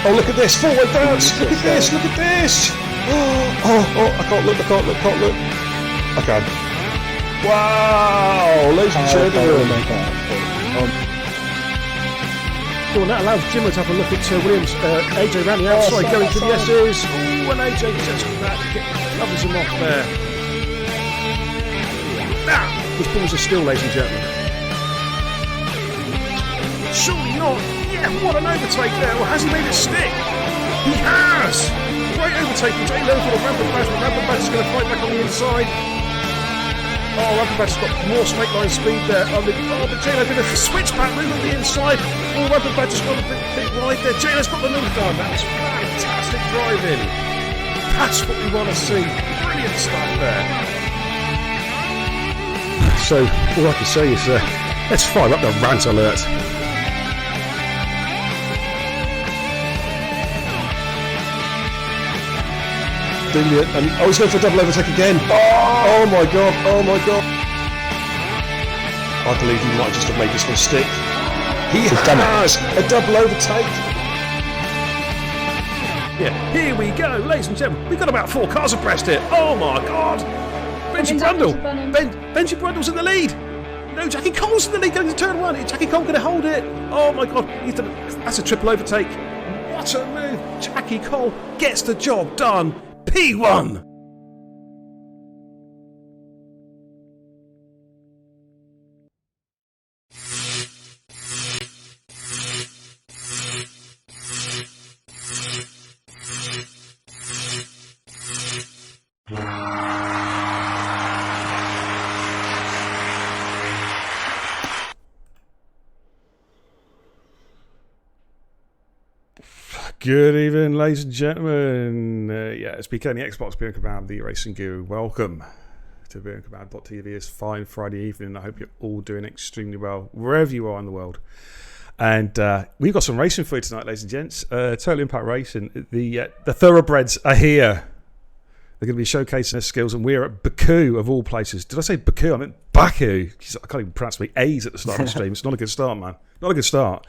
Oh, look at this, forward bounce. Look at this, look at this. Oh, I can't look. I can. Wow, ladies and gentlemen. Well, that allows Jimmer to have a look at Williams. AJ ran the outside, going to the S's. Oh, and AJ just covers him off there. Now, those balls are still, ladies and gentlemen. Surely not. Yeah, what an overtake there. Well, has he made it stick? He has. Great overtake from Jay Lowe for the Rampant Badge. Rampant Badge is going to fight back on the inside. Oh, Rampant Badge has got more straight line speed there. But Jay Lowe did a switchback move on the inside. Oh, Rampant Badge has got a bit wide there. Jay Lowe's got the move done. That was fantastic driving. That's what we want to see. Brilliant stuff there. So, all I can say is, let's fire up the rant alert. And he's going for a double overtake again. Oh my god, I believe he might just have made this one stick. He has a double overtake. Yeah, here we go, ladies and gentlemen. We've got about 4 cars abreast here. Oh my god. Benji Brundle. Benji Brundle's in the lead. No, Jackie Cole's in the lead going to turn 1. Is Jackie Cole going to hold it? Oh my god, that's a triple overtake. What a move. Jackie Cole gets the job done. P1! Good evening, ladies and gentlemen. It's BK, the Xbox Beer and Kebab, the Racing Guru. Welcome to Beer and Kebab.tv. It's fine Friday evening. I hope you're all doing extremely well, wherever you are in the world. And we've got some racing for you tonight, ladies and gents. Total Impact Racing. The Thoroughbreds are here. They're going to be showcasing their skills, and we're at Baku, of all places. Did I say Baku? I meant Baku. I can't even pronounce my A's at the start of the stream. It's not a good start, man. Not a good start.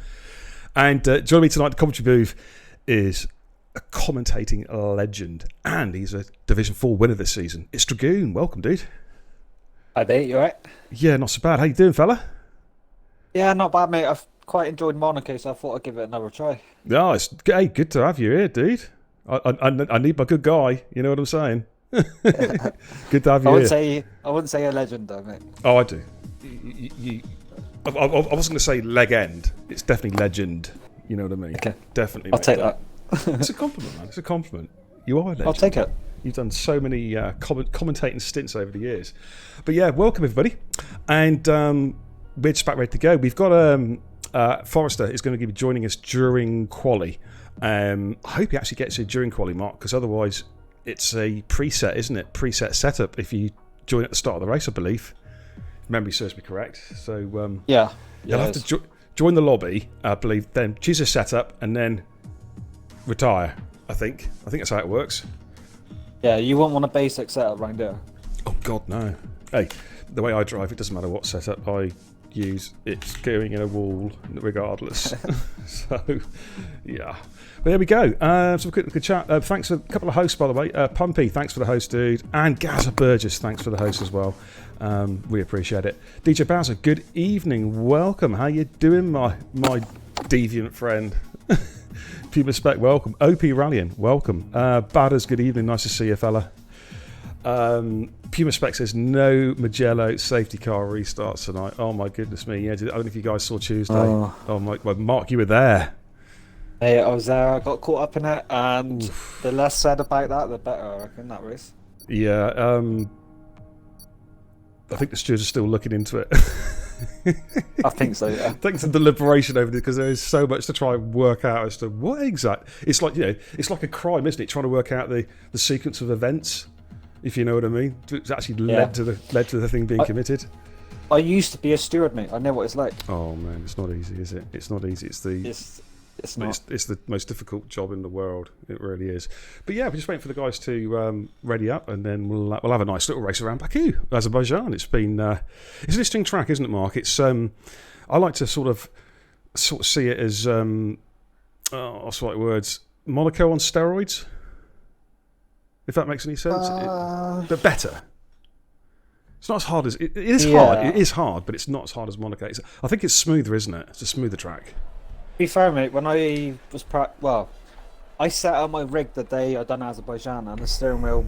And joining me tonight, the commentary booth, is a commentating legend, and he's a Division 4 winner this season. It's Dragoon. Welcome, dude. Hi, mate. You alright? Yeah, not so bad. How you doing, fella? Yeah, not bad, mate. I've quite enjoyed Monaco, so I thought I'd give it another try. No, it's good to have you here, dude. I need my good guy. You know what I'm saying? Good to have you here. I wouldn't say a legend, though, mate. Oh, I do. I wasn't going to say leg end. It's definitely legend. You know what I mean? Okay. Definitely. I'll take that. It's a compliment, man. It's a compliment. You are a legend. I'll take it. You've done so many commentating stints over the years. But yeah, welcome everybody. And we're just about ready to go. We've got Forrester is going to be joining us during quali. I hope he actually gets here during quali, Mark, because otherwise it's a preset, isn't it? Preset setup if you join at the start of the race, I believe. If memory serves me correct. So yeah. You'll have to join the lobby, I believe, then choose a setup and then retire, I think. I think that's how it works. Yeah, you won't want a basic setup right there. Oh, God, no. Hey, the way I drive, it doesn't matter what setup I use. It's going in a wall regardless. So, yeah. But there we go. Some good chat. Thanks for a couple of hosts, by the way. Pumpy, thanks for the host, dude. And Gaza Burgess, thanks for the host as well. We appreciate it. DJ Bowser, good evening. Welcome. How you doing, my deviant friend? Puma Spec, welcome. OP Rallying, welcome. Badders, good evening. Nice to see you, fella. Puma Spec says no Mugello safety car restarts tonight. Oh my goodness me. Yeah, I don't know if you guys saw Tuesday. Oh my, well, Mark, you were there. Hey, I was there. I got caught up in it, and the less said about that, the better, I reckon, that race. Yeah, I think the stewards are still looking into it. I think so, yeah. Thanks for the deliberation over it, because there is so much to try and work out as to what exact. It's like, it's like a crime, isn't it? Trying to work out the sequence of events, if you know what I mean. It's actually led to the thing being committed. I used to be a steward, mate. I know what it's like. Oh man, it's not easy, is it? It's not easy. It's the most difficult job in the world. It really is. But yeah, we're just waiting for the guys to ready up, and then we'll have a nice little race around Baku, Azerbaijan. It's been it's an interesting track, isn't it, Mark? It's I like to sort of see it as what's the right words? Monaco on steroids? If that makes any sense. But better. It's not as hard as... It is hard. It is hard, but it's not as hard as Monaco. I think it's smoother, isn't it? It's a smoother track. To be fair, mate, when I was... I set out my rig the day I done Azerbaijan, and the steering wheel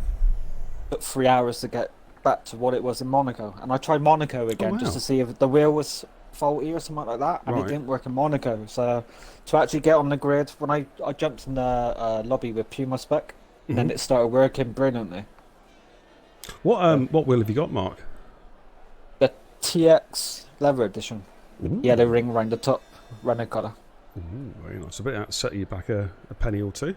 took 3 hours to get back to what it was in Monaco. And I tried Monaco again just to see if the wheel was faulty or something like that, and it didn't work in Monaco. So to actually get on the grid, when I jumped in the lobby with Puma spec, and then it started working brilliantly. What wheel have you got, Mark? The TX Leather Edition. Yellow ring around the top, runner colour. Ooh, very nice. I bet that set you back a penny or two.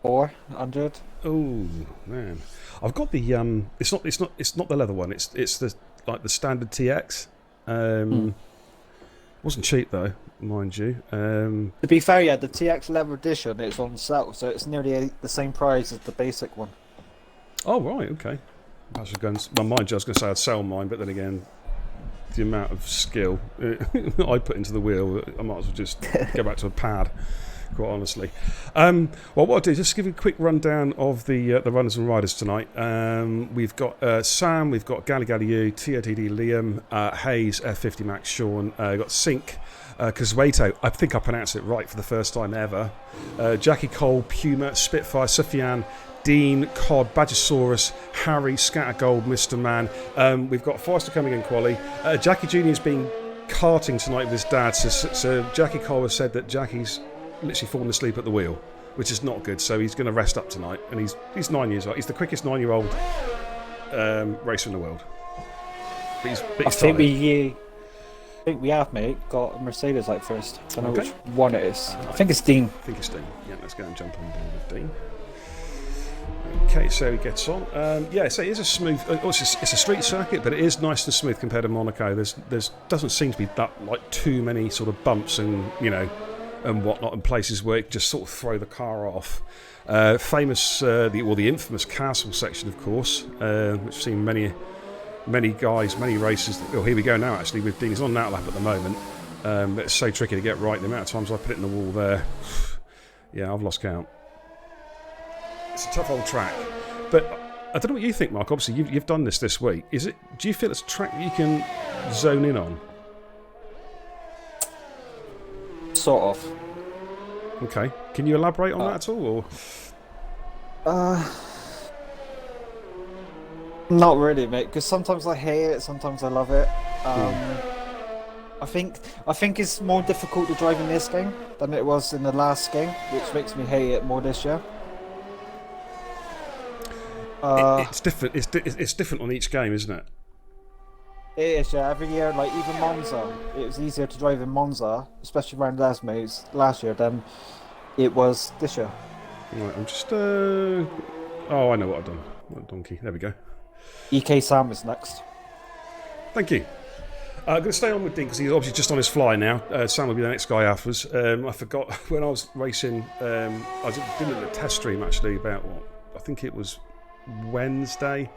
400. Oh man, I've got the It's not the leather one. It's the the standard TX. Wasn't cheap though, mind you. To be fair, yeah, the TX Leather Edition it's on sale, so it's nearly the same price as the basic one. Oh right, okay. I was going to say I'd sell mine, but then again, the amount of skill I put into the wheel, I might as well just go back to a pad. Quite honestly. Well, what I'll do is just give you a quick rundown of the runners and riders tonight. We've got Sam, we've got Gali Galiu, TOTD Liam, Hayes, F50 Max Sean, we've got Sink, Kazwato, I think I pronounced it right for the first time ever, Jackie Cole, Puma, Spitfire, Sufyan, Dean, Cod, Badgersaurus, Harry, Scattergold, Mr. Man. We've got Forrester coming in quali. Jackie Jr.'s been karting tonight with his dad, so Jackie Cole has said that Jackie's literally fallen asleep at the wheel, which is not good, so he's going to rest up tonight, and he's 9 years old. He's the quickest 9-year-old racer in the world. But he's I think we have, mate, got a Mercedes like first. I don't know which one it is. I think it's Dean. I think it's Dean. Yeah, let's go and jump on board with Dean. Okay, so he gets on. So it is a smooth. It's a street circuit, but it is nice and smooth compared to Monaco. There's doesn't seem to be that too many sort of bumps and and whatnot, and places where it just sort of throw the car off. The infamous castle section, of course, which we've seen many guys, many races. Here we go now. Actually, with Dean, he's on an outlap at the moment. It's so tricky to get right. The amount of times I put it in the wall there, yeah, I've lost count. It's a tough old track, but I don't know what you think, Mark. Obviously, you've done this week. Do you feel it's a track that you can zone in on? Sort of. Okay. Can you elaborate on that at all? Or? Not really, mate. Because sometimes I hate it, sometimes I love it. I think it's more difficult to drive in this game than it was in the last game, which makes me hate it more this year. It's different. It's different on each game, isn't it? It is, yeah. Every year, like even Monza, it was easier to drive in Monza, especially around last year, than it was this year. Right, I'm just. Oh, I know what I've done. What a donkey. There we go. EK Sam is next. Thank you. I'm going to stay on with Dean because he's obviously just on his fly now. Sam will be the next guy after us. I forgot when I was racing. I was doing a test stream actually about I think it was Wednesday,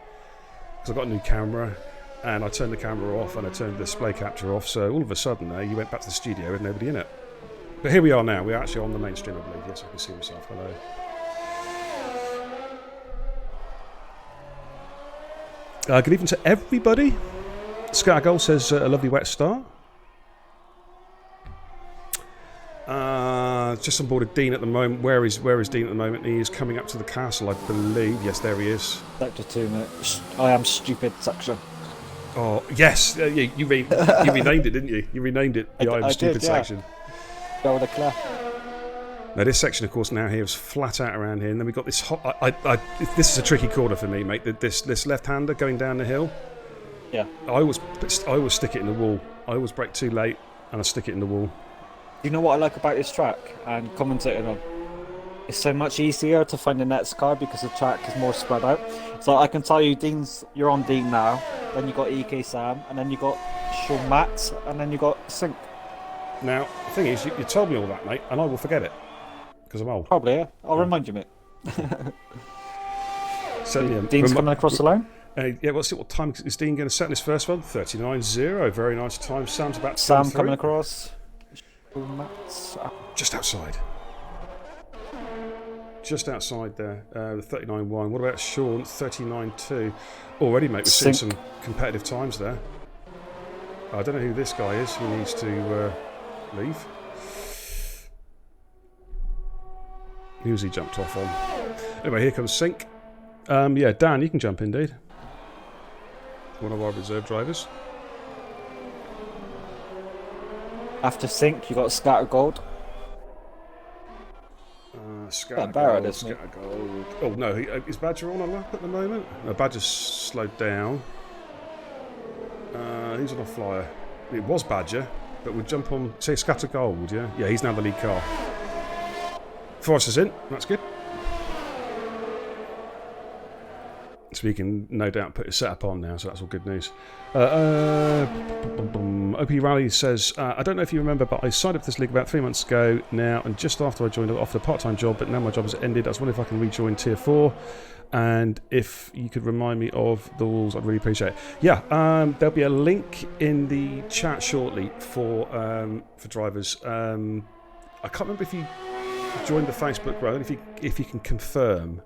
because I got a new camera. And I turned the camera off and I turned the display capture off, so all of a sudden you went back to the studio with nobody in it. But here we are now. We're actually on the main stream, I believe. Yes, I can see myself. Hello. Good evening to everybody. Scattergold says a lovely wet start. Just on board of Dean at the moment. Where is Dean at the moment? He is coming up to the castle, I believe. Yes, there he is. Sector 2, mate. I am stupid section. Oh, yes. You renamed it, didn't you? You renamed it the I Am Stupid section. Go with a clear. Now, this section, of course, now here is flat out around here. And then we've got this this is a tricky corner for me, mate. This left-hander going down the hill. Yeah. I always stick it in the wall. I always brake too late and I stick it in the wall. You know what I like about this track and commentating on? It's so much easier to find the next car because the track is more spread out. So I can tell you, you're on Dean now, then you got EK Sam, and then you got Sean Matt, and then you got Sink. Now, the thing is, you told me all that, mate, and I will forget it because I'm old. Probably, yeah. I'll remind you, mate. Certainly, Dean's coming across the line. Yeah, let's see what time is Dean going to set in his first one. 39.0, very nice time. Sam's about to Sam coming across. Sean Matt. Just outside. just outside there, the 39.1. What about Sean, 39.2? Already, mate, we're seeing some competitive times there. I don't know who this guy is. He needs to leave. Who's he jumped off on? Anyway, here comes Sync. Yeah, Dan, you can jump in, dude. One of our reserve drivers. After Sync, you got Scatter Gold. Scatter Gold. Oh no, is Badger on a lap at the moment? No, Badger's slowed down. He's on a flyer. It was Badger, but we'll jump on, say, Scatter Gold, yeah? Yeah, he's now the lead car. Forrester's in, that's good. So we can no doubt put his setup on now, so that's all good news. OP Rally says, I don't know if you remember, but I signed up for this league about 3 months ago now, and just after I joined, I offered a part-time job, but now my job has ended. I was wondering if I can rejoin Tier 4, and if you could remind me of the rules, I'd really appreciate it. Yeah, there'll be a link in the chat shortly for drivers. I can't remember if you joined the Facebook group, and if you can confirm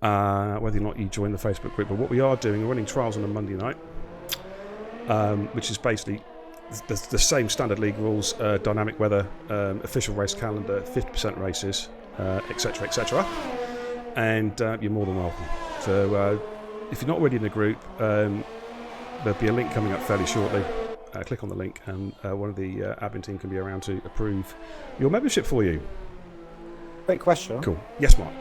whether or not you join the Facebook group. But what we are doing, we're running trials on a Monday night, which is basically the same standard league rules, dynamic weather, official race calendar, 50% races, etc, etc. And you're more than welcome. So if you're not already in the group, there'll be a link coming up fairly shortly. Click on the link, and one of the admin team can be around to approve your membership for you. Great question. Cool. Yes, Mark.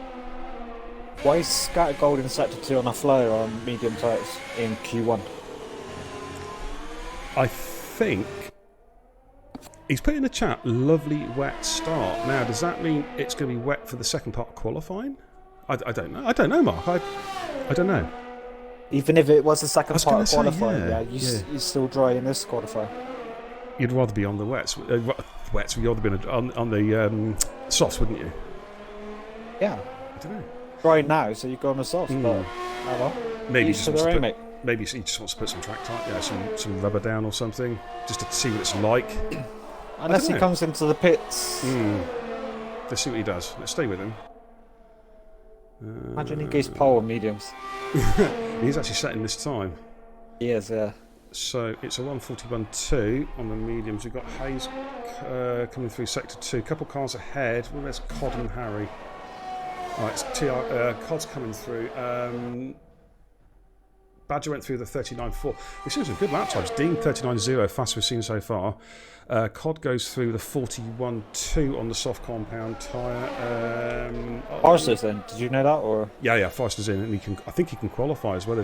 Why is Scatter Gold in Sector 2 on a flow on medium tyres in Q1? I think he's put in the chat, lovely wet start. Now, does that mean it's going to be wet for the second part of qualifying? I don't know. I don't know, Mark. I don't know. Even if it was the second part of qualifying, you're still dry in this qualifier. You'd rather be on the wets. You'd rather be on the softs, wouldn't you? Yeah. I don't know. Dry now, so you go on the softs, but well. Maybe he just wants to put some track type, some rubber down or something, just to see what it's like. Unless he comes into the pits. Let's see what he does. Let's stay with him. Imagine he goes pole on mediums. He's actually setting this time. He is, yeah. So it's a 1:41.2 on the mediums. We've got Hayes coming through sector 2. A couple cars ahead. Well, there's Cod and Harry. Right, it's Cod's coming through. Badger went through the 39.4. We've seen some good lap times. Dean 39.0, fastest we've seen so far. Cod goes through the 41.2 on the soft compound tyre. Forrester's in. Did you know that? Or yeah, Forrester's in, and I think he can qualify as well.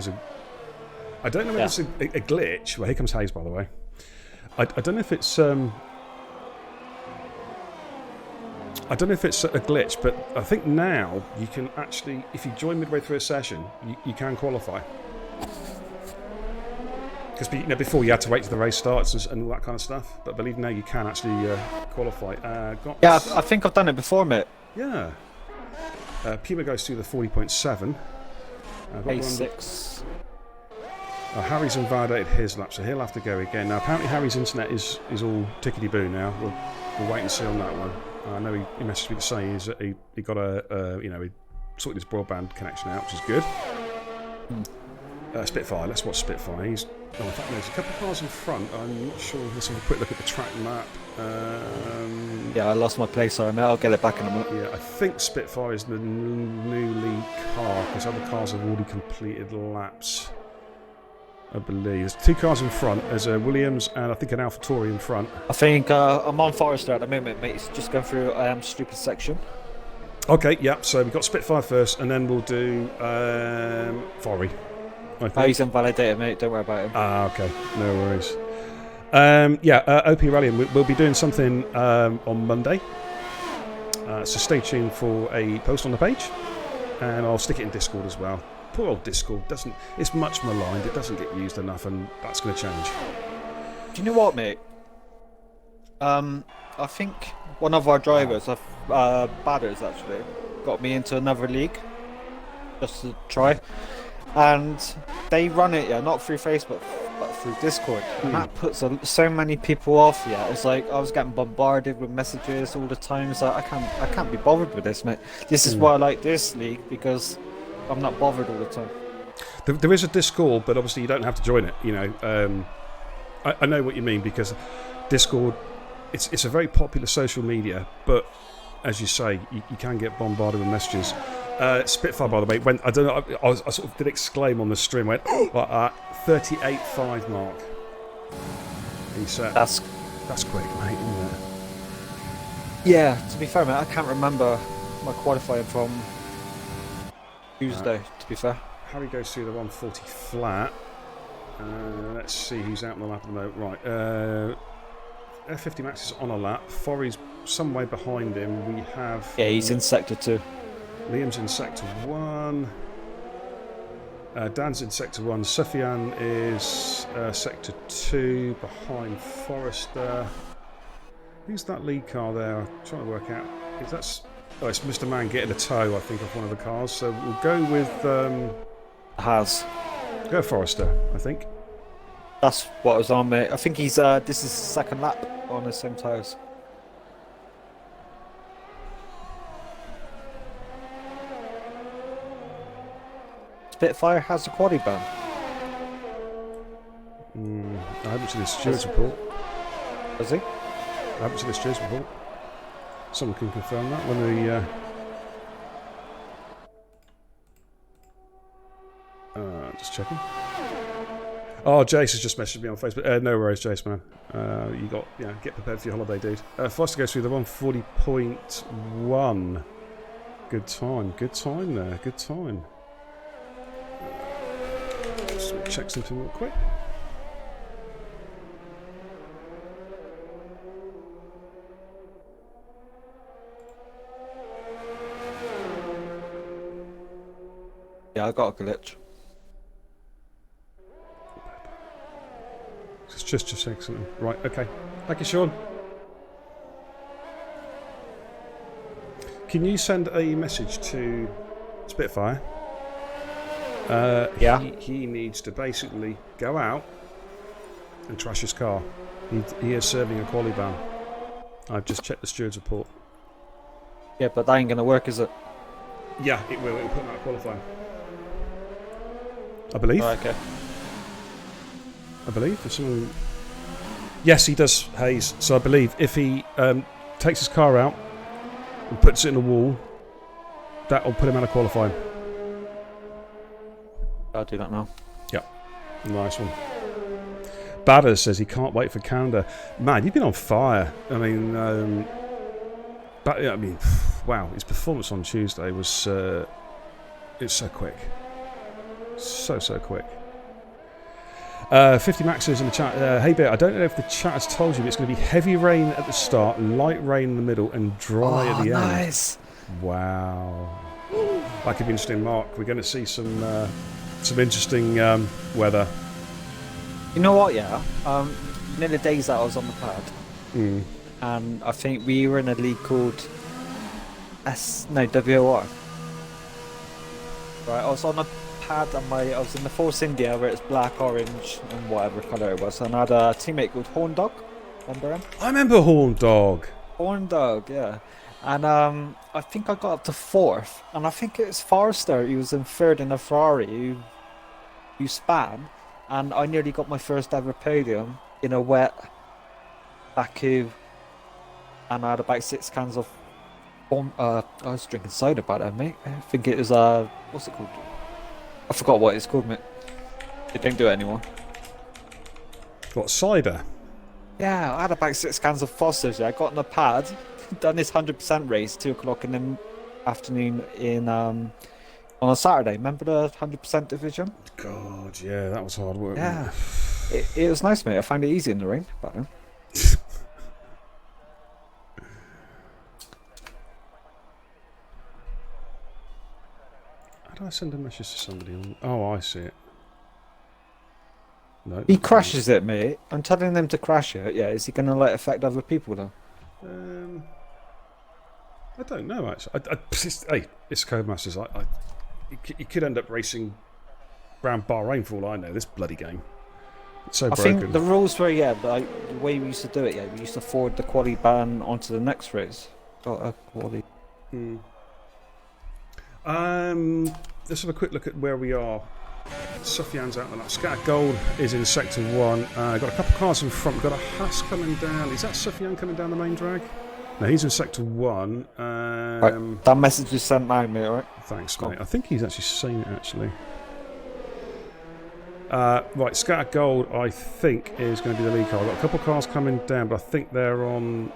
I don't know if it's a glitch. Well, here comes Hayes, by the way. I don't know if it's I don't know if it's a glitch, but I think now you can actually, if you join midway through a session, you can qualify. Because before you had to wait till the race starts and all that kind of stuff. But I believe now you can actually qualify. I think I've done it before, mate. Yeah. Puma goes through the 40.7. A6. Harry's invalidated his lap, so he'll have to go again. Now, apparently Harry's internet is all tickety-boo now. We'll wait and see on that one. I know he messaged me to say he got he sorted his broadband connection out, which is good. Spitfire, let's watch Spitfire. In fact, there's a couple of cars in front. I'm not sure. Let's have a quick look at the track map. Yeah, I lost my place, sorry, mate. I'll get it back in a minute. Yeah, I think Spitfire is the new lead car, because other cars have already completed laps, I believe. There's two cars in front. There's a Williams and I think an AlphaTauri in front. I think I'm on Forrester at the moment, mate. It's just going through stupid section. Okay, yeah. So we've got Spitfire first, and then we'll do Forry. He's invalidated, mate. Don't worry about him. Okay. No worries. OP Rallying. We'll be doing something on Monday. So stay tuned for a post on the page, and I'll stick it in Discord as well. Poor old Discord it's much maligned. It doesn't get used enough, and that's going to change. Do you know what, mate? I think one of our drivers, Badders actually, got me into another league just to try, and they run it, not through Facebook, but through Discord, and that puts so many people off. Yeah, it's like I was getting bombarded with messages all the time. It's like I can't be bothered with this, mate. This is why I like this league, because I'm not bothered all the time. There is a Discord, but obviously you don't have to join it. You know, I know what you mean, because Discord, it's a very popular social media, but as you say, you can get bombarded with messages. Spitfire, by the way, when I don't know, I sort of did exclaim on the stream, went like 38.5 mark. He said, "That's quick, mate, isn't it?" Yeah, to be fair, mate, I can't remember my qualifying from Tuesday. To be fair, Harry goes through the 140 flat. Let's see who's out on the lap at the moment. Right, F50 Max is on a lap. Forry's some way behind him. We have he's in sector 2. Liam's in sector 1. Dan's in sector 1. Sufyan is sector 2 behind Forrester. Who's that lead car there? I'm trying to work out. It's Mr. Man getting a tow, I think, off one of the cars. So we'll go with go Forrester, I think. That's what I was on, mate. I think he's this is his second lap on the same tyres. Spitfire has a quaddy ban. I haven't seen the stewards report. Does he? I haven't seen the stewards report. Someone can confirm that when the. Just checking. Oh, Jace has just messaged me on Facebook. No worries, Jace, man. You got, get prepared for your holiday, dude. Foster goes through the 140.1. Good time there. Good time. Just check something real quick. Yeah, I got a glitch. Just check something. Right, okay. Thank you, Sean. Can you send a message to Spitfire? Yeah. He needs to basically go out and trash his car. He is serving a quali ban. I've just checked the steward's report. Yeah, but that ain't going to work, is it? Yeah, it will. It will put him out of qualifying. I believe. Oh, okay. I believe. If someone... Yes, he does, Hayes. So I believe if he takes his car out and puts it in the wall, that will put him out of qualifying. I'll do that now. Yeah. Nice one. Badders says he can't wait for Canada. Man, you've been on fire. I mean, wow, his performance on Tuesday was it's so quick. So quick. 50 Max is in the chat. Hey Bear, I don't know if the chat has told you, but it's going to be heavy rain at the start, light rain in the middle, and dry at the end. Nice. Wow. That could be interesting, Mark. We're going to see some interesting weather. You know what? Yeah. In the days that I was on the pad, and I think we were in a league called WOR. Right, I was on a pad and I was in the Force India where it's black, orange, and whatever colour it was. And I had a teammate called Horn Dog. Remember him? I remember Horn Dog. Horn Dog, yeah. And I think I got up to 4th, and I think it was Forrester. He was in 3rd in a Ferrari. You span, and I nearly got my first ever podium in a wet Baku, and I had about 6 cans of. I was drinking soda by then, mate. I think it was what's it called? I forgot what it's called, mate. They don't do it anymore. What, cider? Yeah, I had about 6 cans of Foster's. Yeah, I got on the pad, done this 100% race 2 o'clock in the afternoon in on a Saturday. Remember the 100% division? God, yeah, that was hard work. Yeah, it was nice, mate. I found it easy in the rain back then. How do I send a message to somebody on? Oh, I see it. No. He crashes it, mate. I'm telling them to crash it. Yeah, is he going to let affect other people though? I don't know actually. Hey, it's Codemasters. You could end up racing around Bahrain for all I know. This bloody game. It's so I broken. think the rules were like the way we used to do it. Yeah, we used to forward the quali ban onto the next race. Got a quali. Let's have a quick look at where we are. Sufyan's out the lap. Scatter Gold is in sector 1. Got a couple of cars in front. We've got a Haas coming down. Is that Sufyan coming down the main drag? No, he's in sector 1. Right, that message is sent now, mate, alright? Thanks, mate. I think he's actually seen it, actually. Right, Scatter Gold, I think, is going to be the lead car. I've got a couple of cars coming down, but I think they're on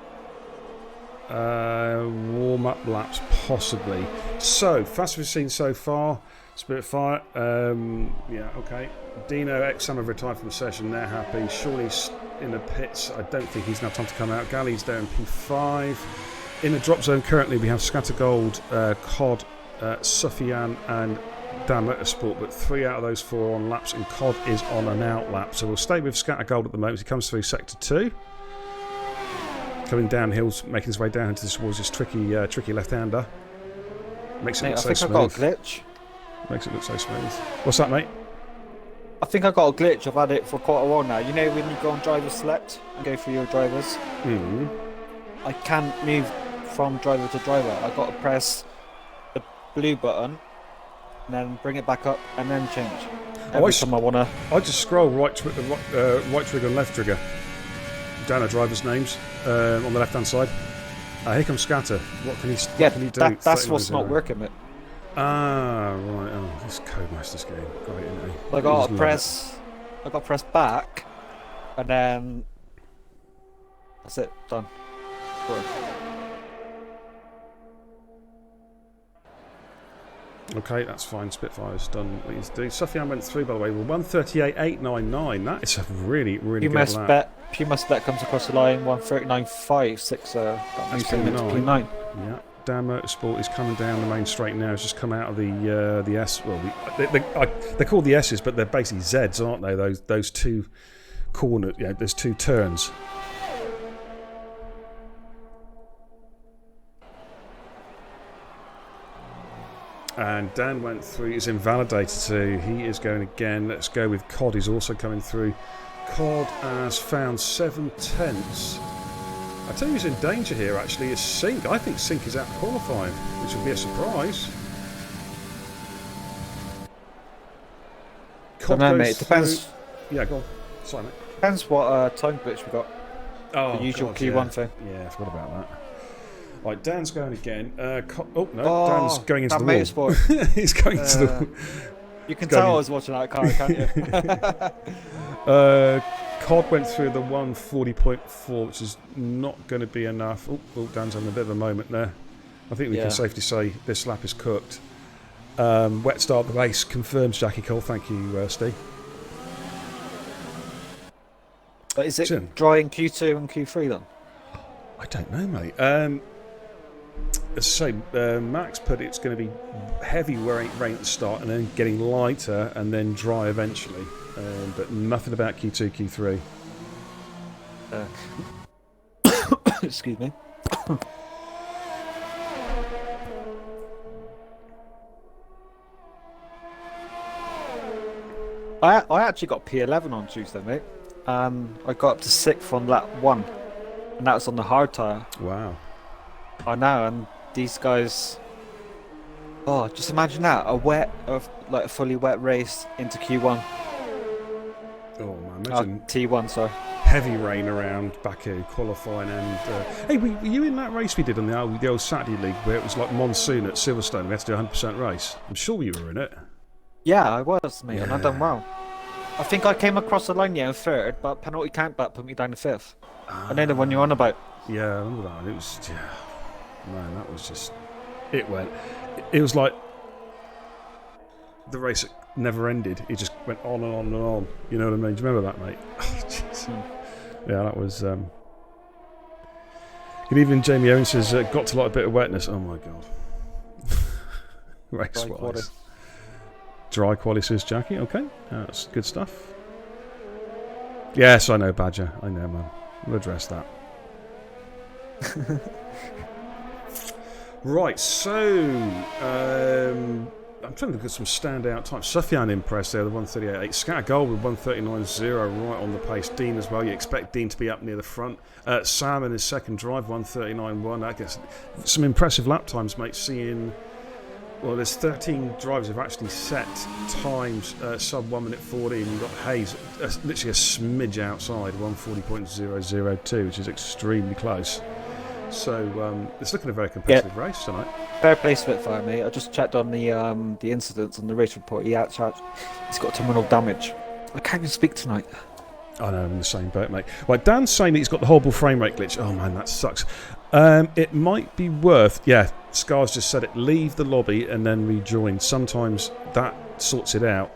warm-up laps, possibly. So, fast we've seen so far. Spitfire, yeah, okay. Dino, Exam have retired from the session. They're happy. Shawnee's in the pits. I don't think he's now time to come out. Galley's there in P5. In the drop zone currently, we have Scattergold, Cod, Sufyan, and Dan Motorsport, but 3 out of those 4 are on laps, and Cod is on an out lap. So we'll stay with Scattergold at the moment. He comes through sector 2. Coming downhill, making his way down towards this tricky left-hander. Makes it look so smooth. I think I got a glitch. Makes it look so smooth. What's that, mate? I think I got a glitch. I've had it for quite a while now. You know when you go on driver select and go through your drivers? I can't move from driver to driver. I've got to press the blue button and then bring it back up and then change. Every time I want to... I just scroll right trigger and left trigger down the drivers' names on the left-hand side. Here comes Scatter. What can he do? That's what's not working, mate. Ah, right. Oh, this Codemasters game. Great, isn't it? I got to press back, and then that's it. Done. Okay, that's fine. Spitfire's done what he's doing. Sufyan went through, by the way. Well, 138.899. That is a really, really good lap. Pumas Bet comes across the line. 139.56. That moves him into P9. Yeah. Dan Motorsport is coming down the main straight now. It's just come out of the S. Well, they're called the S's, but they're basically Z's, aren't they? Those two corners. Yeah, there's 2 turns. And Dan went through. He's invalidated, so he is going again. Let's go with Cod. He's also coming through. Cod has found 7/10. I tell you who's in danger here actually is Sink. I think Sink is out of qualifying, which would be a surprise. I don't know, mate. It depends. Yeah, go on. Sorry, mate. Depends what time glitch we got. Oh, the usual God, Q1 thing. Yeah, I forgot about that. Right, Dan's going again. Dan's going into the wall. Motorsport. He's going to the. You can tell I was watching that car, can't you? Cod went through the 140.4, which is not going to be enough. Oh, Dan's having a bit of a moment there. I think we can safely say this lap is cooked. Wet start of the race confirms Jackie Cole. Thank you, Steve. But is it dry in Q2 and Q3 then? I don't know, mate. As I say, Max put it's going to be heavy rain at the start and then getting lighter and then dry eventually. But nothing about Q2, Q3. Excuse me. I actually got P11 on Tuesday, mate. I got up to 6th on lap 1, and that was on the hard tyre. Wow. I know, and these guys... Oh, just imagine that, a fully wet race into Q1. Oh man, imagine T1, sorry. Heavy rain around Baku qualifying, and hey, were you in that race we did on the old Saturday League where it was like monsoon at Silverstone? We had to do a 100% race. I'm sure you were in it. Yeah, I was, mate, and I done well. I think I came across the line in 3rd, but penalty countback put me down to 5th. I know the one you're on about. Yeah, I remember that one. It was, man, that was just. It was like the race never ended. It just went on and on and on. You know what I mean? Do you remember that, mate? Yeah, that was. Good evening, Jamie Owens says, got to like a bit of wetness. Oh my god. Race-wise. Dry quality, says Jackie. Okay, that's good stuff. Yes, I know, Badger. I know, man. We'll address that. Right, so I'm trying to look at some standout times. Sufyan impressed there, the 138.8. Scattergold with 139.0 right on the pace. Dean as well. You expect Dean to be up near the front. Sam in his second drive, 139.1. I guess some impressive lap times, mate. Seeing, well, there's 13 drivers who've actually set times sub 1 minute 40, and you've got Hayes literally a smidge outside, 140.002, which is extremely close. So it's looking a very competitive race tonight. Fair play, Spitfire, mate. I just checked on the incidents on the race report. He's got terminal damage. I can't even speak tonight. I know, I'm in the same boat, mate. Right, Dan's saying that he's got the horrible frame rate glitch. Oh man, that sucks. It might be worth, yeah, Scar's just said it, leave the lobby and then rejoin. Sometimes that sorts it out.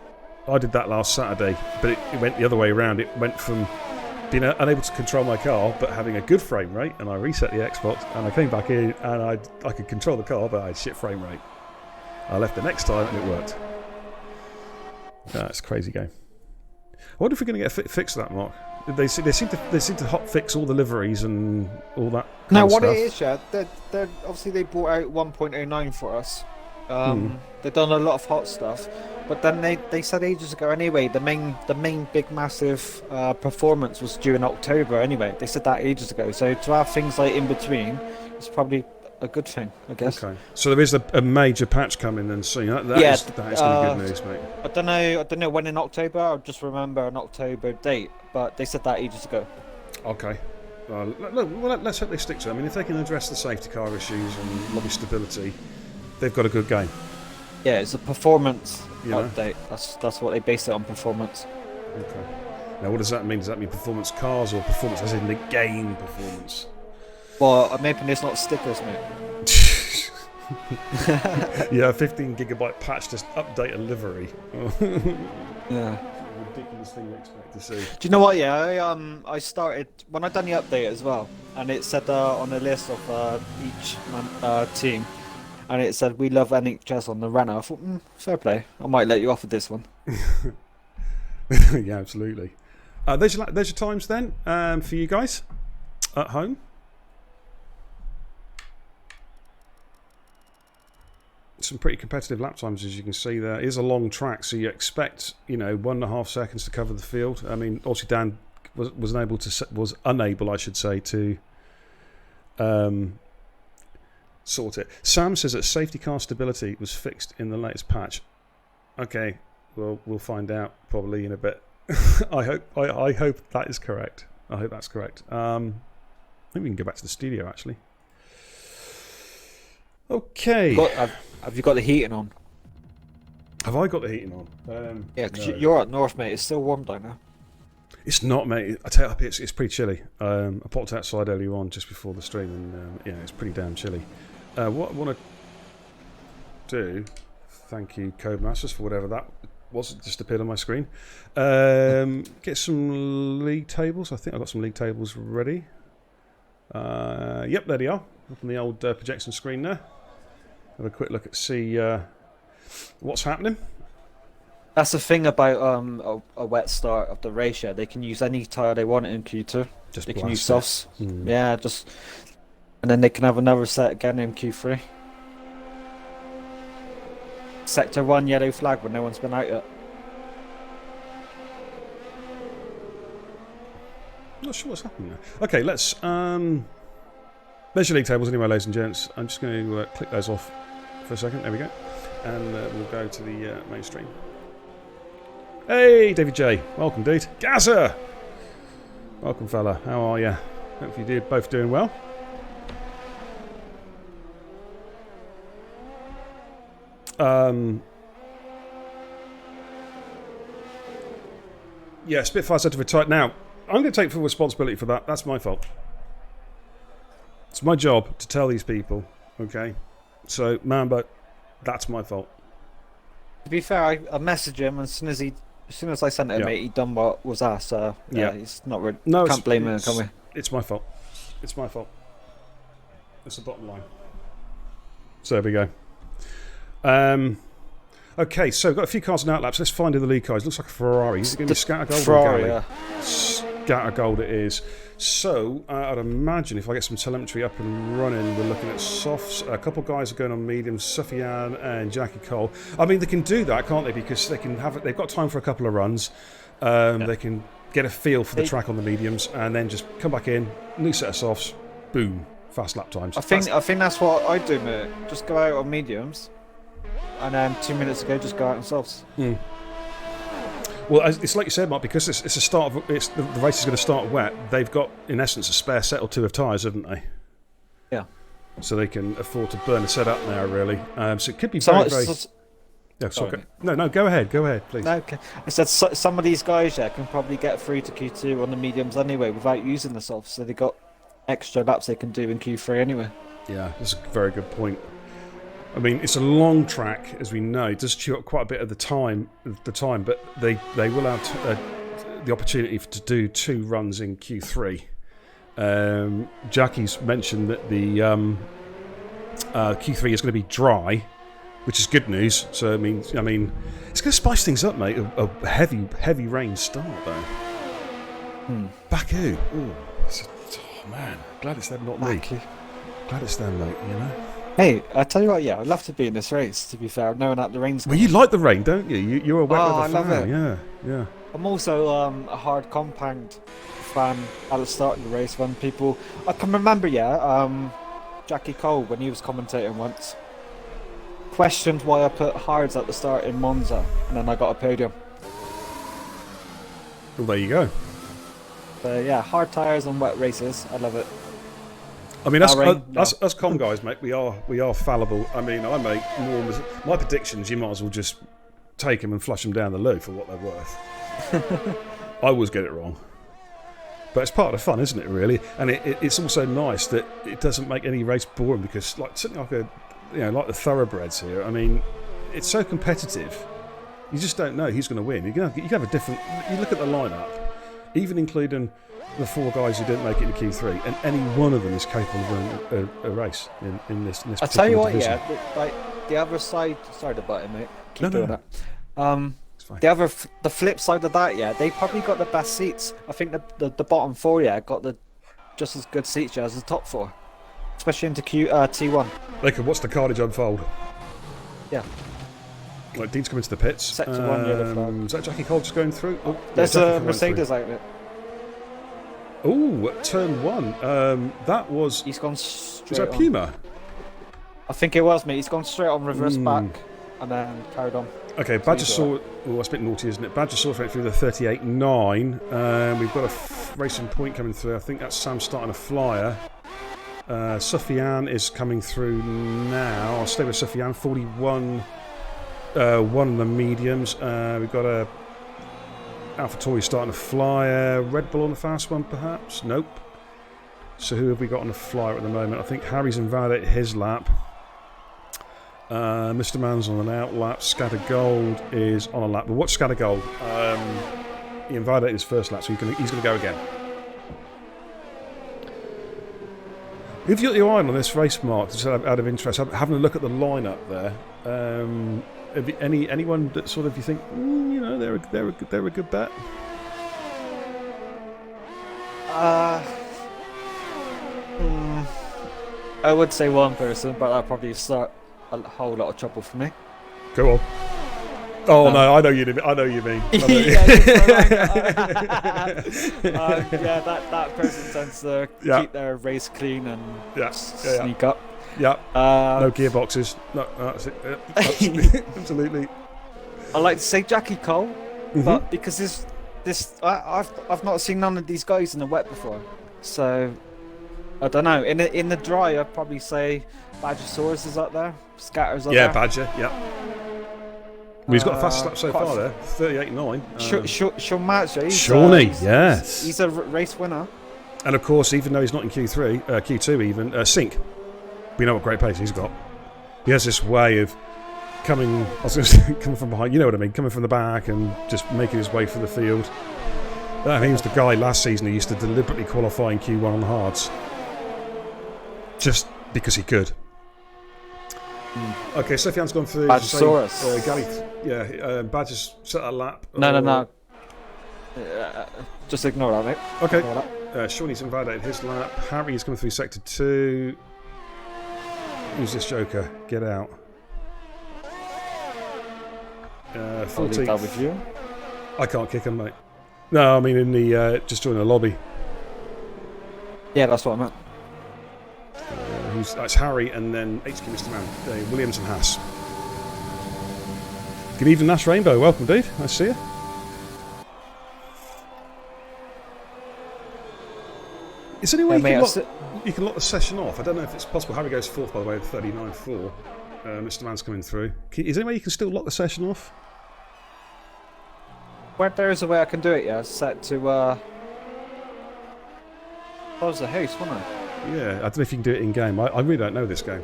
I did that last Saturday, but it went the other way around. It went from being unable to control my car, but having a good frame rate, and I reset the Xbox, and I came back in, and I could control the car, but I had shit frame rate. I left the next time, and it worked. It's a crazy game. I wonder if we're going to get a fix to that, Mark. They seem to hot fix all the liveries and all that. Now, what it is, yeah, they're obviously they brought out 1.09 for us. They've done a lot of hot stuff, but then they said ages ago anyway. The main big massive performance was due in October anyway. They said that ages ago. So to have things like in between is probably a good thing, I guess. Okay. So there is a major patch coming then soon. That is going to be good news, mate. I don't know when in October. I just remember an October date, but they said that ages ago. Okay. Well, let's hope they stick to it. I mean, if they can address the safety car issues and lobby stability, they've got a good game. Yeah, it's a performance update. That's what they base it on, performance. Okay. Now, what does that mean? Does that mean performance cars or performance as in the game performance? Well, I'm hoping it's not stickers, mate. Yeah, a 15 gigabyte patch just update a livery. Yeah. Ridiculous thing you expect to see. Do you know what? Yeah, I started when I done the update as well, and it said on the list of each team, and it said we love NHS on the Renault. I thought, fair play. I might let you off with this one. Yeah, absolutely. There's your times then for you guys at home. Some pretty competitive lap times, as you can see. There is a long track, so you expect 1.5 seconds to cover the field. I mean, obviously Dan was unable, I should say, to sort it. Sam says that safety car stability was fixed in the latest patch. Okay, well we'll find out probably in a bit. I hope that is correct. I hope that's correct. I think we can go back to the studio actually. Okay. Have you got the heating on? Have I got the heating on? Yeah, because you're up north, mate. It's still warm down now. It's not, mate. I tell you, up it's pretty chilly. I popped outside earlier on just before the stream, and yeah, it's pretty damn chilly. What I want to do, thank you, Codemasters, for whatever that was. It just appeared on my screen. Get some league tables. I think I've got some league tables ready. Yep, there they are. Up on the old projection screen there. Have a quick look at see what's happening. That's the thing about a wet start of the race. Yeah, they can use any tyre they want in Q2. They can use softs. Yeah, and then they can have another set again in Q3. Sector 1 yellow flag when no one's been out yet. Not sure what's happening there. Okay, let's there's your league tables anyway, ladies and gents. I'm just going to click those off for a second. There we go. And we'll go to the mainstream. Hey, David J. Welcome, dude. Gaza! Welcome, fella. How are you? Hope you're both doing well. Yeah, Spitfire said to retire. Now, I'm going to take full responsibility for that. That's my fault. It's my job to tell these people, okay? So, Mambo, that's my fault. To be fair, I messaged him, and as soon as I sent it, mate, he done what was asked. So yeah, it's not really. No, can't blame him, can we? It's my fault. It's my fault. That's the bottom line. So there we go. Okay, so we've got a few cars in outlaps. Let's find who the lead car is. Looks like a Ferrari. Is it going to be Scattergold or Galley? Yeah. Scattergold it is. So I'd imagine if I get some telemetry up and running, we're looking at softs. A couple of guys are going on mediums, Sufyan and Jackie Cole. I mean, they can do that, can't they? Because they can have they've got time for a couple of runs. They can get a feel for the track on the mediums, and then just come back in, new set of softs, boom, fast lap times. I think that's what I do, mate. Just go out on mediums, and then 2 minutes ago, just go out on softs. Mm. Well, it's like you said, Mark, because it's a start of the race is going to start wet. They've got, in essence, a spare set or two of tyres, haven't they? Yeah. So they can afford to burn a set up now, really. So it could be very. Yeah, sorry. No, go ahead, please. No, okay. I said some of these guys can probably get through to Q2 on the mediums anyway without using the softs, so they got extra laps they can do in Q3 anyway. Yeah, that's a very good point. I mean, it's a long track, as we know. It does chew up quite a bit of the time, but they will have the opportunity to do 2 runs in Q3. Jackie's mentioned that the Q3 is going to be dry, which is good news. So I mean, it's going to spice things up, mate. A heavy rain start though. Baku. Ooh, man, glad it's them, not Baku. me. Glad it's them, mate. You know. Hey, I tell you what, I'd love to be in this race, to be fair, knowing that the rain's coming. Well, you like the rain, don't you? You're a wet weather fan. I love it. Yeah. I'm also a hard compound fan at the start of the race when people... I can remember, Jackie Cole, when he was commentating once, questioned why I put hards at the start in Monza, and then I got a podium. Well, there you go. So, yeah, hard tyres on wet races, I love it. I mean, us com guys, mate, we are fallible. I mean, I make my predictions. You might as well just take them and flush them down the loo for what they're worth. I always get it wrong, but it's part of the fun, isn't it? Really, and it's also nice that it doesn't make any race boring because, something like like the Thoroughbreds here. I mean, it's so competitive. You just don't know who's going to win. You can have a different. You look at the lineup, even including the 4 guys who didn't make it to Q3, and any one of them is capable of winning a race in this I tell you what, division. the other side. Sorry to butt in, mate. Keep doing that. The flip side of that, they probably got the best seats. I think the bottom 4, got just as good seats as the top 4, especially into T1. They can watch the carnage unfold. Yeah. Like Dean's coming to the pits. Sector 1, yellow flag. Is that Jackie Cole just going through? Oh, there's a Mercedes out there. Oh, turn 1. That was. He's gone straight. Was that Puma? I think it was, mate. He's gone straight on reverse back and then carried on. Okay, Badger saw. Oh, that's a bit naughty, isn't it? Badger saw right through the 38.9. We've got a racing point coming through. I think that's Sam starting a flyer. Sufyan is coming through now. I'll stay with Sufyan. 41. 1 on the mediums. We've got a AlphaTauri starting a flyer. Red Bull on the fast one, perhaps? Nope. So who have we got on the flyer at the moment? I think Harry's invalidated his lap. Mr. Man's on an out lap. Scatter Gold is on a lap. But watch Scatter Gold. He invalidated his first lap, so he's going to go again. If you've got your eye on this race, Mark, just out of interest, having a look at the lineup there. Anyone that sort of you think they're a good bet? I would say one person, but that'd probably start a whole lot of trouble for me. Go on. Oh no, I know you mean. That person tends to keep their race clean and sneak up. Yeah. No gearboxes. No, that's it. Absolutely. I like to say Jackie Cole, but because I've not seen none of these guys in the wet before, so I don't know. In the dry, I'd probably say Badgersaurus is up there. Scatter's up there. Yeah, Badger. Yeah. He's got a fast lap so far there, 38.9. Sean Match, Shawnee, yes. He's a race winner. And of course, even though he's not in Q2 even, Sink. We know what great pace he's got. He has this way of coming from behind, you know what I mean, coming from the back and just making his way through the field. I think he was the guy last season who used to deliberately qualify in Q1 on the hards. Just because he could. Okay, Sufyan's gone through. Badgersaurus. Badger's set a lap. No. Just ignore that, mate. Okay. Ignore that. Shawnee's invalidated his lap. Harry is coming through sector 2. Who's this joker? Get out. 14th. That with you. I can't kick him, mate. No, I mean in the just join the lobby. Yeah, that's what I meant. That's Harry and then HQ Mr. Man, Williams and Haas. Good evening, Nash Rainbow. Welcome, dude. Nice to see you. Is there any way you can lock the session off? I don't know if it's possible. Harry goes 4th, by the way, with 39.4. Mr. Man's coming through. Is there any way you can still lock the session off? Where there is a way I can do it, yeah. Set to close the house, wasn't I? Yeah, I don't know if you can do it in game. I really don't know this game.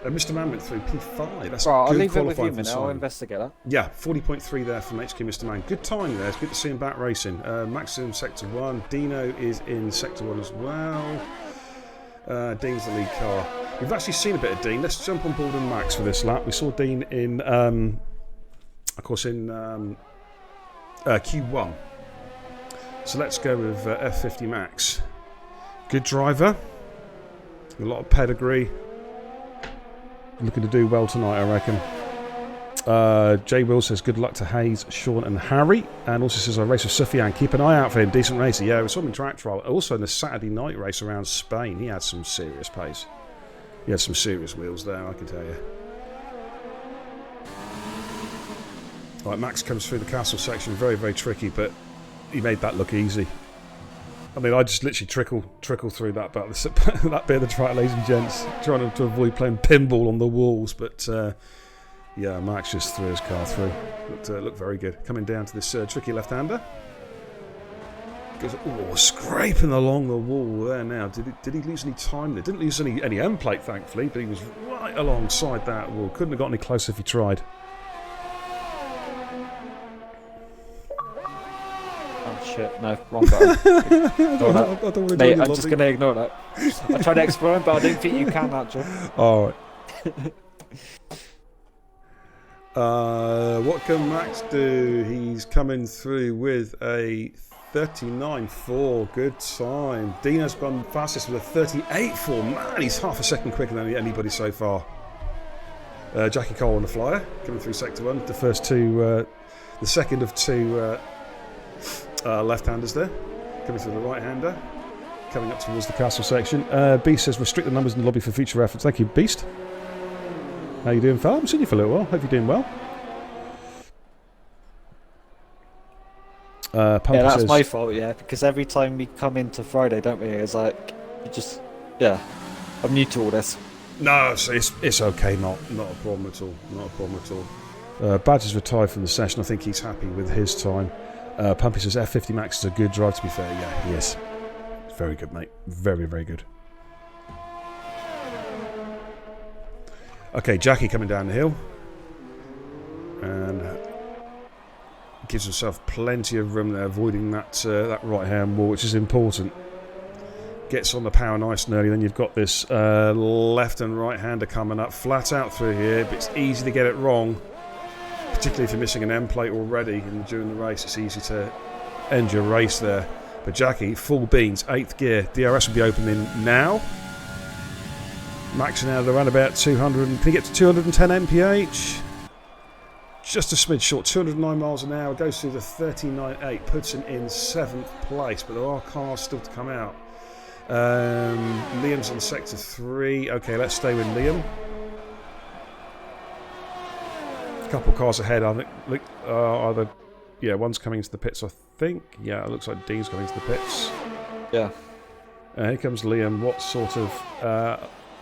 Mr. Man went through P5. That's right, good. I'll leave it with you a minute. I'll investigate that. Yeah, 40.3 there from HQ Mr. Man. Good time there. It's good to see him back racing. Max is in sector 1. Dino is in sector 1 as well. Dean's the lead car. We've actually seen a bit of Dean. Let's jump on board and Max for this lap. We saw Dean in, of course, in Q1. So let's go with F50 Max. Good driver. A lot of pedigree. Looking to do well tonight, I reckon. Jay Will says good luck to Hayes, Sean and Harry. And also says I race with Sufyan. Keep an eye out for him. Decent racer. Yeah, we saw him in track trial. Also in the Saturday night race around Spain. He had some serious pace. He had some serious wheels there, I can tell you. Right, Max comes through the castle section. Very, very tricky, but he made that look easy. I mean, I just literally trickle through that bit of the track, ladies and gents, trying to avoid playing pinball on the walls. But yeah, Max just threw his car through. Looked very good. Coming down to this tricky left-hander. Goes, scraping along the wall there now. Did he lose any time there? Didn't lose any end plate, thankfully, but he was right alongside that wall. Couldn't have got any closer if he tried. Shit, no, wrong button. Mate, I'm just going to ignore that. I tried to explore him, but I don't think you can, actually. Alright. What can Max do? He's coming through with a 39.4. Good time. Dino's gone fastest with a 38.4. Man, he's half a second quicker than anybody so far. Jackie Cole on the flyer, coming through sector 1. The first two, the second of two left-handers there, coming through the right-hander, coming up towards the castle section. Beast says restrict the numbers in the lobby for future reference. Thank you, Beast. How you doing, fella? I haven't seen you for a little while. Hope you're doing well. Yeah, that's says, my fault, yeah, because every time we come into Friday, don't we, it's like, you just, yeah, I'm new to all this. No, it's okay, not a problem at all. Not a problem at all. Badge is retired from the session. I think he's happy with his time. Pumpy says F50 Max is a good drive, to be fair. Yeah, he is. Very good, mate. Very, very good. Okay, Jackie coming down the hill. And gives himself plenty of room there, avoiding that right-hand wall, which is important. Gets on the power nice and early. Then you've got this left and right-hander coming up. Flat out through here, but it's easy to get it wrong. Particularly if you're missing an end plate already during the race, it's easy to end your race there. But Jackie, full beans, 8th gear. DRS will be opening now. Maxing out around about 200. Can he get to 210 mph? Just a smidge short, 209 miles an hour. Goes through the 39.8, puts him in 7th place. But there are cars still to come out. Liam's on sector 3. Okay, let's stay with Liam. Couple cars ahead. I think either one's coming into the pits, I think. Yeah, it looks like Dean's coming into the pits. Yeah. Here comes Liam. What sort of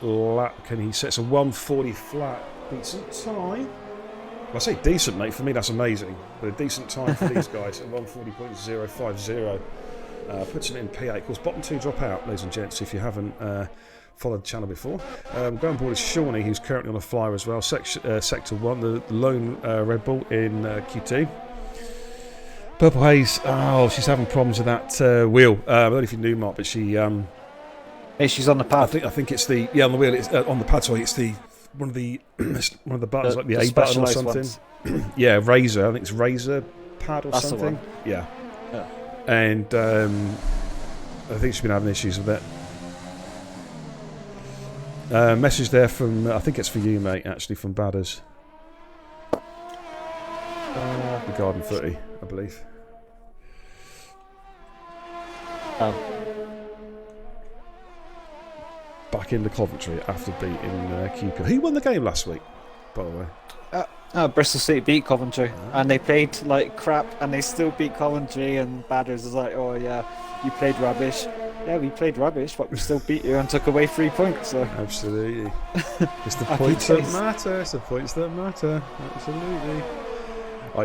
lap can he set? It's a 140 flat. Decent time. Well, I say decent, mate. For me, that's amazing. But a decent time for these guys at 140.050. Puts him in P8. Of course, bottom 2 drop out, ladies and gents, if you haven't followed the channel before. Going board is Shawnee, who's currently on a flyer as well. Sector 1, the lone Red Bull in Q2. Purple Haze, she's having problems with that wheel. I don't know if you knew, Mark, but she... hey, she's on the pad. I think it's the... Yeah, on the wheel. It's on the pad, sorry. It's the one of the buttons, like the A button or something. Yeah, Razor. I think it's Razor pad or That's something. The one. Yeah. And... I think she's been having issues with it. Message there from, I think it's for you, mate, actually, from Badders. The Garden Footy, I believe. Back into Coventry after beating QPR. Who won the game last week, by the way? Bristol City beat Coventry, and they played like crap, and they still beat Coventry. And Badders is like, "Oh yeah, you played rubbish." Yeah, we played rubbish, but we still beat you and took away 3 points. So absolutely, it's the points that matter. It's the points that matter. Absolutely.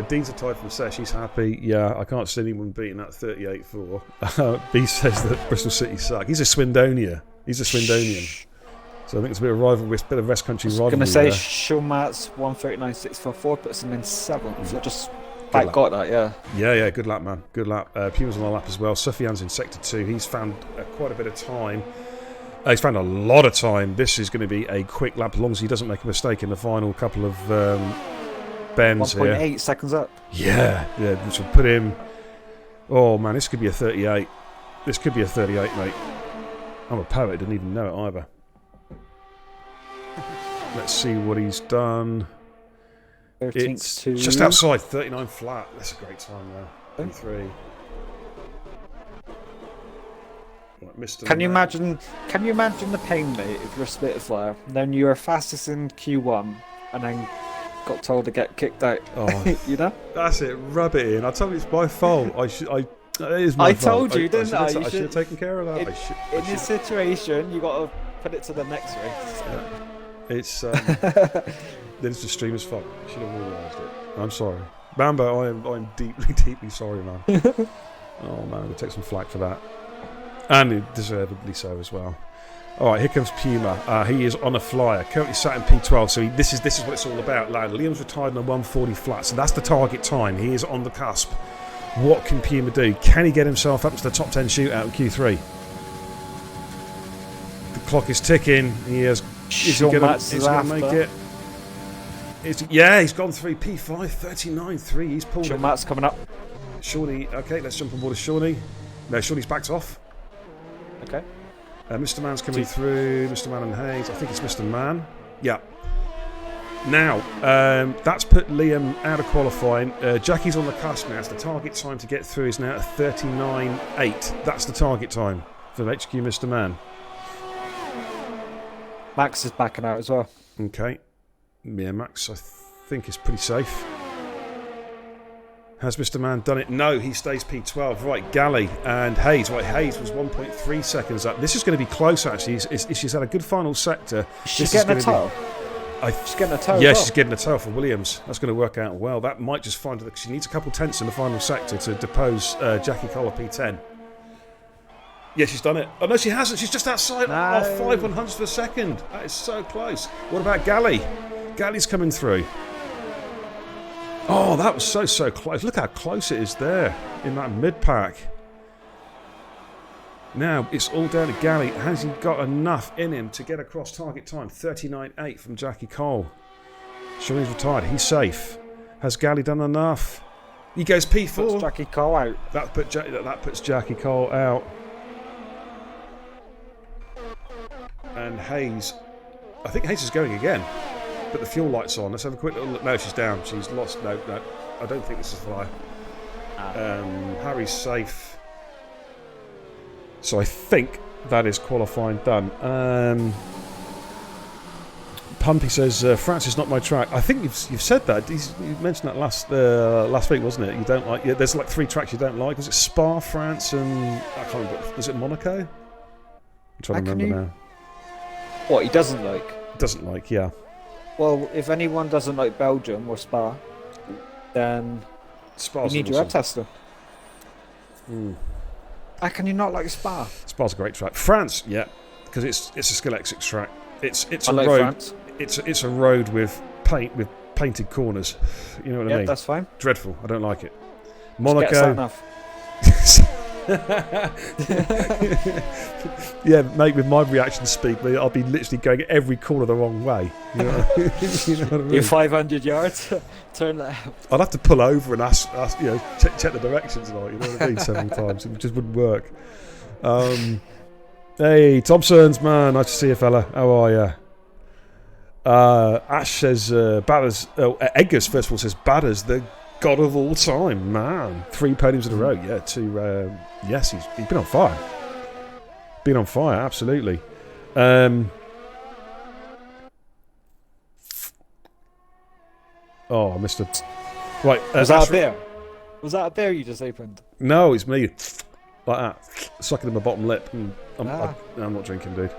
Dean's a tie from Sesh. He's happy. Yeah, I can't see anyone beating that 38-4. B says that Bristol City suck. He's a Swindonian. So I think it's a bit of rivalry, a bit of West Country rivalry. I was going to say Shulmat's 139.644 puts him in 7th. So just got that, yeah. Yeah, good lap, man. Good lap. Puma's on the lap as well. Sufyan's in Sector 2. He's found quite a bit of time. He's found a lot of time. This is going to be a quick lap, as long as he doesn't make a mistake in the final couple of bends 1.8 seconds up. Yeah, which will put him... Oh, man, this could be a 38. This could be a 38, mate. I'm a poet, didn't even know it either. Let's see what he's done. It's just outside 39 flat. That's a great time there. 33. Right, Mr. Can you imagine the pain, mate, if you're a split flyer, then you were fastest in Q1 and then got told to get kicked out? Oh, you know? That's it. Rub it in. I told you it's my fault. It is my fault. Told you, didn't I? I should have taken care of that. In this situation, you got to put it to the next race. Yeah. It's it's the streamer's fault. I should have realised it. I'm sorry, Bambo. I'm deeply, deeply sorry, man. Oh man, we'll take some flack for that, and deservedly so as well. All right, here comes Puma. He is on a flyer. Currently sat in P12. So this is what it's all about. Liam's retired on a 140 flat, so that's the target time. He is on the cusp. What can Puma do? Can he get himself up to the top 10 shootout in Q3? The clock is ticking. He has. Is he going to make it? He's gone through P5, 39.3. He's pulled it. Matt's coming up. Shawnee, okay, let's jump on board with Shawnee. No, Shawnee's backed off. Okay. Mr. Man's coming through. Mr. Man and Hayes. I think it's Mr. Man. Yeah. Now, that's put Liam out of qualifying. Jackie's on the cusp now. It's the target time to get through is now at 39.8. That's the target time for HQ Mr. Man. Max is backing out as well. Okay. Yeah, Max, I think, is pretty safe. Has Mr. Man done it? No, he stays P12. Right, Galley and Hayes. Right, Hayes was 1.3 seconds up. This is going to be close, actually. She's had a good final sector. She's getting a toe. She's getting a toe. Yeah, she's getting a toe for Williams. That's going to work out well. That might just find that she needs a couple tenths in the final sector to depose Jackie Cole P10. Yeah, she's done it. Oh, no, she hasn't. She's just outside. No. 5 100ths of a second. That is so close. What about Galley? Galley's coming through. Oh, that was so close. Look how close it is there in that mid-pack. Now, it's all down to Galley. Has he got enough in him to get across target time? 39.8 from Jackie Cole. Shawnee's retired. He's safe. Has Galley done enough? He goes P4. Puts Jackie Cole out. That puts Jackie Cole out. And Hayes, I think Hayes is going again. Put the fuel lights on. Let's have a quick little look. No, she's down. She's lost. No, I don't think this is fly. Harry's safe. So I think that is qualifying done. Pumpy says France is not my track. I think you've said that. You mentioned that last week, wasn't it? You don't like. Yeah, there's like 3 tracks you don't like. Was it Spa, France, and I can't remember. Was it Monaco? I'm trying to remember now. What he doesn't like? Doesn't like, yeah. Well, if anyone doesn't like Belgium or Spa, then Spa's you need your tester. Mm. How can you not like Spa? Spa's a great track. France, yeah, because it's a skill exit track. It's a like road. France. It's a road with painted corners. You know what I mean? Yeah, that's fine. Dreadful. I don't like it. Just Monaco. get enough. Yeah, mate, with my reaction speed, I'll be literally going every corner the wrong way. You know what I mean? You're 500 yards, turn left. I'd have to pull over and ask check the directions and all, you know what I mean, several times. It just wouldn't work. Hey, Thompson's, man. Nice to see you, fella. How are you? Ash says, Batters. Oh, Edgar's first of all says, Batters, the god of all time, man. 3 podiums in a row. Yeah, 2. Yes, he's been on fire. Been on fire, absolutely. Oh, I missed it. Right. Was that a beer? Was that a beer you just opened? No, it's me. Like that. Sucking in my bottom lip. I'm not drinking, dude.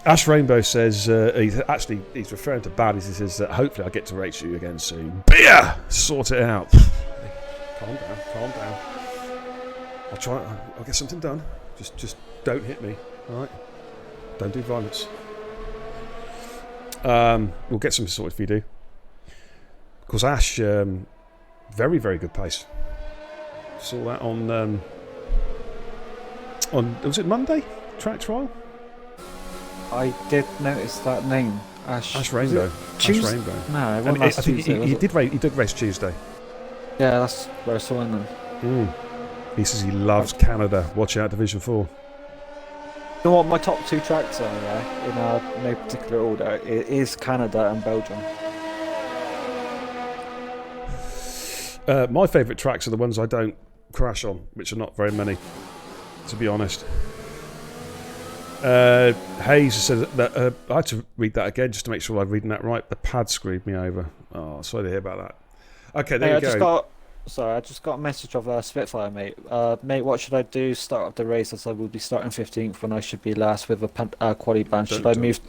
Ash Rainbow says, he's referring to Baddies. He says, hopefully I'll get to race you again soon. Beer! Sort it out. Calm down. I'll get something done. Just don't hit me, alright? Don't do violence. We'll get something sorted if you do. Of course, Ash, very, very good pace. Saw that on was it Monday? Track trial? I did notice that name. Ash Rainbow. Tuesday? Ash Rainbow. No, it And wasn't I last think Tuesday, he was it? did race Tuesday. Yeah, that's where I saw him then. He says he loves Canada. Watch out, Division 4. You know what my top 2 tracks are, yeah? In no particular order. It is Canada and Belgium. My favourite tracks are the ones I don't crash on, which are not very many, to be honest. Hayes said that I had to read that again just to make sure I'm reading that right. The pad screwed me over. Oh, sorry to hear about that. Okay, there you go. I just got a message of Spitfire, mate. Mate, what should I do? Start up the race as I will be starting 15th when I should be last with a quality band. Should I move?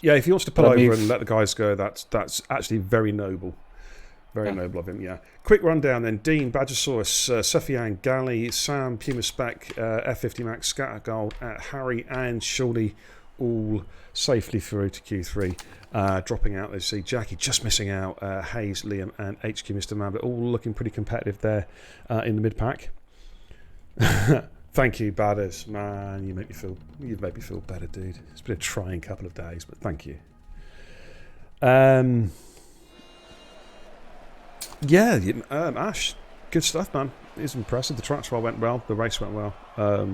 Yeah, if he wants to pull over and let the guys go, that's actually very noble. Very noble of him, yeah. Quick rundown then. Dean, Badgersaurus, Suffian, Galley, Sam, Puma Spec, F50 Max, Scattergold, Harry and Shawley all safely through to Q3. Dropping out, let's see, Jackie just missing out, Hayes, Liam and HQ Mr. Man, but all looking pretty competitive there in the mid-pack. Thank you, Badders. Man, you've made me feel better, dude. It's been a trying couple of days, but thank you. Yeah, Ash, good stuff, man. It's impressive. The track trial went well. The race went well. A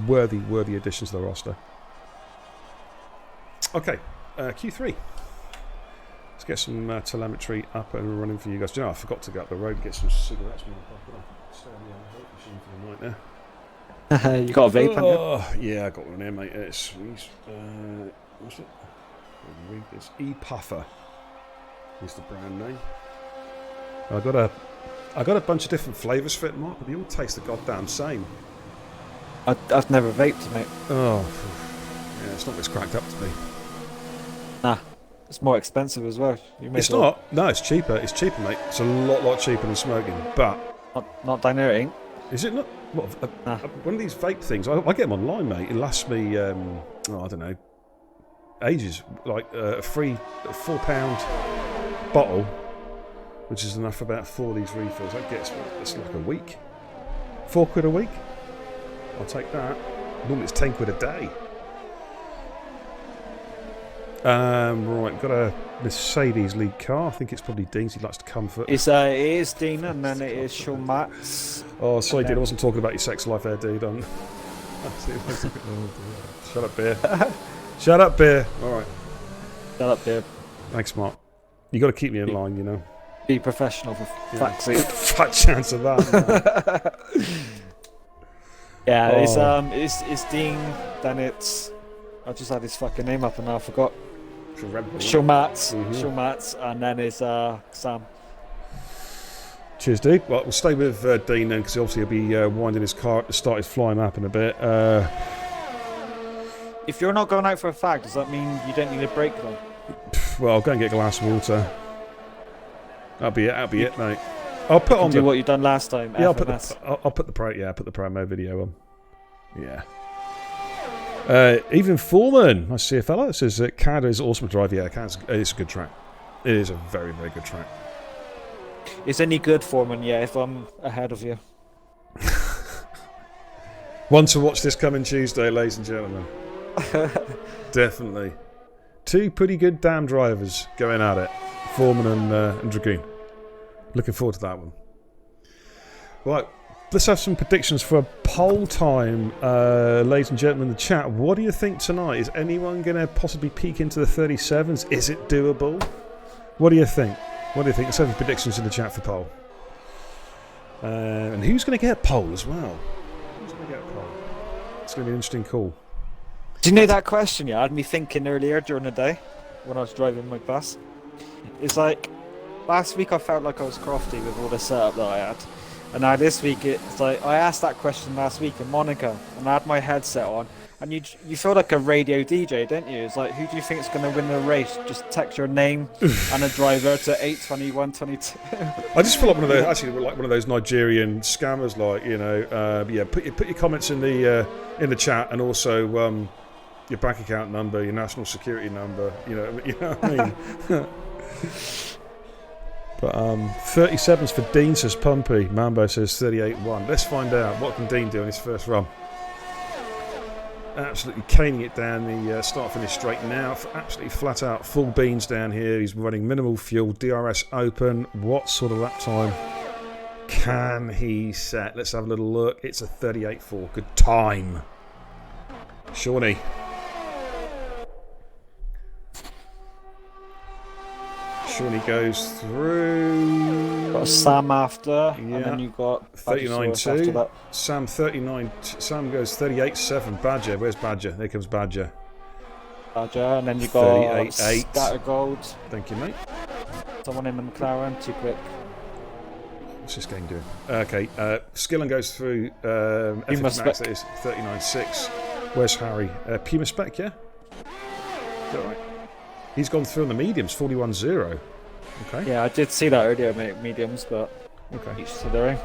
worthy addition to the roster. Okay, Q3. Let's get some telemetry up and running for you guys. Do you know, I forgot to go up the road and get some cigarettes. Stay on the vape machine for the night now. You got a vape, haven't you? Yeah, I got one here, mate. It's what's it? Read this. E-Puffer is the brand name. I got a bunch of different flavours for it, Mark, but they all taste the goddamn same. I've never vaped, mate. Oh, yeah, it's not what it's cracked up to be. Nah, it's more expensive as well. It's not. No, it's cheaper. It's cheaper, mate. It's a lot cheaper than smoking, but not diluting. Is it not? What, nah. One of these vape things, I get them online, mate. It lasts me, I don't know, ages. Like a free £4 bottle, which is enough for about 4 of these refills. That gets it's like a week. £4 a week. I'll take that. Normally it's £10 a day. Right, got a Mercedes lead car. I think it's probably Dean's. He likes to comfort. It is Dean, and then it is Sean Matz. Oh, sorry, Dean. I wasn't talking about your sex life there, dude. Shut up, beer. Shut up, beer. All right. Shut up, beer. Thanks, Mark. You got to keep me in line, you know. Be professional for fuck's sake. Fat chance of that. Yeah, it's Dean. Then it's I just had his fucking name up and I forgot. Sean Matz, Sean Matz, and then it's Sam. Cheers, dude. Well, we'll stay with Dean then, because obviously he'll be winding his car up to start his flying map in a bit. If you're not going out for a fag, does that mean you don't need a break then? Well, I'll go and get a glass of water. That'll be it, mate. I'll put on do what you done last time. Yeah, I'll put the promo video on. Yeah. Even Foreman, I see a fella that says that Canada is awesome to drive. Yeah, it's a good track. It is a very, very good track. It's any good, Foreman, yeah, if I'm ahead of you. One to watch this coming Tuesday, ladies and gentlemen. Definitely. 2 pretty good damn drivers going at it. Foreman and Dragoon. Looking forward to that one. Right, let's have some predictions for poll time, ladies and gentlemen in the chat. What do you think tonight? Is anyone going to possibly peek into the 37s? Is it doable? What do you think? Let's have your predictions in the chat for poll. And who's going to get poll as well? Who's going to get poll? It's going to be an interesting call. Do you know that question? Yeah, had me thinking earlier during the day when I was driving my bus. It's like last week I felt like I was crafty with all the setup that I had, and now this week it's like I asked that question last week in Monaco, and I had my headset on, and you feel like a radio DJ, don't you? It's like, who do you think is going to win the race? Just text your name and a driver to 82122. I just feel like one of those, actually, like one of those Nigerian scammers, like, you know, yeah. Put your comments in the chat, and also your bank account number, your national security number. You know what I mean. But 37s for Dean, says Pumpy. Mambo says 38-1. Let's find out what can Dean do in his first run. Absolutely caning it down the start-finish straight now. Absolutely flat out, full beans down here. He's running minimal fuel, DRS open. What sort of lap time can he set? Let's have a little look. It's a 38.4. Good time. Shawnee. Shawnee goes through. Got Sam after, yeah. and then you got 39.2. Sam 39. Sam goes 38.7. Badger, where's Badger? There comes Badger. Badger, and then you got 38.8. Scattergold. Thank you, mate. Someone in the McLaren, too quick. What's this game doing? Okay, Skillen goes through. Puma Max, that is 39.6. Where's Harry? Puma Spec, yeah. Is that right? He's gone through on the mediums, 41.0. Okay. Yeah, I did see that earlier, mate, mediums, but okay. Each to their own.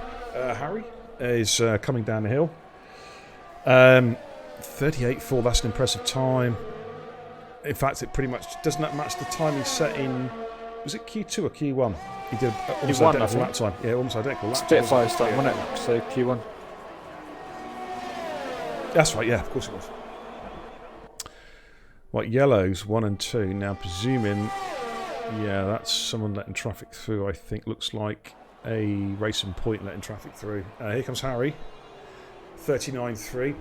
Harry is coming down the hill. 38.4, that's an impressive time. In fact, it pretty much doesn't that match the time he set in. Was it Q2 or Q1? He did almost Q1, identical lap time. Yeah, almost identical lap time. Spitfire time, wasn't it? So Q1. That's right, yeah, of course it was. Right, yellows 1 and 2. Now, presuming, yeah, that's someone letting traffic through. I think looks like a racing point letting traffic through. Here comes Harry. 39.3.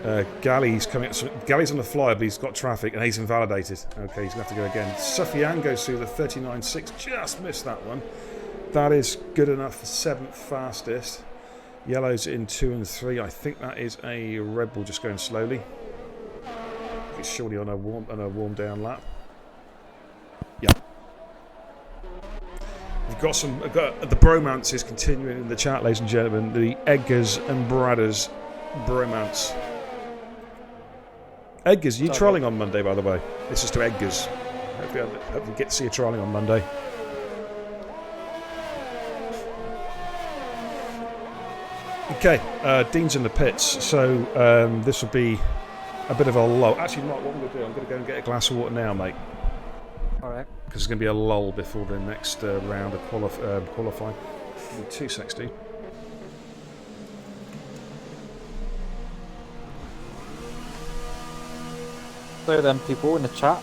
P5. Galley's coming up. Galley's on the flyer, but he's got traffic and he's invalidated. Okay, he's going to have to go again. Sufyan goes through the 39.6. Just missed that one. That is good enough for 7th fastest. Yellow's in 2 and 3. I think that is a Red Bull just going slowly. It's surely on a warm down lap. Yeah. We've got the bromance is continuing in the chat, ladies and gentlemen. The Edgars and Bradders bromance. Edgars, are you trialling on Monday, by the way? This is to Edgars. Hope we get to see you trialling on Monday. Okay, Dean's in the pits, so this will be a bit of a lull. Actually, Mark, what I'm going to do, I'm going to go and get a glass of water now, mate. Alright. Because it's going to be a lull before the next round of qualifying. 2 seconds, dude. So then, people in the chat,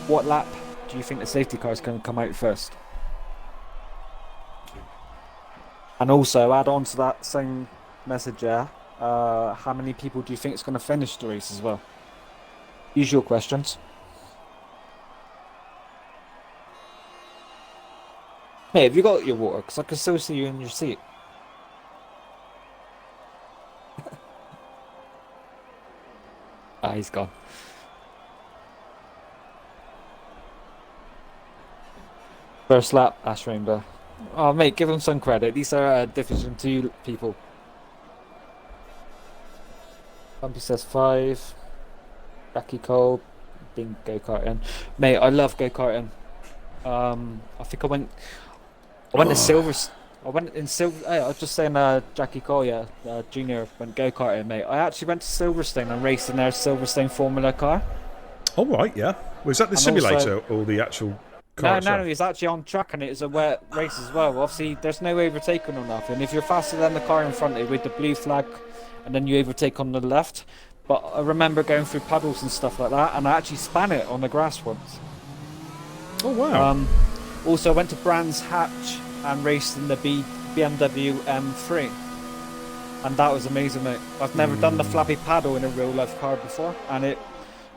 what lap do you think the safety car is going to come out first? And also, add on to that same message there, how many people do you think is going to finish the race as well? Usual questions. Hey, have you got your water? Because I can still see you in your seat. He's gone. First lap, Ash Rainbow. Oh, mate, give them some credit. These are Division 2 people. Bumpy says 5. Becky Cole. Being go-karting. Mate, I love go-karting. I think I went to Silver. I went in Silver. I was just saying, Jackie Collier, Junior, went go-karting, mate. I actually went to Silverstone and raced in their Silverstone Formula car. Oh, right, yeah. Was that the simulator or the actual car? No, he's actually on track and it was a wet race as well. Obviously, there's no overtaking or nothing. If you're faster than the car in front of you with the blue flag and then you overtake on the left. But I remember going through puddles and stuff like that, and I actually span it on the grass once. Oh, wow. Also, I went to Brands Hatch and raced in the BMW M3. And that was amazing, mate. I've never done the flappy paddle in a real life car before, and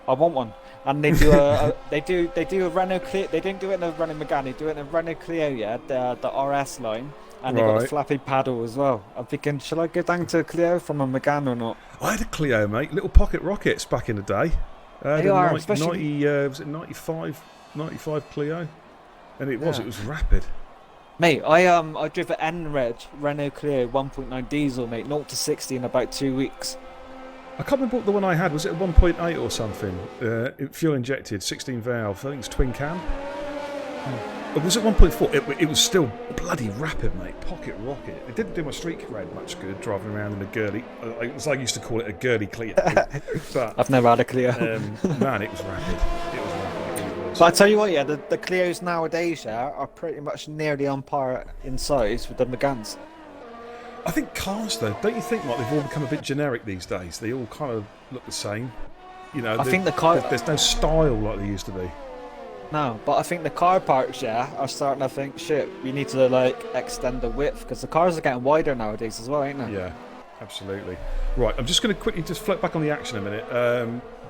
I want one. And they do they do a Renault Clio. They didn't do it in a Renault Megane. They do it in a Renault Clio, yeah, the RS line, and they got a flappy paddle as well. I'm thinking, shall I go down to a Clio from a Megane or not? I had a Clio, mate. Little pocket rockets back in the day. They are, especially 90, was it 95 Clio? And it was rapid. Mate, I drove an N-Reg Renault Clio 1.9 diesel, mate, 0 to 60 in about 2 weeks. I can't remember what the one I had. Was it a 1.8 or something? Fuel injected, 16 valve. I think it's twin cam. Was it 1.4? It was still bloody rapid, mate. Pocket rocket. It didn't do my street cred much good driving around in a girly. As I used to call it, a girly Clio. But I've never had a Clio. Man, it was rapid. It was rapid. But I tell you what, yeah, the Clios nowadays, yeah, are pretty much nearly on par in size with the Meganes. I think cars, though, don't you think, like, they've all become a bit generic these days? They all kind of look the same. You know, I think the car... There's no style like there used to be. No, but I think the car parks, yeah, are starting to think, shit, we need to, like, extend the width, because the cars are getting wider nowadays as well, ain't they? Yeah, absolutely. Right, I'm just going to quickly just float back on the action a minute.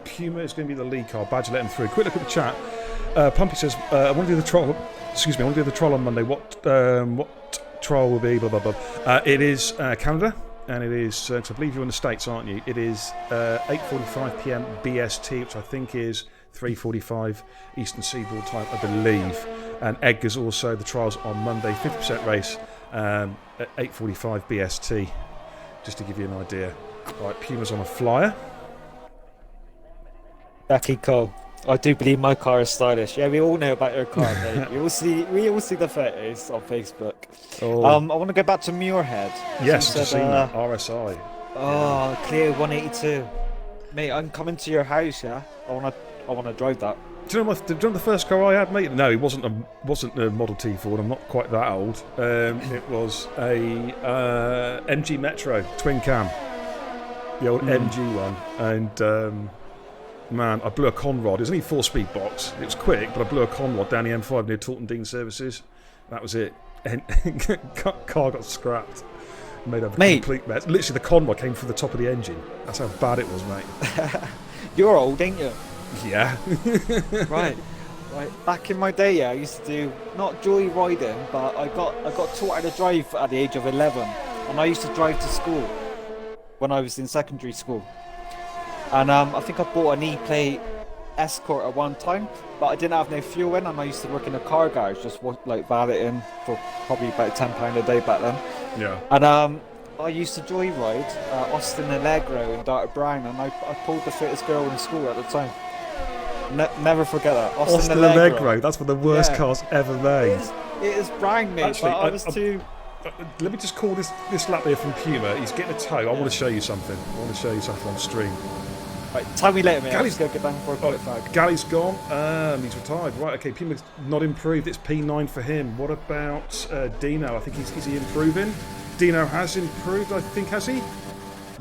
Puma is going to be the lead car. Badger let him through. Quick look at the chat. Pumpy says, I want to do the trial. Excuse me, I want to do the trial on Monday. What trial will be? Blah blah blah. It is Canada, and it is. So I believe you're in the States, aren't you? It is 8:45 p.m. BST, which I think is 3:45 Eastern Seaboard time, I believe. And Edgar's also the trials on Monday, 50% race at 8:45 BST, just to give you an idea. Right, Puma's on a flyer. Becky Cole. I do believe my car is stylish. Yeah, we all know about your car, mate. we all see the photos on Facebook. Oh. I want to go back to Muirhead. Yes, I've seen that. RSI. Oh, yeah. Clio 182. Mate, I'm coming to your house, yeah? I wanna drive that. Do you know the first car I had, mate? No, it wasn't a Model T Ford. I'm not quite that old. It was a MG Metro twin cam, the old MG one, and man, I blew a conrod. It was only a 4-speed box. It was quick, but I blew a conrod down the M5 near Taunton Dean Services. That was it. And car got scrapped. Made a complete mess. Literally, the conrod came through the top of the engine. That's how bad it was, mate. You're old, ain't you? Yeah. Right. Back in my day, yeah, I used to do not joy riding, but I got taught how to drive at the age of 11, and I used to drive to school when I was in secondary school. And I think I bought an E-Plate Escort at one time, but I didn't have no fuel in, and I used to work in a car garage, just like valeting for probably about £10 a day back then. Yeah. And I used to joyride Austin Allegro in Darter Brown, and I pulled the fittest girl in school at the time. Never forget that. Austin Allegro. That's one of the worst cars ever made. It is brown, mate. Actually, but I was too. Let me just call this lap here from Puma. He's getting a tow. I want to show you something. On stream. Right, tell me later, mate. Galley's going to get down for a quick fag. Galley's gone. He's retired. Right, okay. Puma's not improved. It's P9 for him. What about Dino? I think is he improving? Dino has improved, I think, has he?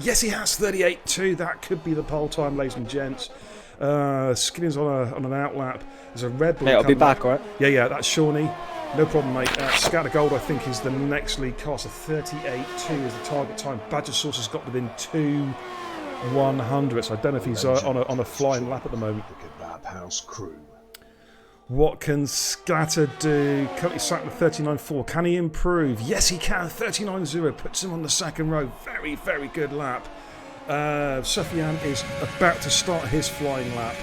Yes, he has. 38.2. That could be the pole time, ladies and gents. Skinner's on an outlap. There's a Red Bull. Mate, I'll be back, right? Yeah, that's Shawnee. No problem, mate. Scatter Gold, I think, is the next lead car. So 38.2 is the target time. Badger Source has got within 2/100. So I don't know if he's on a flying lap at the moment. House crew. What can Scatter do? Currently sat with 39.4. Can he improve? Yes, he can. 39.0 puts him on the second row. Very, very good lap. Sufyan is about to start his flying lap.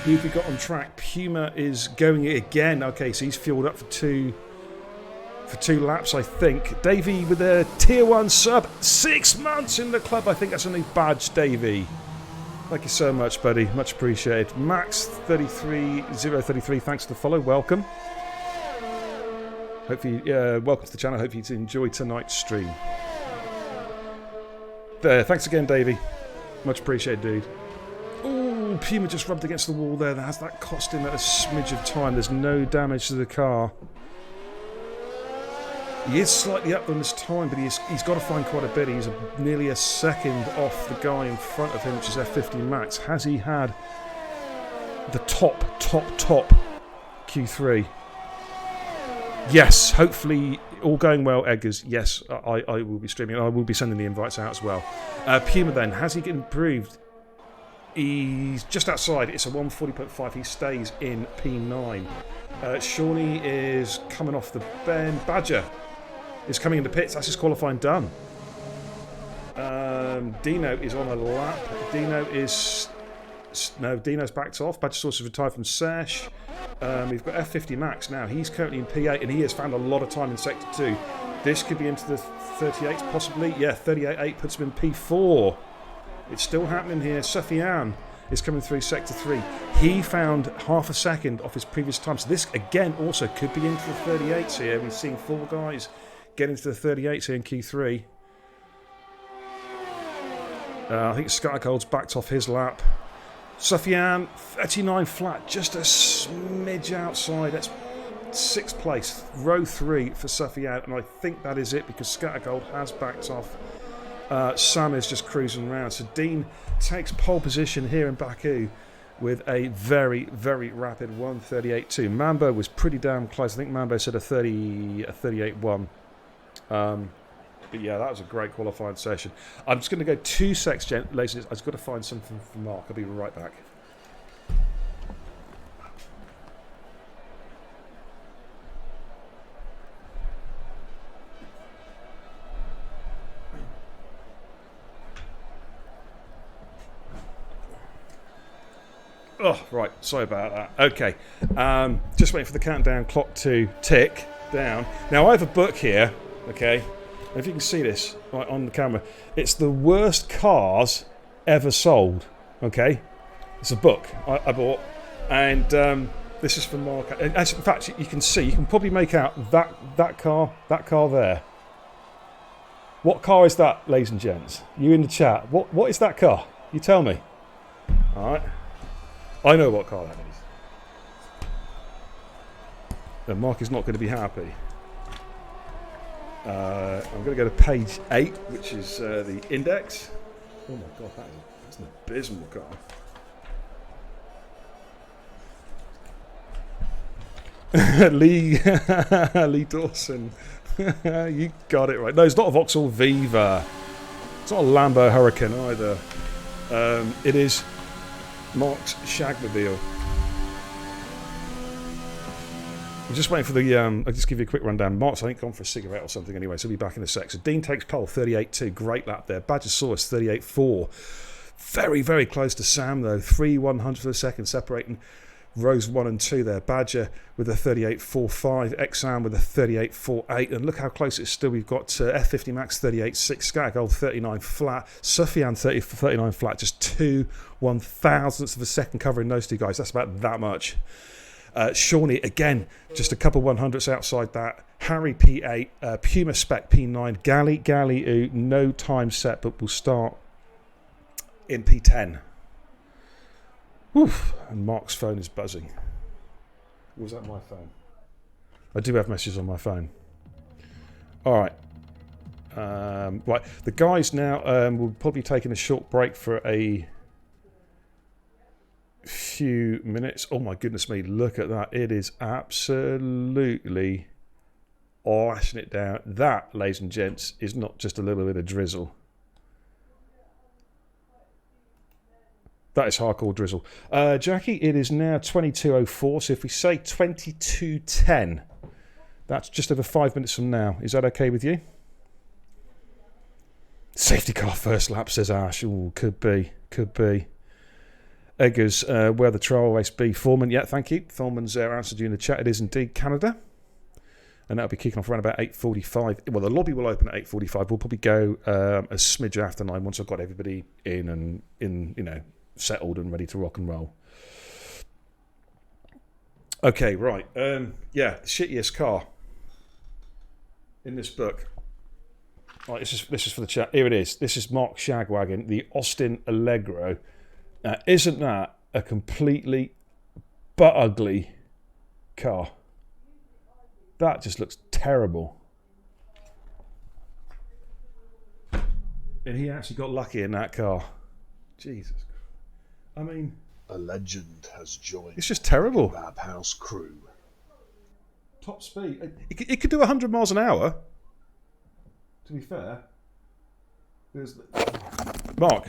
Who have we got on track? Puma is going it again. Okay, so he's fueled up for two laps, I think. Davey with a tier 1 sub. 6 months in the club. I think that's a new badge, Davey. Thank you so much, buddy. Much appreciated. Max33033, thanks for the follow. Welcome. Hopefully, welcome to the channel. Hope you enjoyed tonight's stream. There, thanks again, Davey. Much appreciated, dude. Oh, Puma just rubbed against the wall there. That cost him a smidge of time. There's no damage to the car. He is slightly up on this time, but he's got to find quite a bit. He's nearly a second off the guy in front of him, which is F50 Max. Has he had the top Q3? Yes, hopefully all going well, Eggers. Yes, I will be streaming. I will be sending the invites out as well. Puma then, has he improved? He's just outside. It's a 140.5. He stays in P9. Shawnee is coming off the bend. Badger is coming into pits. That's his qualifying done. Dino is on a lap. Dino's backed off. Badger Source has retired from Sesh. We've got F50 Max now. He's currently in P8 and he has found a lot of time in Sector 2. This could be into the 38s possibly. Yeah, 38.8 puts him in P4. It's still happening here. Sufyan is coming through Sector 3. He found half a second off his previous time. So this, again, also could be into the 38s here. We've seen 4 guys get into the 38s here in Q3. I think Skycold's backed off his lap. Sufyan, 39 flat, just a smidge outside. That's 6th place, row 3 for Sufyan, and I think that is it because Scattergold has backed off. Sam is just cruising around. So Dean takes pole position here in Baku with a very, very rapid 1:38.2. Mambo was pretty damn close. I think Mambo said a 38.1. But yeah, that was a great qualifying session. I'm just going to go 2 secs, ladies. I've just got to find something for Mark. I'll be right back. Oh, right. Sorry about that. Okay. Just waiting for the countdown clock to tick down. Now, I have a book here, okay? If you can see this right on the camera, it's the worst cars ever sold. Okay, it's a book I bought, and this is from Mark. Actually, in fact, you can see, you can probably make out that car there. What car is that, ladies and gents? You in the chat? What is that car? You tell me. All right, I know what car that is. And Mark is not going to be happy. I'm going to go to page 8, which is the index. Oh my god, that's an abysmal car. Lee Dawson. You got it right. No, it's not a Vauxhall Viva. It's not a Lambo Hurricane either. It is Mark's Shagmobile. I'm just waiting for the... I'll just give you a quick rundown. Mark's, I think, gone for a cigarette or something anyway, so he'll be back in a sec. So Dean takes pole, 38.2. Great lap there. Badgersaurus, 38.4. Very, very close to Sam, though. 3/100th of a second separating rows 1 and 2 there. Badger with a 38.45. Exam with a 38.48. And look how close it's still. We've got F50 Max, 38.6. Scattergold, 39 flat. Sufyan, 39 flat. Just 2/1000ths of a second covering those two guys. That's about that much. Shawnee, again, just a couple 100ths outside that. Harry, P8. Puma Spec, P9. Galley, no time set, but we'll start in P10. Oof. And Mark's phone is buzzing. Or was that my phone? I do have messages on my phone. All right. Right. The guys now will probably be taking a short break for a few minutes. Oh my goodness me, look at that. It is absolutely lashing it down. That, ladies and gents, is not just a little bit of drizzle. That is hardcore drizzle. Jackie, it is now 22:04, so if we say 22:10, that's just over 5 minutes from now. Is that okay with you? Safety car first lap, says Ash. Ooh, could be. Eggers, where the trial race be? Foreman, yeah, thank you. Foreman's answered you in the chat. It is indeed Canada. And that'll be kicking off around about 8:45. Well, the lobby will open at 8:45. We'll probably go a smidge after 9 once I've got everybody in and settled and ready to rock and roll. Okay, right. Yeah, the shittiest car in this book. Right, this is for the chat. Here it is. This is Mark Shagwagon, the Austin Allegro. Isn't that a completely butt ugly car? That just looks terrible. And he actually got lucky in that car. Jesus. I mean, a legend has joined it's just terrible. the Kebab House crew. Top speed. It could do 100 miles an hour. To be fair. Mark.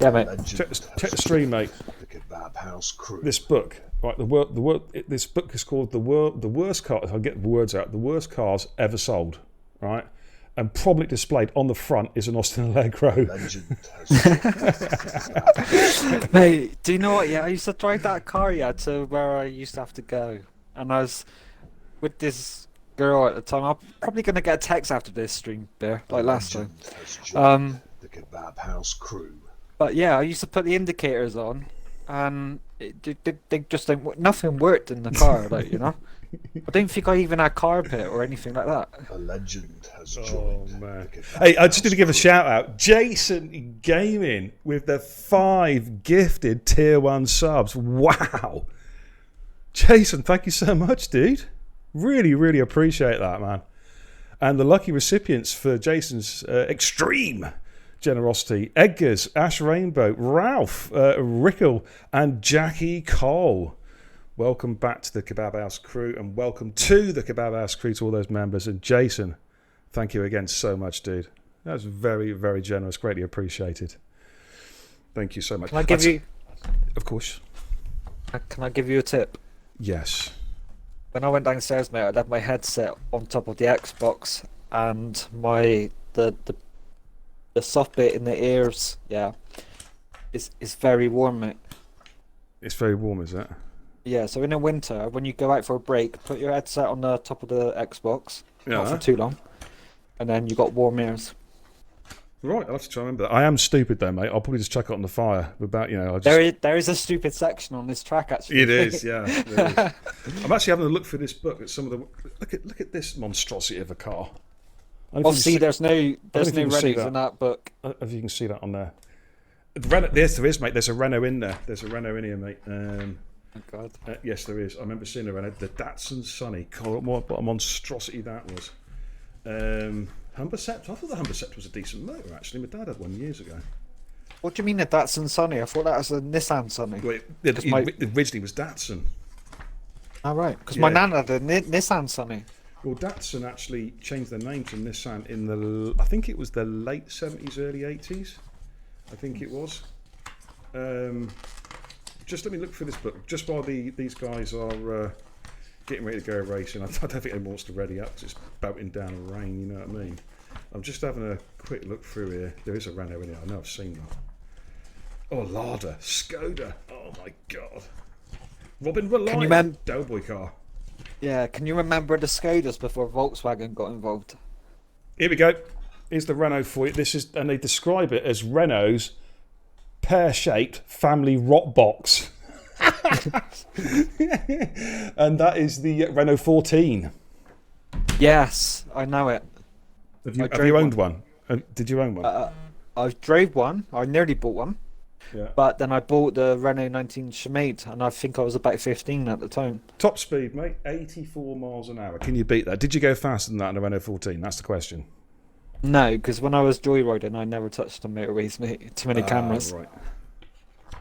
Yeah, mate. Check the stream, mate. The Kebab House Crew. This book, right? This book is called the worst car. If I get the words out, the worst cars ever sold, right? And probably displayed on the front is an Austin Allegro. Legend has Mate, do you know what? Yeah, I used to drive that car to where I used to have to go, and I was with this girl at the time. I'm probably gonna get a text after this stream, Bear, like last time. The Kebab House Crew. But yeah, I used to put the indicators on, and they just don't. Nothing worked in the car, like I don't think I even had carpet or anything like that. A legend has Oh joined. man! the Kebab Hey, I just need House to give a Crew. shout out, Jason Gaming with the 5 gifted tier 1 subs. Wow, Jason, thank you so much, dude. Really, really appreciate that, man. And the lucky recipients for Jason's extreme generosity: Edgar's, Ash Rainbow, Ralph, Rickle, and Jackie Cole. Welcome back to the Kebab House Crew, and welcome to the Kebab House Crew to all those members. And Jason, thank you again so much, dude. That was very, very generous. Greatly appreciated. Thank you so much. Can I give you? Of course. Can I give you a tip? Yes. When I went downstairs, mate, I left my headset on top of the Xbox, and the soft bit in the ears, is very warm, mate. It's very warm, is it? Yeah, so in the winter, when you go out for a break, put your headset on the top of the Xbox, not for too long, and then you got warm ears. Right, I'll have to try and remember that. I am stupid though, mate. I'll probably just chuck it on the fire. Without, I just... There is a stupid section on this track, actually. It is, yeah. It is. I'm actually having a look for this book at some of the. Look at this monstrosity of a car. Obviously, there's no Renaults that. in that book. I don't know if you can see that on there. The Renault, yes, there is, mate. There's a Renault in there. There's a Renault in here, mate. Oh God. Yes, there is. I remember seeing a Renault. The Datsun Sunny. God, what a monstrosity that was. Humber Scepter. I thought the Humber Scepter was a decent motor, actually. My dad had one years ago. What do you mean a Datsun Sunny? I thought that was a Nissan Sunny. Well, it originally was Datsun. Oh, right. Because my nan had a Nissan Sunny. Well, Datsun actually changed their name to Nissan in I think it was the late 70s, early 80s. I think it was. Just let me look for this book. Just while these guys are getting ready to go racing. I don't think anyone wants to ready up because it's belting down rain, you know what I mean? I'm just having a quick look through here. There is a Renault in here. I know I've seen that. Oh, Lada, Skoda. Oh, my God. Robin Reliant, Doughboy car. Yeah, can you remember the Skodas before Volkswagen got involved? Here we go. Here's the Renault for you. And they describe it as Renault's pear-shaped family rot box. And that is the Renault 14. Yes, I know it. Have you owned one? Did you own one? I drove one. I nearly bought one. Yeah. But then I bought the Renault 19 Schmid, and I think I was about 15 at the time. Top speed, mate, 84 miles an hour. Can you beat that? Did you go faster than that in a Renault 14? That's the question. No, because when I was joyriding, I never touched the motorways, mate. Too many cameras. Right.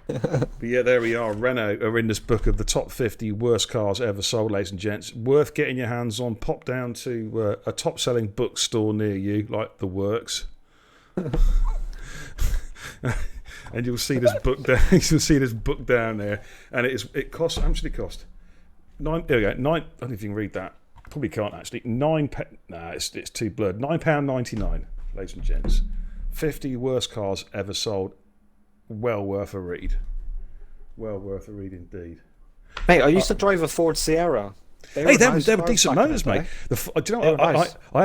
But yeah, there we are. Renault are in this book of the top 50 worst cars ever sold, ladies and gents. Worth getting your hands on. Pop down to a top-selling bookstore near you, like The Works. And you'll see this book down. You'll see this book down there, and it costs. How much did it cost? There we go. I don't know if you can read that. Probably can't actually. It's too blurred. £9.99, ladies and gents. 50 worst cars ever sold. Well worth a read. Well worth a read indeed. Mate, I used to drive a Ford Sierra. They were decent motors, mate. Do you know what? Nice. I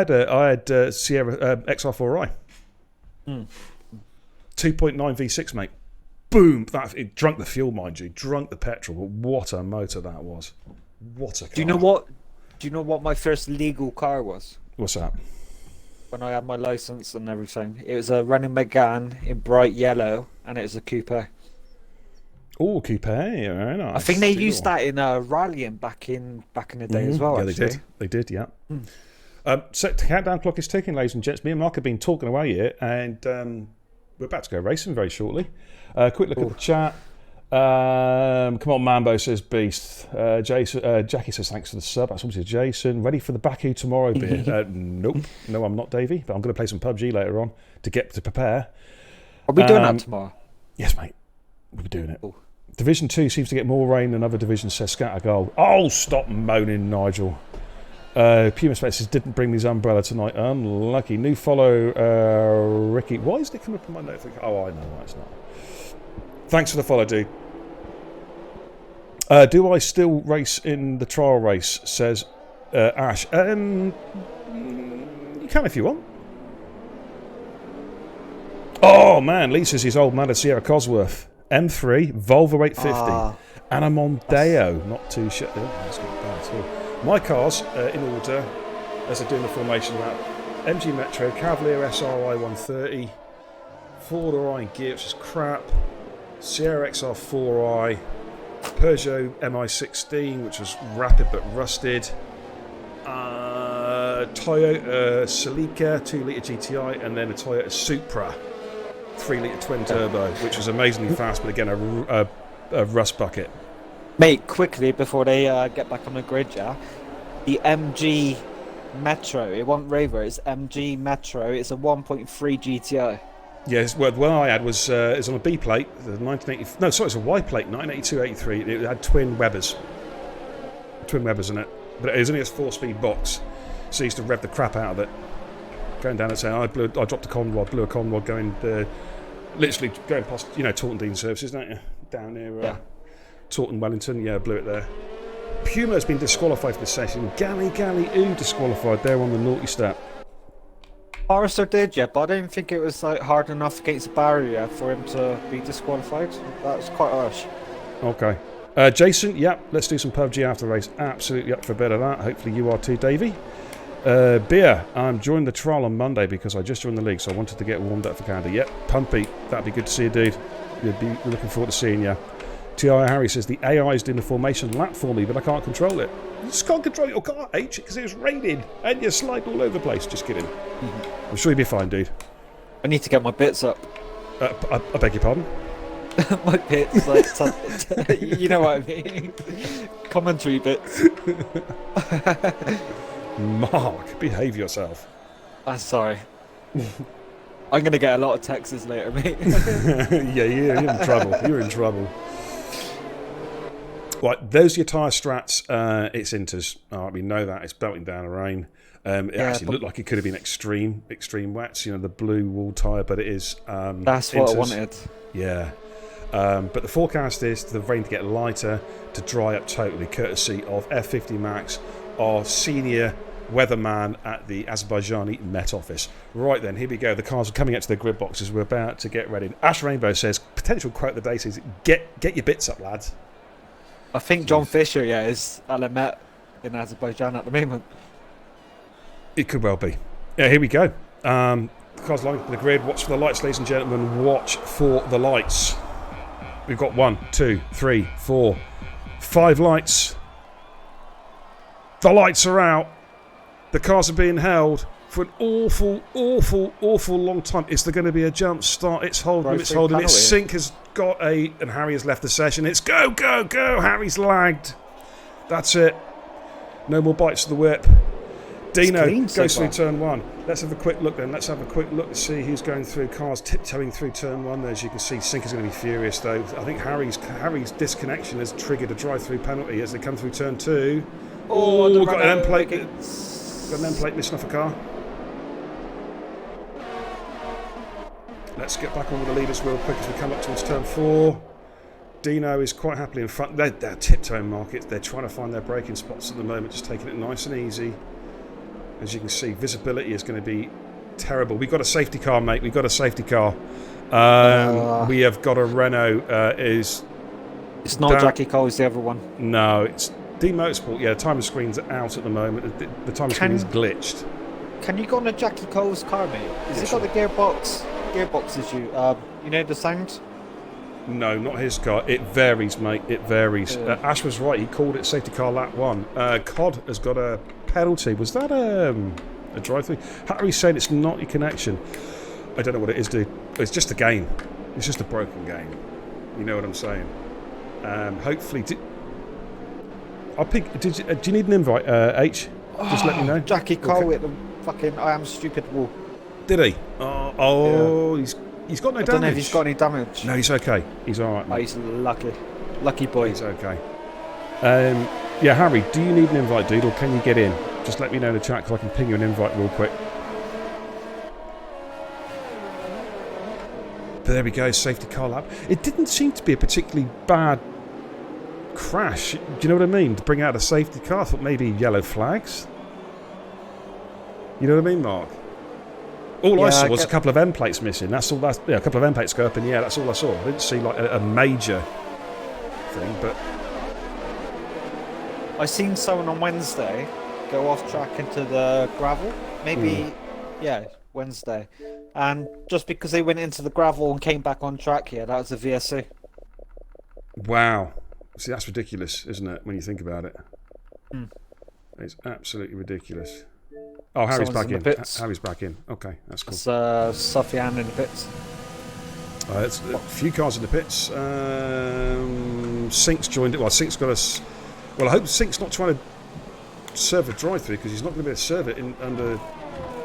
had Sierra XR4i. 2.9 V6, mate. Boom! It drunk the fuel, mind you. Drunk the petrol, but what a motor that was. What a car. Do you know what my first legal car was? What's that? When I had my license and everything. It was a Renault Megane in bright yellow, and it was a coupe. Oh, coupe, very nice. I think they used that in rallying back in the day as well. Yeah, actually. They did, yeah. So the countdown clock is ticking, ladies and gents. Me and Mark have been talking away here, and we're about to go racing very shortly. Quick look at the chat. Come on, Mambo, says Beast. Jackie says thanks for the sub. That's obviously Jason. Ready for the Baku tomorrow beer? Nope. No, I'm not, Davey. But I'm going to play some PUBG later on to prepare. Are we doing that tomorrow? Yes, mate. We'll be doing it. Ooh. Division 2 seems to get more rain than other divisions, says Scattergold. Oh, stop moaning, Nigel. Puma Space says, didn't bring his umbrella tonight. Unlucky. New follow, Ricky. Why isn't it coming up on my notification? Oh, I know why it's not. Thanks for the follow, dude. Do I still race in the trial race, says Ash. You can if you want. Oh, man. Lee says his old man at Sierra Cosworth. M3, Volvo 850, and a Mondeo. Not too shit. Oh, that's not bad at all. My cars, in order, as they're doing the formation lap. MG Metro, Cavalier SRI 130, Ford Orion gear, which is crap. Sierra XR 4i, Peugeot MI16, which was rapid but rusted. Toyota Celica 2-litre GTI, and then a Toyota Supra 3-litre twin turbo, which was amazingly fast, but again a rust bucket. Mate, quickly before they get back on the grid, yeah. The MG Metro, it wasn't Rover, it's MG Metro. It's a 1.3 GTI. Yes, well, the one I had was on a B plate, the 1980. No, sorry, it's a Y plate, 1982-83. It had twin Webers in it, but it was only a 4-speed box, so I used to rev the crap out of it. Going down and saying, I dropped a con rod, blew a con rod, going literally going past, Taunton Dean services, don't you? Down near Taunton Wellington, blew it there. Puma's been disqualified for the session. Gally disqualified there on the naughty stat. Forrester did, yeah, but I didn't think it was hard enough against the barrier for him to be disqualified. That was quite harsh. Okay. Jason, let's do some PUBG after the race. Absolutely up for a bit of that. Hopefully you are too, Davey. Beer, I'm joining the trial on Monday because I just joined the league, so I wanted to get warmed up for Canada. Yep, Pumpy, that'd be good to see you, dude. You'd be looking forward to seeing you. T.I. Harry says, the AI is doing the formation lap for me, but I can't control it. You just can't control your car, H, because it was raining, and you slide all over the place. Just kidding. I'm sure you'll be fine, dude. I need to get my bits up. I beg your pardon? My bits, you know what I mean. Commentary bits. Mark, behave yourself. I'm sorry. I'm going to get a lot of texts later, mate. Yeah, you're in trouble. You're in trouble. Right, those are your tyre strats. It's Inters. We know that. It's belting down the rain. It actually looked like it could have been extreme wets, the blue wall tyre, but it is that's Inters. what I wanted. Yeah. But the forecast is for the rain to get lighter, to dry up totally, courtesy of F50 Max, our senior weatherman at the Azerbaijani Met Office. Right then, here we go. The cars are coming out to their grid boxes. We're about to get ready. Ash Rainbow says, potential quote of the day says, get your bits up, lads. I think John Fisher, is at the Met in Azerbaijan at the moment. It could well be. Yeah, here we go. Cars lining up in the grid. Watch for the lights, ladies and gentlemen. Watch for the lights. We've got 1, 2, 3, 4, 5 lights. The lights are out. The cars are being held for an awful long time. Is there going to be a jump start? It's holding. It's holding. Its sync has got and Harry has left the session. It's go. Harry's lagged. That's it. No more bites of the whip. Dino goes through turn 1. Let's have a quick look then. Let's have a quick look to see who's going through. Cars tiptoeing through turn 1. As you can see, Sync is going to be furious though. I think Harry's disconnection has triggered a drive-through penalty as they come through turn 2. We've got an end plate. Got an end plate missing off a car. Let's get back on with the leaders real quick as we come up towards turn 4. Dino is quite happily in front. They're tiptoeing markets. They're trying to find their braking spots at the moment, just taking it nice and easy. As you can see, visibility is going to be terrible. We've got a safety car, mate. We've got a safety car. We have got a Renault. It's not Jackie Cole, it's the other one. No, it's D Motorsport. Yeah, the timer screen's out at the moment. The timer screen is glitched. Can you go on a Jackie Cole's car, mate? Has it got the gearbox issue? The sound? No, not his car. It varies, mate. It varies. Ash was right. He called it safety car lap 1. COD has got a penalty. Was that a drive-through? Harry said it's not your connection. I don't know what it is, dude. It's just a game. It's just a broken game. You know what I'm saying? Hopefully, I'll pick. Do you need an invite, H? Just let me know. Jackie Cole with the fucking I am stupid wall. Did he? Oh, yeah. He's got no damage. I don't know if he's got any damage. No, he's okay. He's all right, mate. Oh, he's lucky boy. He's okay. Yeah, Harry, do you need an invite, dude, or can you get in? Just let me know in the chat because I can ping you an invite real quick. But there we go, safety car lap. It didn't seem to be a particularly bad crash. Do you know what I mean? To bring out a safety car, I thought maybe yellow flags. You know what I mean, Mark? All I saw was a couple of end plates missing. That's all. A couple of end plates go up in the air. That's all I saw. I didn't see like a major thing, but I seen someone on Wednesday go off track into the gravel. Maybe, Wednesday. And just because they went into the gravel and came back on track, that was a VSC. Wow. See, that's ridiculous, isn't it, when you think about it? Mm. It's absolutely ridiculous. Oh, Harry's back in. Harry's back in. Okay, that's cool. It's Sufyan in the pits. It's a few cars in the pits. Sink's joined it. Well, Sink's got us. Well, I hope Sink's not trying to serve a drive-through because he's not going to be able to serve it under.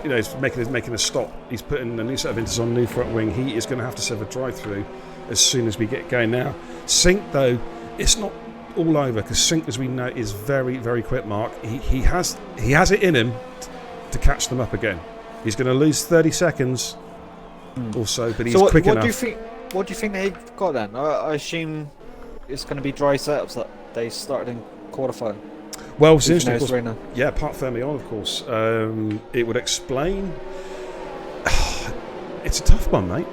You know, he's making a stop. He's putting a new set of inters on, new front wing. He is going to have to serve a drive-through as soon as we get going now. Sink, though, it's not all over because Sink, as we know, is very, very quick, Mark. He has it in him to catch them up again. He's going to lose 30 seconds or so, but he's quick enough. What do you think they've got then? I assume it's going to be dry setups that they started in quarterfinal. Well, seriously, of course, yeah, part Fermion, of course. It would explain. It's a tough one, mate.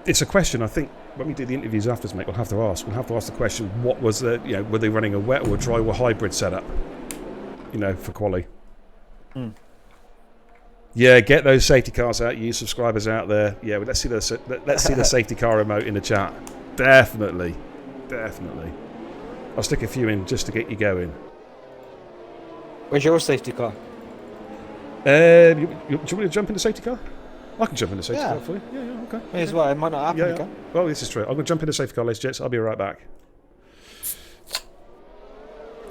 It's a question. I think when we do the interviews afterwards, mate, we'll have to ask. We'll have to ask the question: what was the? Were they running a wet or a dry or hybrid setup? For quali. Yeah, get those safety cars out, you subscribers out there. Yeah, well, let's see the safety car remote in the chat. Definitely. I'll stick a few in just to get you going. Where's your safety car? Do you want me to jump in the safety car? I can jump in the safety car for you. Yeah, okay. May as well. It might not happen again. Well, this is true. I'm going to jump in the safety car, ladies and gents. I'll be right back.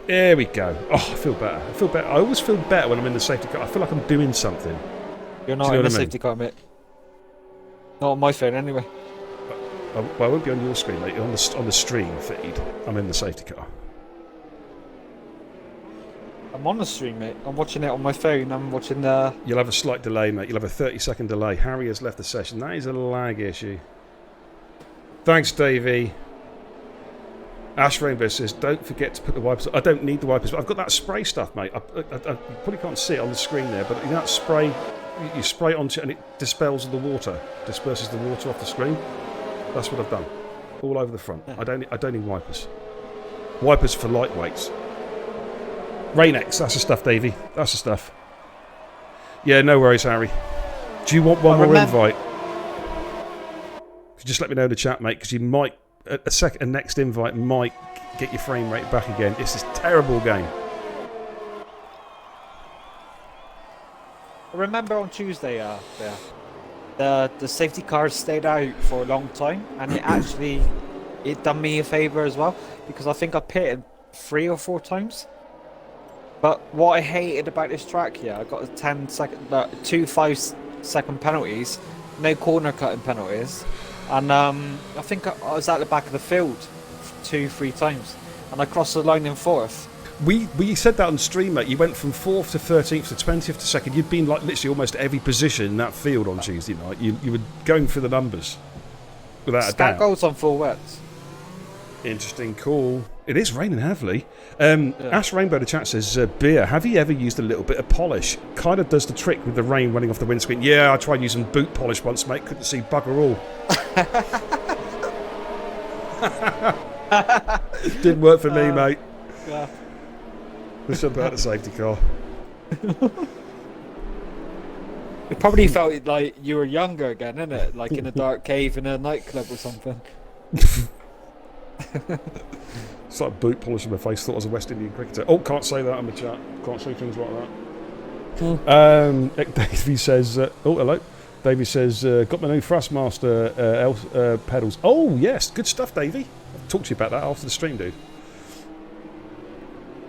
There we go. Oh, I feel better. I always feel better when I'm in the safety car. I feel like I'm doing something. You're not in the safety car, mate. Not on my phone, anyway. Well, I won't be on your screen, mate. On the stream feed, I'm in the safety car. I'm on the stream, mate. I'm watching it on my phone. I'm watching the... You'll have a slight delay, mate. You'll have a 30-second delay. Harry has left the session. That is a lag issue. Thanks, Davey. Ash Rainbow says, don't forget to put the wipers on. I don't need the wipers, but I've got that spray stuff, mate. I probably can't see it on the screen there, but that spray, you spray it onto it and it dispels the water, disperses the water off the screen. That's what I've done. All over the front. I don't need wipers. Wipers for lightweights. Rain-X, that's the stuff, Davey. That's the stuff. Yeah, no worries, Harry. Do you want one more invite? Just let me know in the chat, mate, because you might... A next invite might get your frame rate back again. It's this terrible game. I remember on Tuesday, the safety cars stayed out for a long time, and it done me a favour as well, because I think I pitted 3 or 4 times. But what I hated about this track here, I got 2 5-second penalties, no corner cutting penalties. And I think I was at the back of the field 2-3 times, and I crossed the line in 4th. We said that on stream, mate. You went from 4th to 13th to 20th to 2nd. You'd been like literally almost every position in that field on Tuesday night. You were going through the numbers without a doubt. Goals on full wets. Interesting call. It is raining heavily. Ash Rainbow the chat says, Beer, have you ever used a little bit of polish? Kind of does the trick with the rain running off the windscreen. Yeah, I tried using boot polish once, mate. Couldn't see bugger all. Didn't work for me, mate. Yeah. Listen about the safety car. It probably felt like you were younger again, innit? Like in a dark cave in a nightclub or something. It's like boot polish in my face. Thought I was a West Indian cricketer. Oh, can't say that in the chat. Can't say things like that. Davey says, oh, hello. Davey says, got my new Thrustmaster pedals. Oh, yes. Good stuff, Davey. talk to you about that after the stream, dude.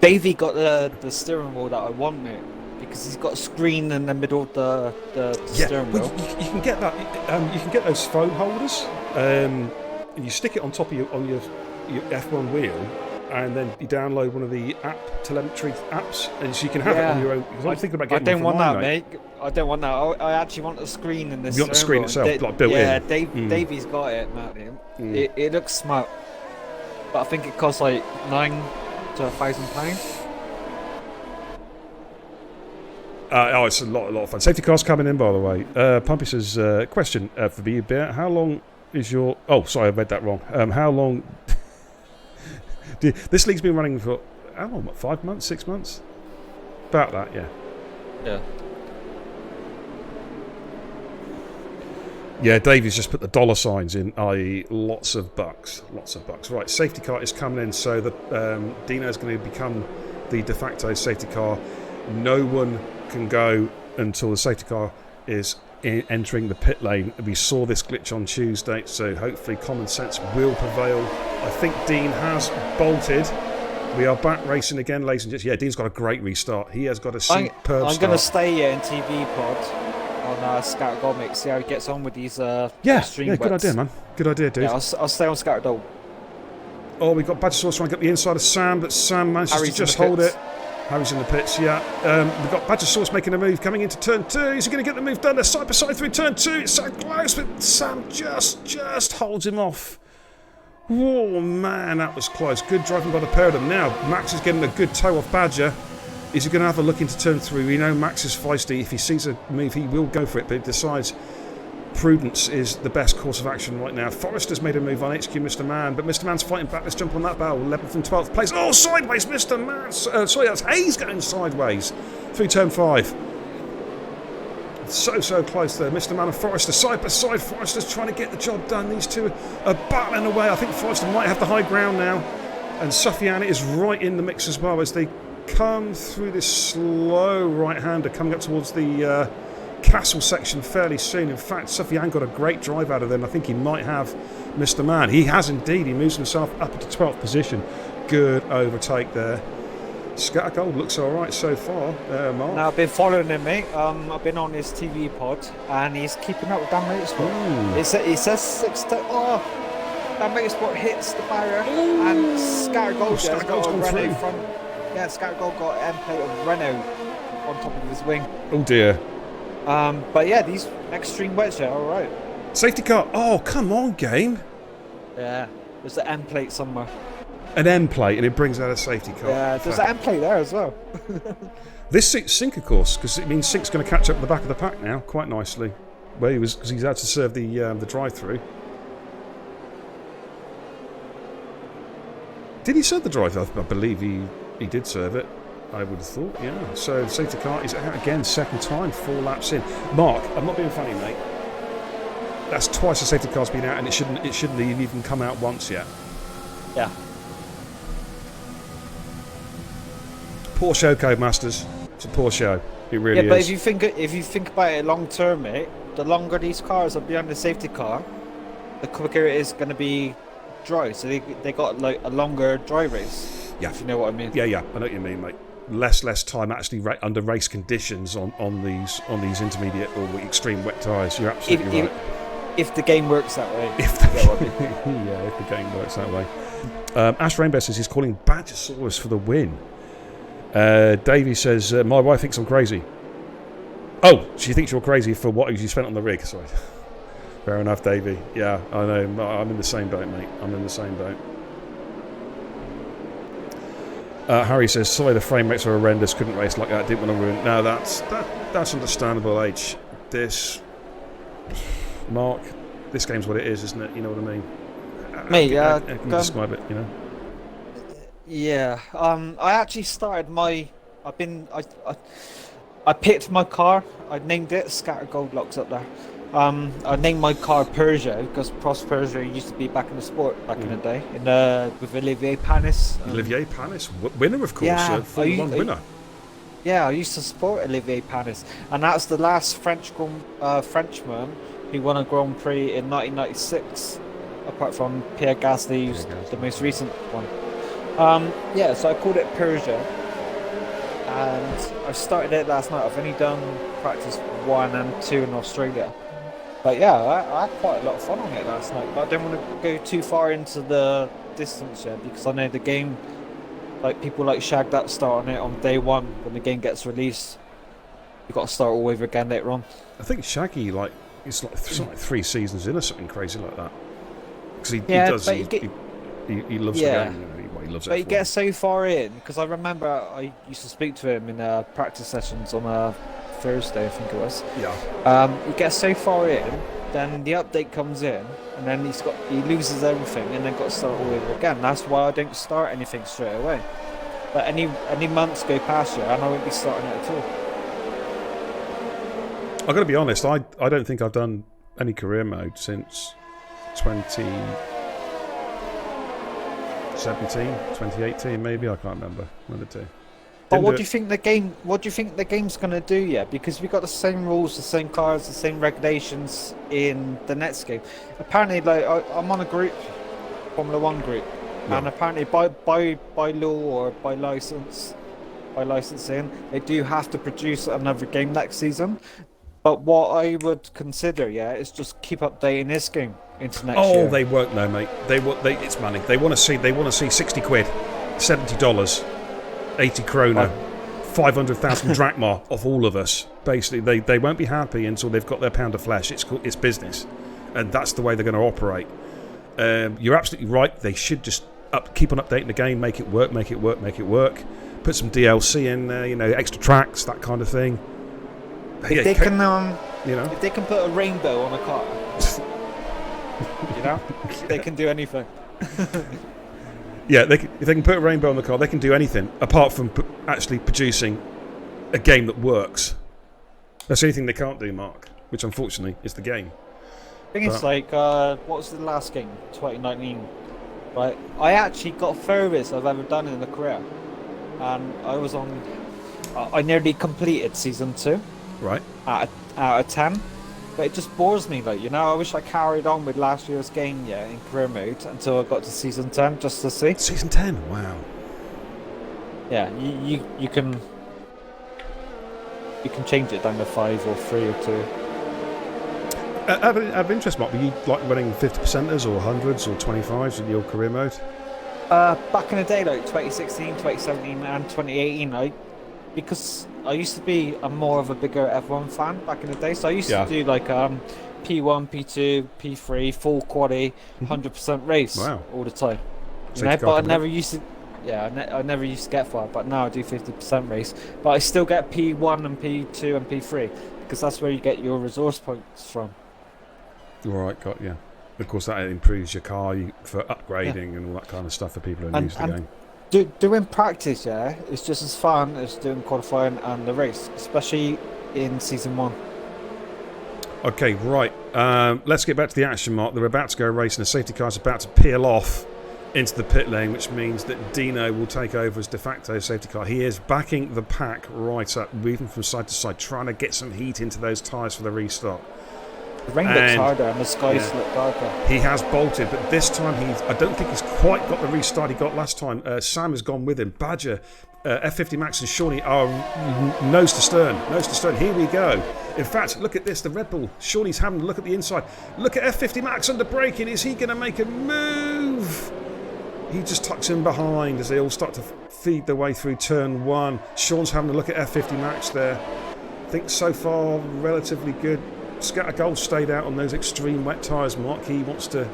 Davey got the steering wheel that I want, mate, because he's got a screen in the middle of the steering wheel. Well, you can get that. You can get those phone holders. And you stick it on top of your F1 wheel, and then you download one of the telemetry apps, and so you can have it on your own. Because I'm thinking about getting. I don't want that, mate. I don't want that. I actually want a screen in this. You want the screen itself, like built in. Yeah, Davey's got it, mate. It looks smart, but I think it costs like £9,000 to £1,000. It's a lot of fun. Safety cars coming in, by the way. Pumpy says, question for B Bear. How long is your... Oh, sorry, I read that wrong. How long... This league's been running for, how long, 5 months, 6 months? About that, yeah. Yeah. Yeah, Davey's just put the dollar signs in, i.e. lots of bucks. Right, safety car is coming in, so Dino's going to become the de facto safety car. No one can go until the safety car is entering the pit lane. We saw this glitch on Tuesday, so hopefully common sense will prevail. I think Dean has bolted. We are back racing again, ladies and gents. Yeah, Dean's got a great restart. He has got a superb start. I'm going to stay here in TV pod on Scattergold, see how he gets on with these extreme good wets. idea, man. Good idea, dude. Yeah, I'll stay on Scattergold. Oh, we've got Badger Sauce trying to get the inside of Sam, but Sam manages to just hold it. Harry's in the pits, yeah. We've got Badger Sauce making a move, coming into turn 2. Is he going to get the move done? They're side by side through turn 2. It's so close, but Sam just holds him off. Oh, man, that was close. Good driving by the pair of them. Now, Max is getting a good toe off Badger. Is he going to have a look into turn 3? We know Max is feisty. If he sees a move, he will go for it, but he decides prudence is the best course of action right now. Forrester's made a move on HQ Mr. Man, but Mr. Man's fighting back. Let's jump on that barrel. 11th and 12th place. Oh, sideways, Mr. Man. Sorry, that's Hayes going sideways through turn 5. So close there. Mr. Man and Forrester side by side. Forrester's trying to get the job done. These two are battling away. I think Forrester might have the high ground now. And Sufyan is right in the mix as well as they come through this slow right-hander coming up towards the castle section fairly soon. In fact, Sufyan got a great drive out of them. I think he might have Mr. Man. He has indeed. He moves himself up into 12th position. Good overtake there. Scattergold looks all right so far, Mark. Now, I've been following him, mate. I've been on his TV pod, and he's keeping up with Dan Motorsport. It says 6 to... Oh, Dan Motorsport hits the barrier, and Scattergold has got a Renault front. Yeah, Scattergold got an M plate of Renault on top of his wing. Oh, dear. But yeah, these extreme wets are all right. Safety car. Oh, come on, game. Yeah, there's an M plate somewhere. An M plate, and it brings out a safety car. Yeah, there's an M plate there as well. This suits Sink, of course, because it means Sink's going to catch up at the back of the pack now, quite nicely. Where he was, because he's had to serve the drive-through. Did he serve the drive-through? I believe he did serve it. I would have thought, yeah. So the safety car is out again, second time, 4 laps in. Mark, I'm not being funny, mate. That's twice the safety car's been out, and it shouldn't even come out once yet. Yeah. Poor show, Codemasters. It's a poor show. It really is. Yeah, but if you think about it long term, mate, the longer these cars are behind the safety car, the quicker it is going to be dry. So they got like a longer dry race. Yeah. If you know what I mean. Yeah, I know what you mean, mate. Less time actually under race conditions on these intermediate or extreme wet tyres. You're absolutely right. If the game works that way. If the game works that way. Ash Rainbow says he's calling Badgersaurus for the win. Davey says, my wife thinks I'm crazy. Oh, she thinks you're crazy for what you spent on the rig. Sorry. Fair enough, Davey. Yeah, I know. I'm in the same boat, mate. I'm in the same boat. Harry says, sorry, the frame rates are horrendous. Couldn't race like that. Didn't want to ruin. No, that's understandable, H. Mark, this game's what it is, isn't it? You know what I mean? Mate, how can you describe it, you know? Yeah, I actually started my. I picked my car. I named it Scattergold Locks up there. I named my car Peugeot because Prost Peugeot used to be back in the sport back in the day, with Olivier Panis. Olivier Panis, winner of course, yeah, Formula 1 winner. Yeah, I used to support Olivier Panis, and that's the last Frenchman who won a Grand Prix in 1996. apart from Pierre Gasly's the most recent one. Yeah, so I called it Persia, and I started it last night. I've only done practice 1 and 2 in Australia, but yeah, I had quite a lot of fun on it last night. But I don't want to go too far into the distance yet, because I know the game, like people like Shag that start on it on day 1 when the game gets released. You've got to start all over again later on. I think Shaggy, it's like 3 seasons in or something crazy like that. Because he loves the game. He loves it. But he gets so far in, because I remember I used to speak to him in practice sessions on a Thursday, I think it was. Yeah. He gets so far in, then the update comes in, and then he loses everything, and then got to start all over again. That's why I don't start anything straight away. But any months go past you, and I won't be starting it at all. I've got to be honest, I don't think I've done any career mode since 2018 maybe. I can't remember one of the two. But what do you think the game's gonna do? Yeah, because we got the same rules, the same cars, the same regulations in the next game. Apparently, like I'm on a group, Formula 1 group, and apparently by law or by licensing, they do have to produce another game next season. But what I would consider, is just keep updating this game into next year. Oh, they won't know, mate. It's money. They want to see 60 quid, $70, 80 krona, 500,000 drachma off all of us. Basically, they won't be happy until they've got their pound of flesh. It's business, and that's the way they're going to operate. You're absolutely right. They should just keep on updating the game, make it work. Put some DLC in there, extra tracks, that kind of thing. If they can put a rainbow on a car, they can do anything. Yeah, if they can put a rainbow on the car, they can do anything apart from actually producing a game that works. That's the only thing they can't do, Mark, which unfortunately is the game. I think it's like, what was the last game? 2019. Right, I actually got furthest I've ever done in a career, and I nearly completed season 2. Right. Out of 10, but it just bores me. I wish I carried on with last year's game, in career mode until I got to season 10 just to see. Season 10, wow. Yeah, you can change it down to 5 or 3 or 2. Out of interest, Mark, were you like running 50%ers or 100s or 25s in your career mode? Back in the day, like 2016, 2017, and 2018, because I used to be more of a bigger F1 fan back in the day, so I used to do like P1, P2, P3, full quali, 100% race all the time. But I never used to. I never used to get far, but now I do 50% race. But I still get P1 and P2 and P3 because that's where you get your resource points from. All right, got you. Of course, that improves your car for upgrading and all that kind of stuff for people who are new to the game. Doing practice, it's just as fun as doing qualifying and the race, especially in season 1. Okay, right. Let's get back to the action, Mark. They're about to go racing. The safety car's about to peel off into the pit lane, which means that Dino will take over as de facto safety car. He is backing the pack right up, moving from side to side, trying to get some heat into those tyres for the restart. The rain looks harder and the skies look darker. He has bolted, but this time I don't think he's quite got the restart he got last time. Sam has gone with him. Badger, F50 Max and Shawnee are nose to stern. Here we go. In fact, look at this, the Red Bull. Shawnee's having a look at the inside. Look at F50 Max under braking. Is he going to make a move? He just tucks in behind as they all start to feed their way through turn 1. Sean's having a look at F50 Max there. I think so far relatively good. Scattergold stayed out on those extreme wet tyres, Mark. He wants to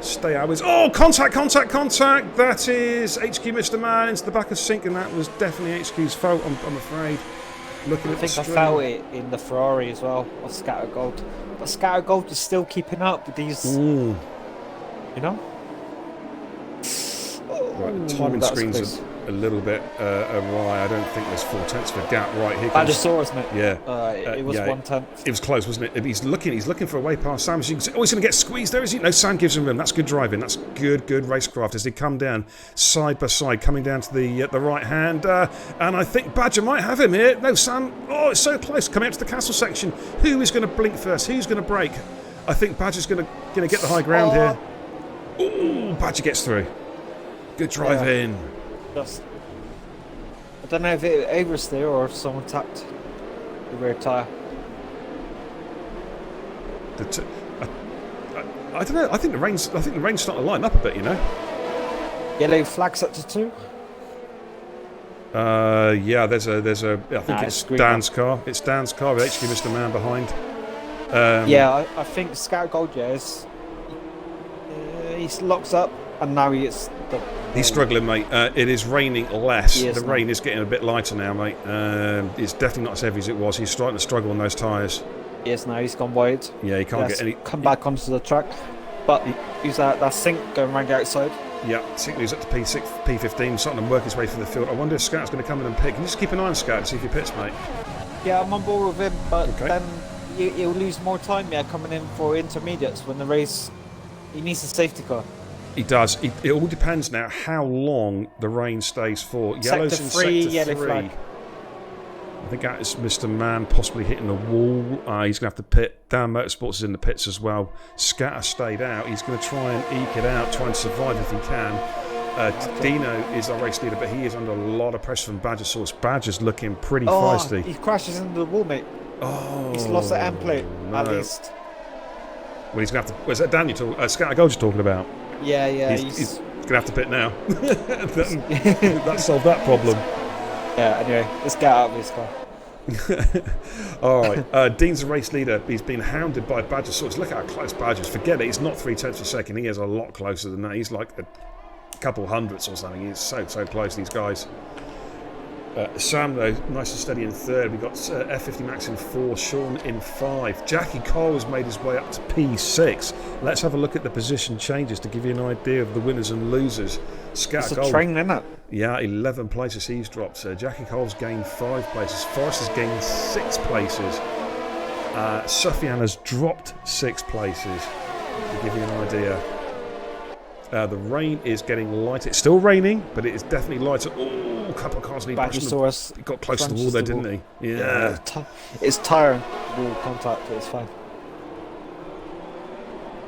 stay out. Oh, contact! That is HQ Mr. Man into the back of Sink, and that was definitely HQ's fault, I'm afraid. I think I felt it in the Ferrari as well, of Scattergold. But Scattergold is still keeping up with these, you know? Right, the timing screen's a little bit awry. I don't think there's 4/10 of a gap. Right here. I just saw us, mate. Yeah. It was 1/10. It was close, wasn't it? He's looking for a way past Sam. As you can see, he's going to get squeezed there, is he? No, Sam gives him room. That's good driving. That's good racecraft as they come down side by side, coming down to the right hand. And I think Badger might have him here. No, Sam. Oh, it's so close. Coming up to the castle section. Who is going to blink first? Who's going to brake? I think Badger's going to get the high ground here. Ooh, Badger gets through. Good drive in. Just, I don't know if it oversteer or if someone tapped the rear tyre. I don't know. I think the rain's starting to line up a bit. You know. Yellow flag set to 2. Yeah. There's a. I think it's Dan's car. It's Dan's car with HQ Mr. Man behind. Yeah, I think Scout Gold is. He locks up, and now he's struggling, mate. It is raining less. The now. rain is getting a bit lighter now, mate. It's definitely not as heavy as it was. He's starting to struggle on those tyres. Yes, now he's gone wide. Yeah, he can't get any. Come back onto the track, but he's that sink going around the outside. Yeah, Sinclair's up to P6, P15, starting to work his way through the field. I wonder if Scout's going to come in and pick. Can you just keep an eye on Scout and see if he pits, mate? Yeah, I'm on board with him, but Okay. then he'll lose more time coming in for intermediates when the race. He needs a safety car. He does. It all depends now how long the rain stays for. Yellow's Sector in 3, sector yellow 3. flag. I think that is Mr. Man possibly hitting the wall. He's going to have to pit. Dan Motorsports is in the pits as well. Scatter stayed out. He's going to try and eke it out, try and survive if he can. Dino is our race leader, but he is under a lot of pressure from Badger Source. Badger's looking pretty feisty. He crashes into the wall, mate. Oh, He's lost the end plate, no. at least. Well, he's going to have to. Was that Dan you're talking? Scatter Gold you're talking about? Yeah, He's going to have to pit now. that solved that problem. Yeah, anyway, let's get out of this car. All right, Dean's the race leader. He's been hounded by Badger Source. Look how close Badger's. Forget it. He's not 0.3 of a second. He is a lot closer than that. He's like a couple hundredths or something. He's so close, these guys. Sam, though, nice and steady in 3rd. We've got F50 Max in 4, Sean in 5. Jackie Cole has made his way up to P6. Let's have a look at the position changes to give you an idea of the winners and losers. It's a train, isn't it? Yeah, 11 places he's dropped. Jackie Cole's gained 5 places. Forrest has gained 6 places. Sufyan has dropped 6 places, to give you an idea. The rain is getting lighter. It's still raining, but it is definitely lighter. Oh, a couple of cars need Badger Source. He got close to the wall there, didn't he? Yeah. It's tyre wall contact, it's fine.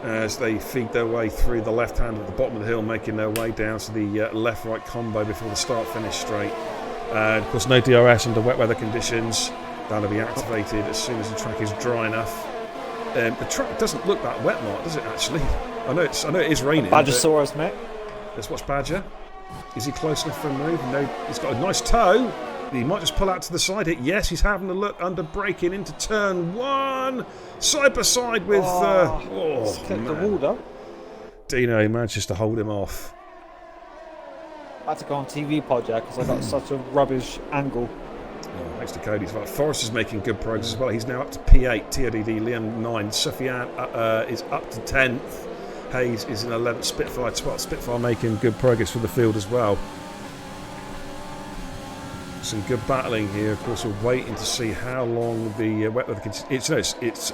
As they feed their way through the left hand at the bottom of the hill, making their way down to the left-right combo before the start-finish straight. Of course, no DRS under wet weather conditions. That'll be activated as soon as the track is dry enough. The track doesn't look that wet, Mark, does it, actually? I know it is raining. Badger Source, mate. Let's watch Badger. Is he close enough for a move? No, he's got a nice toe. He might just pull out to the side here. Yes, he's having a look under braking into turn 1. Side by side with... clipped the wall, though. Dino manages to hold him off. I had to go on TV project because I got such a rubbish angle. Oh, thanks to Cody's well. Forrest is making good progress as well. He's now up to P8, TRDD, Liam 9. Sufyan is up to 10th. Hayes is in 11th, Spitfire 12th. Spitfire making good progress for the field as well. Some good battling here. Of course, we're waiting to see how long the wet weather continues.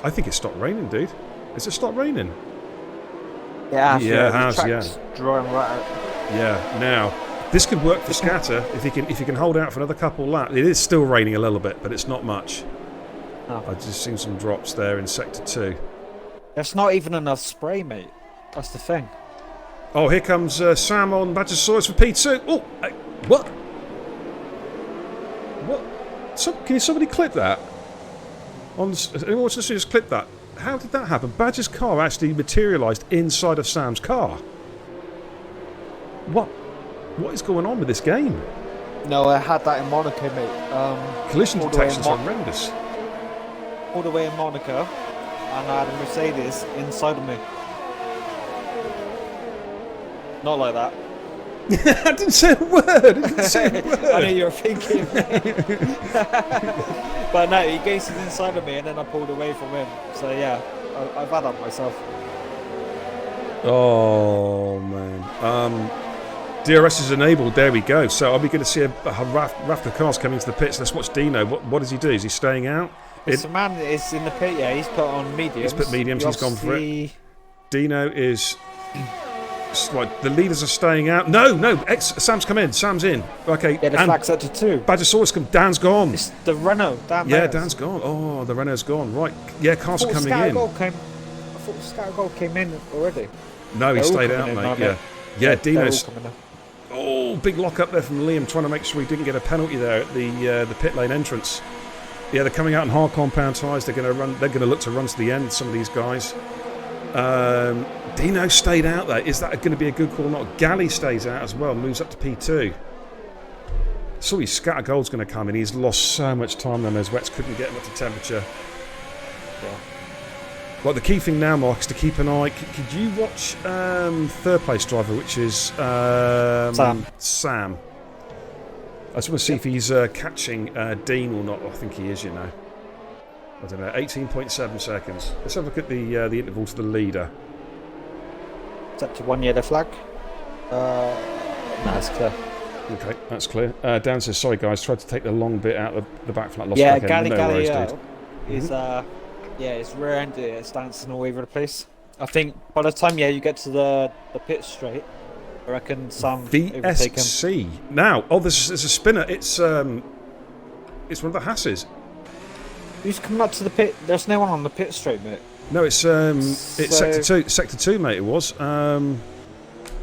I think it's stopped raining, dude. Has it stopped raining? Yeah, it has. Yeah. Drawing right out. Yeah. Now, this could work for Scatter if he can hold out for another couple laps. It is still raining a little bit, but it's not much. No. I've just seen some drops there in sector 2. There's not even enough spray, mate. That's the thing. Oh, here comes Sam on Badger Source for P2. Oh, what? What? Can somebody clip that? Anyone wants to just clip that? How did that happen? Badger's car actually materialised inside of Sam's car. What is going on with this game? No, I had that in Monaco, mate. Collision detection's horrendous. All the way in Monaco, and I had a Mercedes inside of me. Not like that. I didn't say a word. I know you were thinking. But no, he gazed inside of me, and then I pulled away from him. So yeah, I've had that myself. Oh man. DRS is enabled. There we go. So are we going to see a raft of cars coming to the pits? Let's watch Dino. What does he do? Is he staying out? The man is in the pit. Yeah, he's put on mediums. He's put mediums. He's gone for it. Dino is. Like the leaders are staying out. No. Sam's come in. Sam's in. Okay. Yeah, the flag's set to 2. Badger Source come. Dan's gone. It's the Renault. Dan's gone. Oh, the Renault's gone. Right. Yeah, cars are coming in. I thought Scout Gold came in already. No, he They're all stayed coming out, in, mate. aren't Yeah, they? yeah. They're all Dino's. coming in. Oh, big lock up there from Liam, trying to make sure he didn't get a penalty there at the pit lane entrance. Yeah, they're coming out in hard compound tyres. They're going to run. They're going to look to run to the end. Some of these guys. Dino stayed out there. Is that going to be a good call or not? Galley stays out as well. Moves up to P2. Saw his scatter gold's going to come in. He's lost so much time on those wets. Couldn't get him up to temperature. Yeah. Well, the key thing now, Mark, is to keep an eye. Could you watch third place driver, which is Sam? I just want to see if he's catching Dean or not. I think he is, you know. I don't know. 18.7 seconds. Let's have a look at the interval to the leader. Set to 1 yellow flag. No, it's clear. Okay, that's clear. Dan says, sorry guys, tried to take the long bit out of the back flat. Lost Yeah, back end. Galley dude. is it's rear end. It's dancing all over the place. I think by the time you get to the pit straight, I reckon Sam overtake him. VSC. Now, there's a spinner. It's one of the Hasses. Who's coming up to the pit? There's no one on the pit straight, mate. No, it's sector 2, mate. It was. By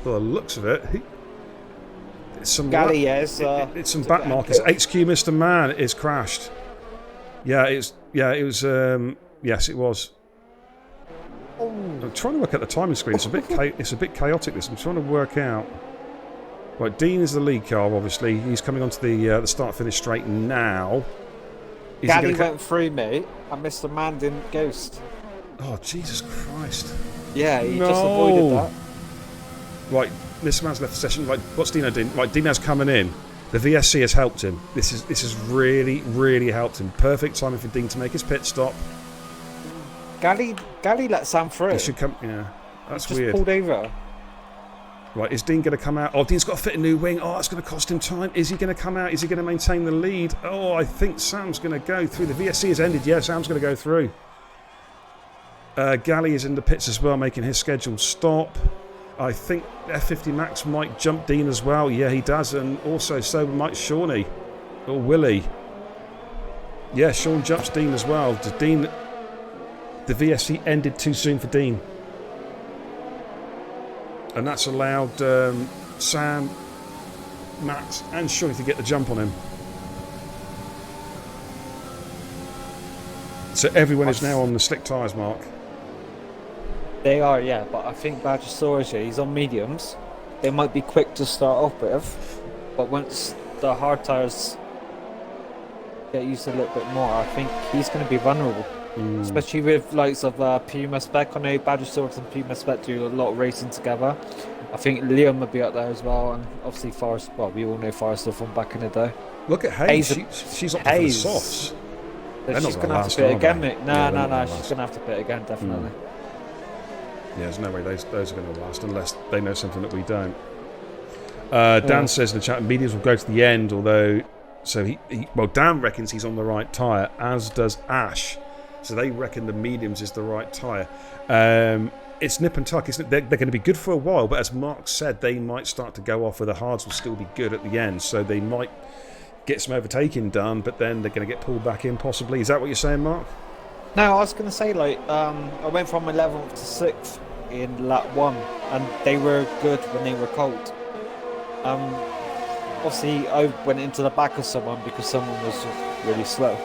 the looks of it, it's some Galley, it's some back markers. HQ Mr. Man is crashed. It was. Yes, it was. Oh. I'm trying to work out the timing screen. It's a bit chaotic. This. I'm trying to work out. Right, Dean is the lead car. Obviously, he's coming onto the start-finish straight now. Galley went through, mate, and Mr. Man didn't ghost. Oh, Jesus Christ! Yeah, he just avoided that. Right, Mr. Man's left the session. Right, what's Dino doing? Right, Dino's coming in. The VSC has helped him. This has really, really helped him. Perfect timing for Dean to make his pit stop. Galley let Sam through. He should come. Yeah, that's just weird. Pulled over. Right, is Dean going to come out? Oh, Dean's got to fit a new wing. Oh, that's going to cost him time. Is he going to come out? Is he going to maintain the lead? Oh, I think Sam's going to go through. The VSC has ended. Yeah, Sam's going to go through. Galley is in the pits as well, making his scheduled stop. I think F50 Max might jump Dean as well. Yeah, he does. And also so might Shawnee. Or Willie. Yeah, Sean jumps Dean as well. Does Dean... The VSC ended too soon for Dean. And that's allowed Sam, Max and Shawnee to get the jump on him. So everyone is now on the slick tyres, Mark. They are, yeah, but I think Badgersaurus, he's on mediums. They might be quick to start off with, but once the hard tyres get used a little bit more, I think he's going to be vulnerable. Especially with likes of Puma Spec. I know Badgersaurus and Puma Spec do a lot of racing together. I think Liam will be up there as well, and obviously Forrest. Well, we all know Forrester from back in the day. Look at Hayes. She's up for the softs. She's going to have to pit again, mate. No, she's going to have to pit again, definitely. Yeah, there's no way those are going to last unless they know something that we don't. Dan says in the chat, mediums will go to the end, although... So Dan reckons he's on the right tyre, as does Ash. So they reckon the mediums is the right tyre. It's nip and tuck, isn't it? They're going to be good for a while, but as Mark said, they might start to go off where the hards will still be good at the end. So they might get some overtaking done, but then they're going to get pulled back in possibly. Is that what you're saying, Mark? No, I was going to say, I went from 11th to 6th in lap 1, and they were good when they were cold. Obviously, I went into the back of someone because someone was really slow.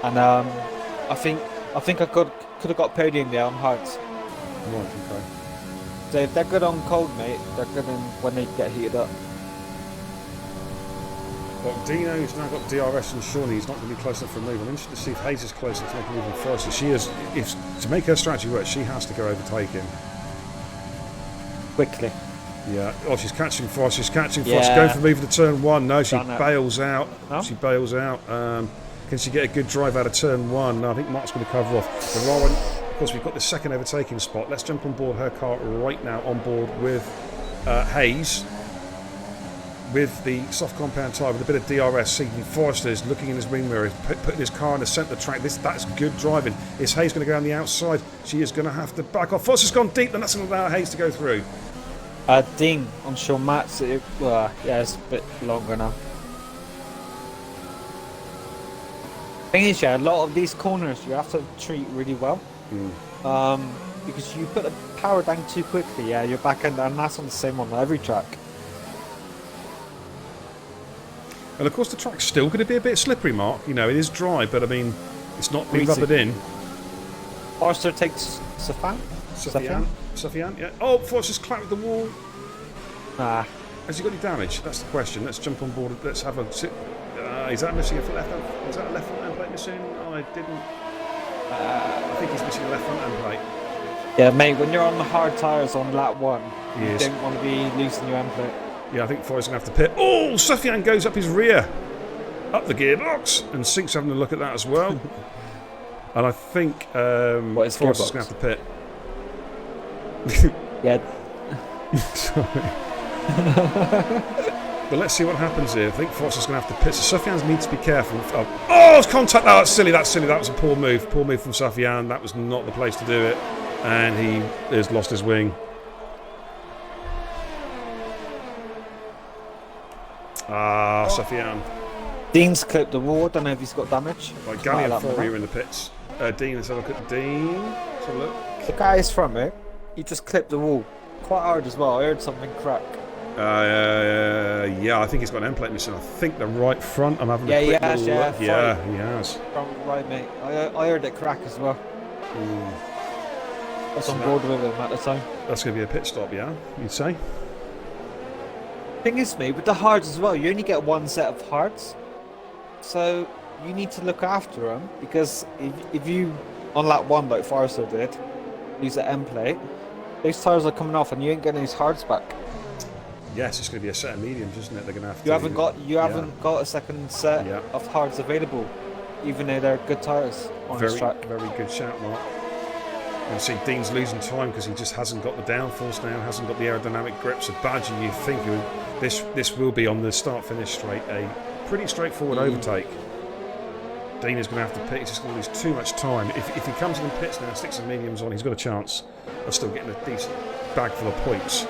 And I think I could have got podium there on hards. Right, okay. So if they're good on cold, mate, they're good when they get heated up. Well, Dino's now got DRS and Shawnee. He's not going to be close enough for a move. I'm interested to see if Hayes is close enough to make a move even faster. She is. To make her strategy work, she has to go overtake him. Quickly. Yeah. Oh, she's catching Frost. She's catching Yeah. Frost. Going for move to turn 1. No, she Done it. bails out. No? She bails out. Can she get a good drive out of turn 1? No, I think Mark's going to cover off. There are, of course, we've got the second overtaking spot. Let's jump on board her car right now. On board with Hayes. With the soft compound tyre, with a bit of DRS, seeing Forrester's looking in his wing mirror, putting his car in the centre track. That's good driving. Is Hayes going to go on the outside? She is going to have to back off. Forrester's gone deep, and that's going to allow Hayes to go through. Ding on Sean Matz. It's a bit longer now. Thing is, a lot of these corners you have to treat really well. Because you put a power down too quickly, yeah, you're back in, and that's on the same on every track. And of course, the track's still going to be a bit slippery, Mark. You know, it is dry, but I mean, it's not being Greasy. rubbered in. Forster takes Safan? Sufyan, yeah. Oh, Forster's clapped with the wall. Nah. Has he got any damage? That's the question. Let's jump on board. Let's have a sit. Is that missing a left hand? Is that a left front end plate missing? Oh, I didn't. I think he's missing a left front end plate. Yeah, mate, when you're on the hard tyres on lap 1, He you is. don't want to be loosening your end plate. Yeah, I think Forster's going to have to pit. Oh, Sufyan goes up his rear. Up the gearbox. And Sink's having a look at that as well. And I think What is Forster's gearbox? going to have to pit. Yeah. Sorry. But let's see what happens here. I think Forster's going to have to pit. So Sufyan needs to be careful. Oh, it's contact. Oh, that's silly. That's silly. That was a poor move. Poor move from Sufyan. That was not the place to do it. And he has lost his wing. Ah, Sufyan. Dean's clipped the wall, don't know if he's got damage. Right, Gally and Right, Fourier are in the pits. Dean, let's have a look at Dean. Let's have a look. The guy is from it. He just clipped the wall. Quite hard as well. I heard something crack. Yeah, I think he's got an end plate missing. I think the right front. I'm having a quick he has, little yeah, look. Yeah, he has. From right, mate. I heard it crack as well. I was on So board with him at the time. That's going to be a pit stop, yeah? You'd say? Thing is, mate, with the hards as well, you only get one set of hards. So you need to look after them, because if you, on lap 1, like Forrester did, use the end plate, those tyres are coming off and you ain't getting these hards back. Yes, it's going to be a set of mediums, isn't it? They're going to have to. You haven't got a second set of hards available, even though they're good tyres on this track. Very good shout, Mark. You can see Dean's losing time because he just hasn't got the downforce now, hasn't got the aerodynamic grips of Badger. You think this will be on the start-finish straight a pretty straightforward overtake. Dean is going to have to pit. He's just going to lose too much time. If he comes in and pits now and sticks some mediums on, he's got a chance of still getting a decent bag full of points.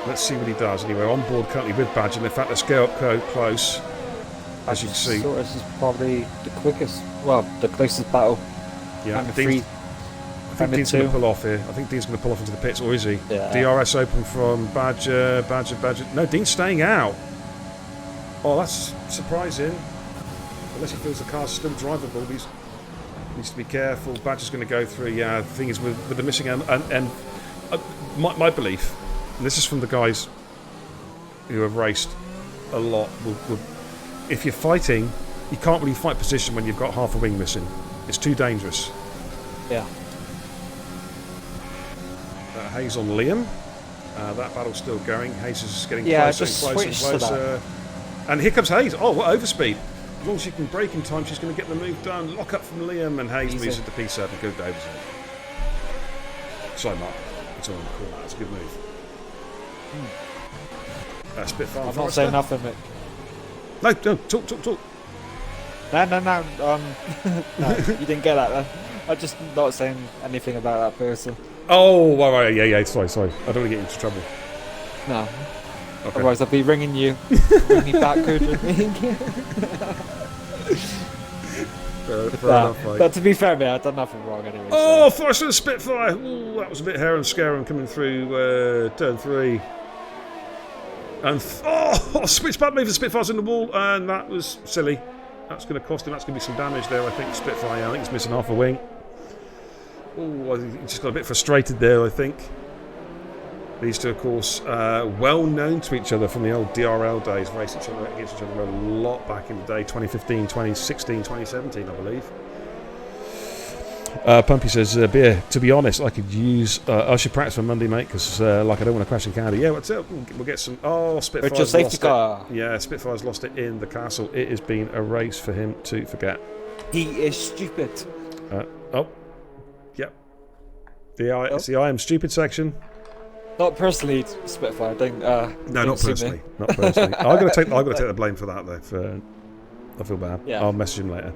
Let's see what he does. Anyway, on board currently with Badger. In fact, let's go up close. As you can see. So this is probably the quickest, well, the closest battle. Yeah, And Dean's, I think Dean's going to pull off here. I think Dean's going to pull off into the pits, or is he? Yeah. DRS open from Badger. No, Dean's staying out. Oh, that's surprising. Unless he feels the car's still drivable, he needs to be careful. Badger's going to go through. Yeah, the thing is with the missing and my belief, and this is from the guys who have raced a lot, if you're fighting, you can't really fight position when you've got half a wing missing. It's too dangerous. Yeah. Hayes on Liam. That battle's still going. Hayes is getting Yeah, closer just and closer and switch to closer. And here comes Hayes. Oh, what overspeed. As long as she can brake in time, she's going to get the move done. Lock up from Liam, and Hayes Easy. moves into P7. Good over. Sorry, Mark. It's all on the call. That's a good move. Spitfire. I'm not saying nothing, mate. No, talk. No. No, you didn't get that, man. I'm just not saying anything about that person. Oh, right, yeah. Sorry. I don't want to get into trouble. No. Okay. Otherwise, I'll be ringing you. Ring me back, could you? Fair enough, mate. But to be fair, mate, I've done nothing wrong anyway. Oh, Forrester and Spitfire! Ooh, that was a bit hair and scarum coming through turn 3. And switch back move the Spitfire's in the wall, and that was silly. That's going to cost him. That's going to be some damage there, I think. Spitfire, I think he's missing half a wing. Oh, I think he just got a bit frustrated there, I think. These two, of course, well known to each other from the old DRL days, raced each other against each other a lot back in the day, 2015, 2016, 2017, I believe. Pumpy says, Beer, to be honest, I should practice for Monday, mate, because I don't want to crash in Canada. Yeah, what's up? We'll get some. Oh, Spitfire's Richard safety lost car. it. Yeah, Spitfire's lost it in the castle. It has been a race for him to forget. He is stupid. Yep. It's the I am stupid section. Not personally, Spitfire. No, not personally. Not personally. I've got to take the blame for that though. I feel bad. Yeah. I'll message him later.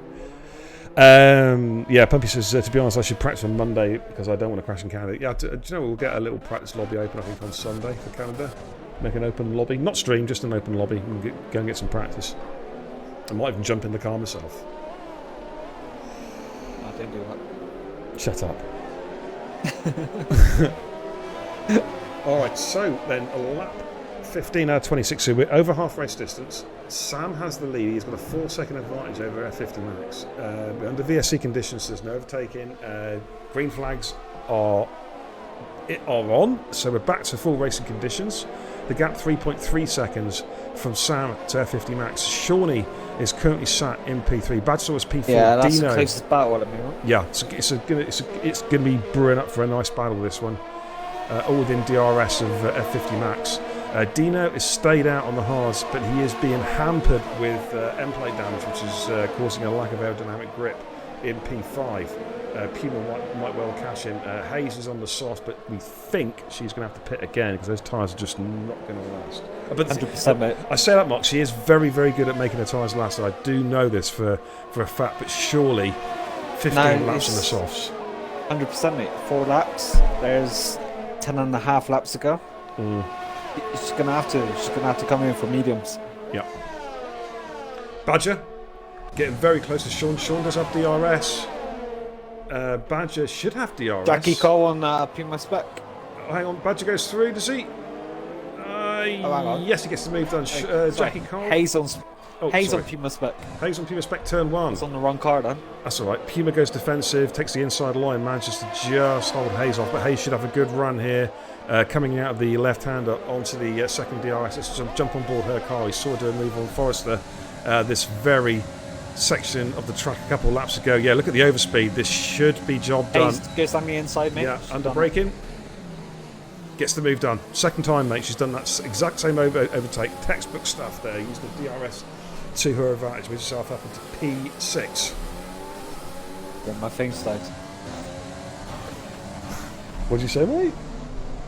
Pumpy says, to be honest, I should practice on Monday because I don't want to crash in Canada. Yeah, do you know, we'll get a little practice lobby open, I think, on Sunday for Canada. Make an open lobby. Not stream, just an open lobby. And go and get some practice. I might even jump in the car myself. I didn't do that. Shut up. Alright, so then a lap 15 out of 26, so we're over half race distance. Sam has the lead, he's got a 4-second advantage over F50 Max. We're under VSC conditions, so there's no overtaking. Green flags are on, so we're back to full racing conditions. The gap 3.3 seconds from Sam to F50 Max. Shawnee is currently sat in P3. Badsaw is P4. Yeah, that's Dino, the closest battle at me, right? yeah, it's going to be brewing up for a nice battle, this one. All within DRS of F50 Max. Dino is stayed out on the hards, but he is being hampered with end plate damage, which is causing a lack of aerodynamic grip in P5. Puma might well cash in. Hayes is on the soft, but we think she's going to have to pit again because those tyres are just not going to last. But 100%, mate. I say that, Mark. She is very, very good at making her tyres last. I do know this for a fact, but surely 15 laps on the softs. 100%, mate. 4 laps. There's 10.5 laps to go. She's gonna have to come in for mediums. Yeah. Badger getting very close to Sean. Sean does have DRS. Badger should have DRS. Jackie Cole on Puma Spec. Oh, hang on, Badger goes through, does he? hang on. Yes, he gets the move done. Jackie Cole. Hayes on Puma Spec. Hayes on Puma Spec, turn 1. It's on the wrong car then. That's all right. Puma goes defensive, takes the inside line, manages to just hold Hayes off, but Hayes should have a good run here. Coming out of the left-hander onto the second DRS. Let's jump on board her car. We saw her do a move on Forrester this very section of the track a couple of laps ago. Yeah, look at the overspeed. This should be job done. Hayes goes down the inside, mate. Yeah, under braking. Gets the move done. Second time, mate. She's done that exact same overtake. Textbook stuff there. Used the DRS to her advantage. Moves herself up into P6. Yeah, my thing's died. What did you say, mate?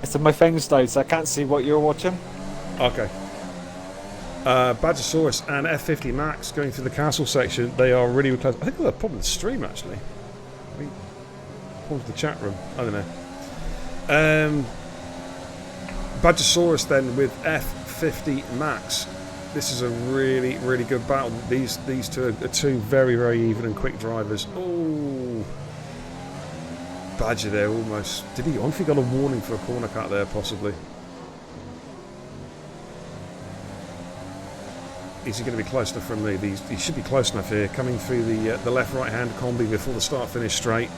I said my thing's died, so I can't see what you're watching. Okay. Badgersaurus and F50 Max going through the castle section. They are really close. I think they've got a problem with the stream, actually. I mean, pause the chat room. I don't know. Badgersaurus then with F50 Max. This is a really, really good battle. These two are two very, very even and quick drivers. Oh, Badger there almost. Did he? I think he got a warning for a corner cut there, possibly. Is he going to be close enough from me? He should be close enough here. Coming through the left-right-hand combi before the start-finish straight.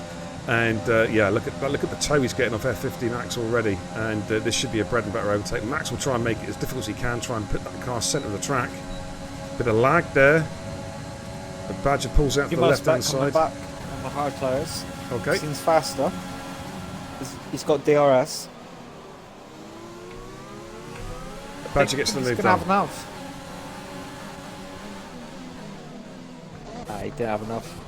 And yeah, look at the toe he's getting off F50 Max already. And this should be a bread and butter overtake. Max will try and make it as difficult as he can. Try and put that car centre of the track. Bit of lag there. The Badger pulls out to the left-hand side. Back on the hard tyres. Okay. Seems faster. He's got DRS. Badger gets the move He's done. gonna have enough. Nah, he didn't have enough.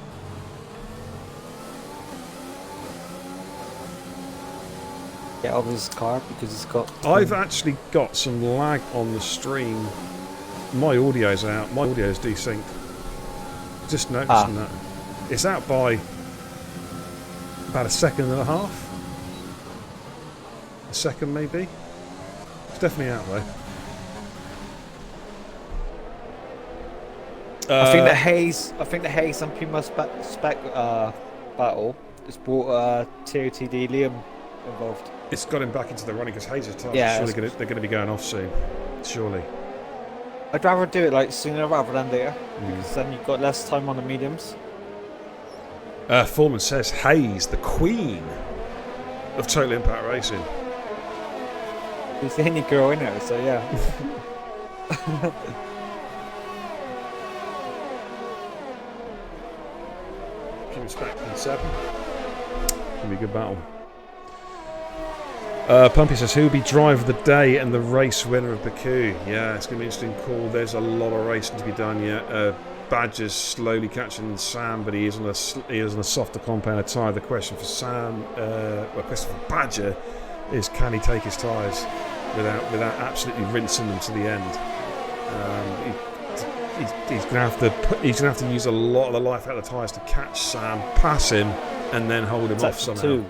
Get out of his car because he's got. I've actually got some lag on the stream. My audio's out. My audio's desynced. Just noticing that. It's out by about a second and a half. A second, maybe. It's definitely out though. I think the Hayes and Puma spec battle has brought TOTD Liam involved. It's got him back into the running because Hayes' tyres Yeah, surely they're going to be going off soon. Surely. I'd rather do it like sooner rather than later because then you've got less time on the mediums. Foreman says Hayes, the queen of Total Impact Racing. He's the only girl in it, so yeah. Puma Spec P7. Gonna be a good battle. Pumpy says, who will be driver of the day and the race winner of Baku? Yeah, it's going to be an interesting call. There's a lot of racing to be done yet. Badger's slowly catching Sam, but he is on a softer compound tyre. The question for Sam, the question for Badger is, can he take his tyres without absolutely rinsing them to the end? He's going to have to use a lot of the life out of the tyres to catch Sam, pass him, and then hold him off somehow.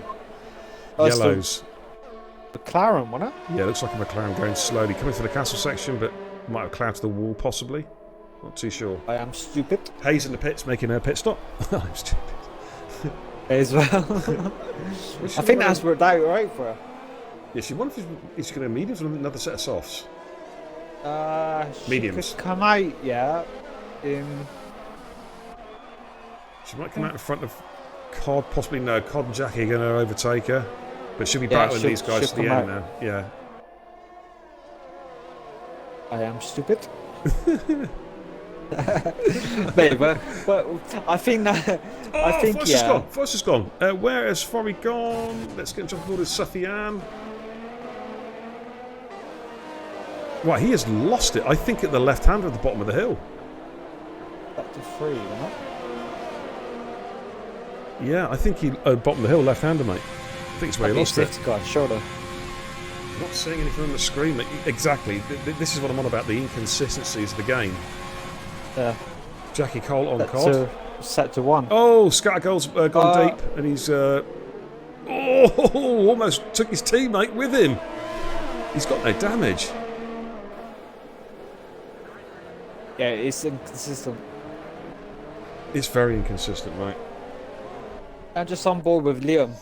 Yellows. McLaren, wasn't it? Yeah, it looks like a McLaren going slowly. Coming through the castle section, but might have clouded the wall, possibly. Not too sure. I am stupid. Hayes in the pits making her pit stop. I'm stupid. as well. I think that's worked out right for her. Yeah, she wonders if she's going to mediums or another set of softs. She Mediums. could come out, yeah. She might come out in front of Cod, possibly no. Cod and Jackie are going to overtake her. But she'll be battling these guys to the end now. Yeah. I am stupid. Mate, but I think that. I think Forrester's gone. Where has Forry gone? Let's get him jump aboard with Sufyan. Right, he has lost it. I think at the left-hander at the bottom of the hill. Back to 3, isn't it? Yeah, I think he bottom of the hill, left-hander, mate. I think it's where he lost it. Guy, shoulder. I'm not seeing anything on the screen. Mate. Exactly. This is what I'm on about, the inconsistencies of the game. Yeah. Jackie Cole on Cod. Set to 1. Oh, Scattergold's gone deep, and he's almost took his teammate with him. He's got no damage. Yeah, it's inconsistent. It's very inconsistent, right? I'm just on board with Liam.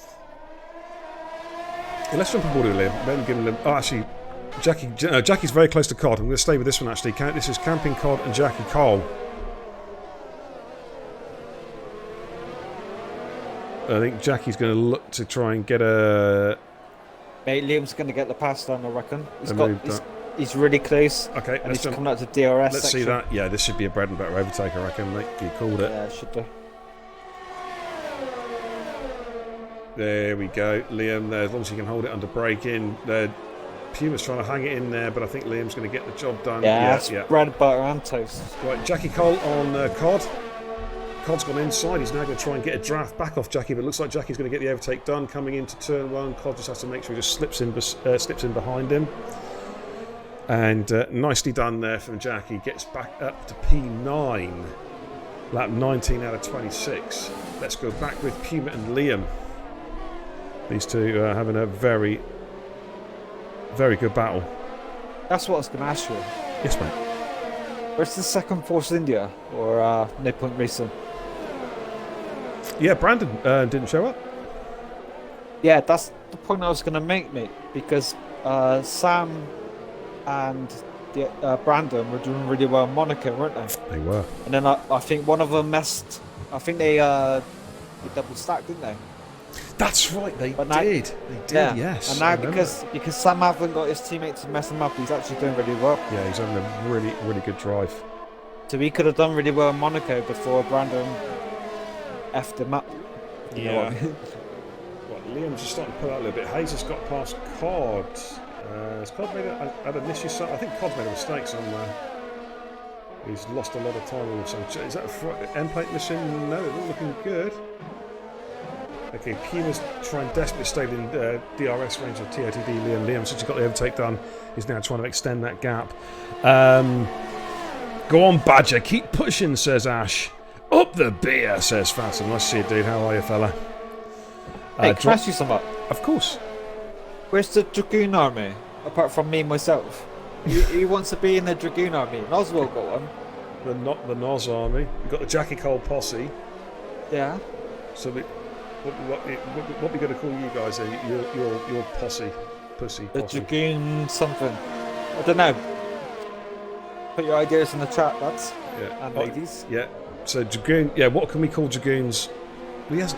Yeah, let's jump on board with Liam. Then give him. Oh, actually, Jackie's very close to Cod. I'm going to stay with this one actually. This is Camping Cod and Jackie Cole. I think Jackie's going to look to try and get a. Mate, Liam's going to get the pass done, I reckon. He's really close. Okay, and he's coming out to DRS. Let's see that. Yeah, this should be a bread and butter overtake, I reckon, mate. You called it. Yeah, it should do. There we go. Liam there, as long as he can hold it under braking. Puma's trying to hang it in there, but I think Liam's going to get the job done. Yeah, bread and butter and toast. Right, Jackie Cole on Cod. Cod's gone inside. He's now going to try and get a draft back off Jackie, but it looks like Jackie's going to get the overtake done. Coming into turn 1, Cod just has to make sure he just slips in behind him. And nicely done there from Jackie. Gets back up to P9. Lap 19 out of 26. Let's go back with Puma and Liam. These two are having a very, very good battle. That's what I was going to ask you. Yes, mate. Where's the second Force India or No Point Racing? Yeah, Brandon didn't show up. Yeah, that's the point I was going to make, mate. Because Sam and Brandon were doing really well in Monaco, weren't they? They were. And then I think one of them messed. I think they double stacked, didn't they? That's right, they did. They did, yeah. Yes. And now because Sam haven't got his teammate to mess him up, he's actually doing really well. Yeah, he's having a really, really good drive. So he could have done really well in Monaco before Brandon effed him up. You know what I mean? Well, Liam's just starting to pull out a little bit. Hayes has got past Cod. Has Cod made had an issue? I think Cod's made a mistake somewhere. He's lost a lot of time with some. Is that a end plate missing? No, it's not looking good. Okay, Puma's trying desperately to stay in DRS range of TOTD. Liam, since he got the overtake done, is now trying to extend that gap. Go on, Badger, keep pushing, says Ash. Up the beer, says Fasten. Nice to see you, dude. How are you, fella? Hey, can I ask you something? Of course. Where's the Dragoon Army, apart from me myself? Who wants to be in the Dragoon Army? Noswell got one. The Nos Army. You've got the Jackie Cole posse. Yeah. So what we going to call you guys? Your posse, pussy. The posse. Dragoon something. I don't know. Put your ideas in the chat, lads. Yeah. And ladies. Yeah. So Dragoon. Yeah. What can we call Dragoon's? He has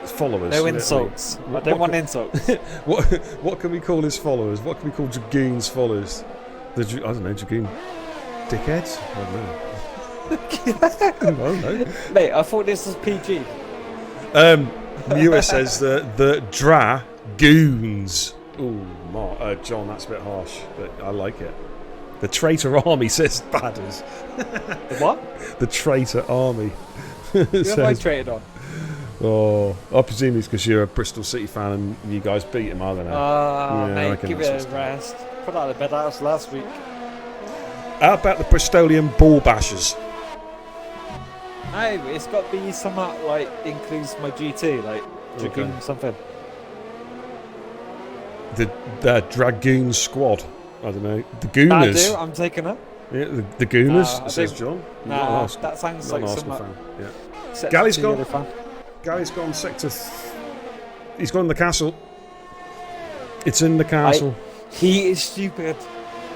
followers. No insults. I don't want insults. What can we call his followers? What can we call Dragoon's followers? I don't know. Dragoon dickheads. I don't know. Mate, I thought this was PG. Muir says the Dragoons. Ooh, John, that's a bit harsh, but I like it. The traitor army, says Badders. The what? The traitor army. Who have I traded on? Oh, I presume it's because you're a Bristol City fan and you guys beat him, I don't know. Oh, mate, give it a rest. Put out the bed house last week. How about the Bristolian ball bashers? No, it's got to be somewhat like includes my GT, like Dragoon something. The Dragoon squad. I don't know. The Gooners. I'm taking it. Yeah, the Gooners, says John. Nah, that sounds like some. fan. Yeah. Galley's gone. Gary's gone sector. He's gone in the castle. It's in the castle. He is stupid.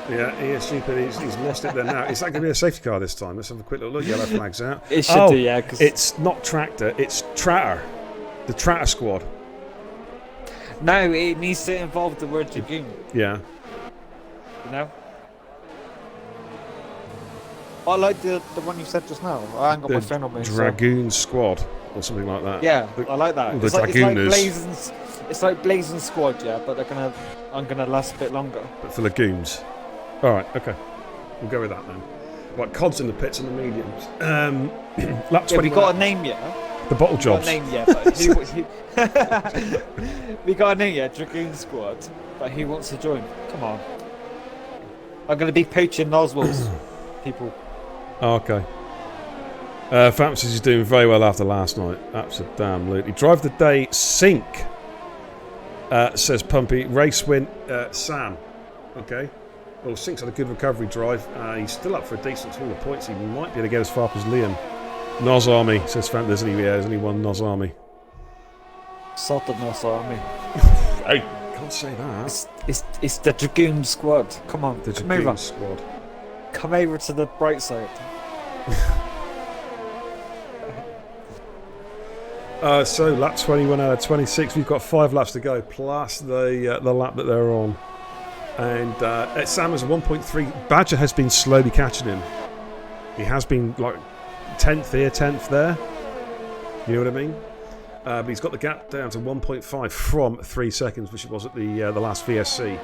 Yeah, he is stupid. He's lost it there now. Is that going to be a safety car this time? Let's have a quick little look. Yellow flags out. It should do, yeah. Cause it's not tractor. It's Tratter. The Tratter squad. no, it needs to involve the word Dragoon. Yeah. You know? I like the one you said just now. I ain't got my phone on me. Dragoon squad or something like that. Yeah, I like that. The It's like Dragooners. It's like Blazing Squad, yeah, but I'm gonna last a bit longer. But for Lagoons. All right, okay. We'll go with that then. Right, Cod's in the pits and the mediums. Lap 20. Yeah, we got a name yet. The bottle We got jobs. a name yet, but we got a name yet, Dragoon Squad. But who wants to join? Come on. I'm gonna be poaching Noswell's people. Oh, okay. Phantom says he's doing very well after last night. Absolutely. Drive the day sink, says Pumpy. Race win, Sam. Okay. Well, Sink's had a good recovery drive. He's still up for a decent haul of points. He might be able to get as far up as Liam. Nos Army, says Phantom. There's only one Nos Army. Salted Nos Army. Hey, can't say that. It's the Dragoon Squad. Come on, The come Dragoon over. squad. Come over to the bright side. So lap 21 out of 26. We've got 5 laps to go, plus the lap that they're on. And Sam is 1.3. Badger has been slowly catching him. He has been like 10th here, 10th there. You know what I mean? But he's got the gap down to 1.5 from 3 seconds, which it was at the last VSC.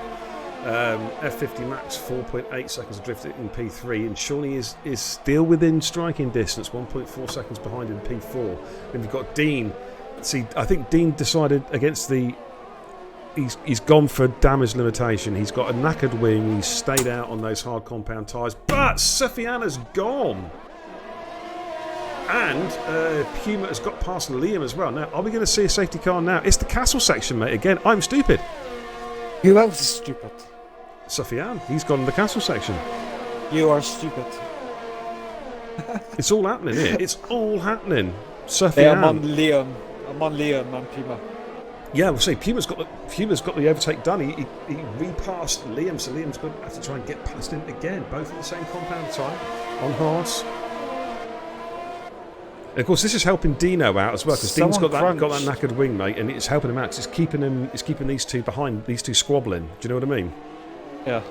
F50 Max 4.8 seconds adrift in P3, and Shawnee is still within striking distance, 1.4 seconds behind in P4. Then we've got Dean. See, I think Dean decided against the. He's gone for damage limitation. He's got a knackered wing. He's stayed out on those hard compound tyres. But Sofiana's gone. And Puma has got past Liam as well. Now, are we going to see a safety car now? It's the castle section, mate. Again, I'm stupid. Who else is stupid? Sofian, he's gone in the castle section. You are stupid. It's all happening here. It's all happening. Hey, Sofian. I'm on Liam and Puma. Yeah, we'll see. Puma's got the overtake done. He repassed Liam, so Liam's going to have to try and get past him again. Both at the same compound time on hards. And of course, this is helping Dino out as well, because Dean's got that knackered wing, mate, and it's helping him out. 'Cause it's keeping these two behind, these two squabbling. Do you know what I mean? Yeah.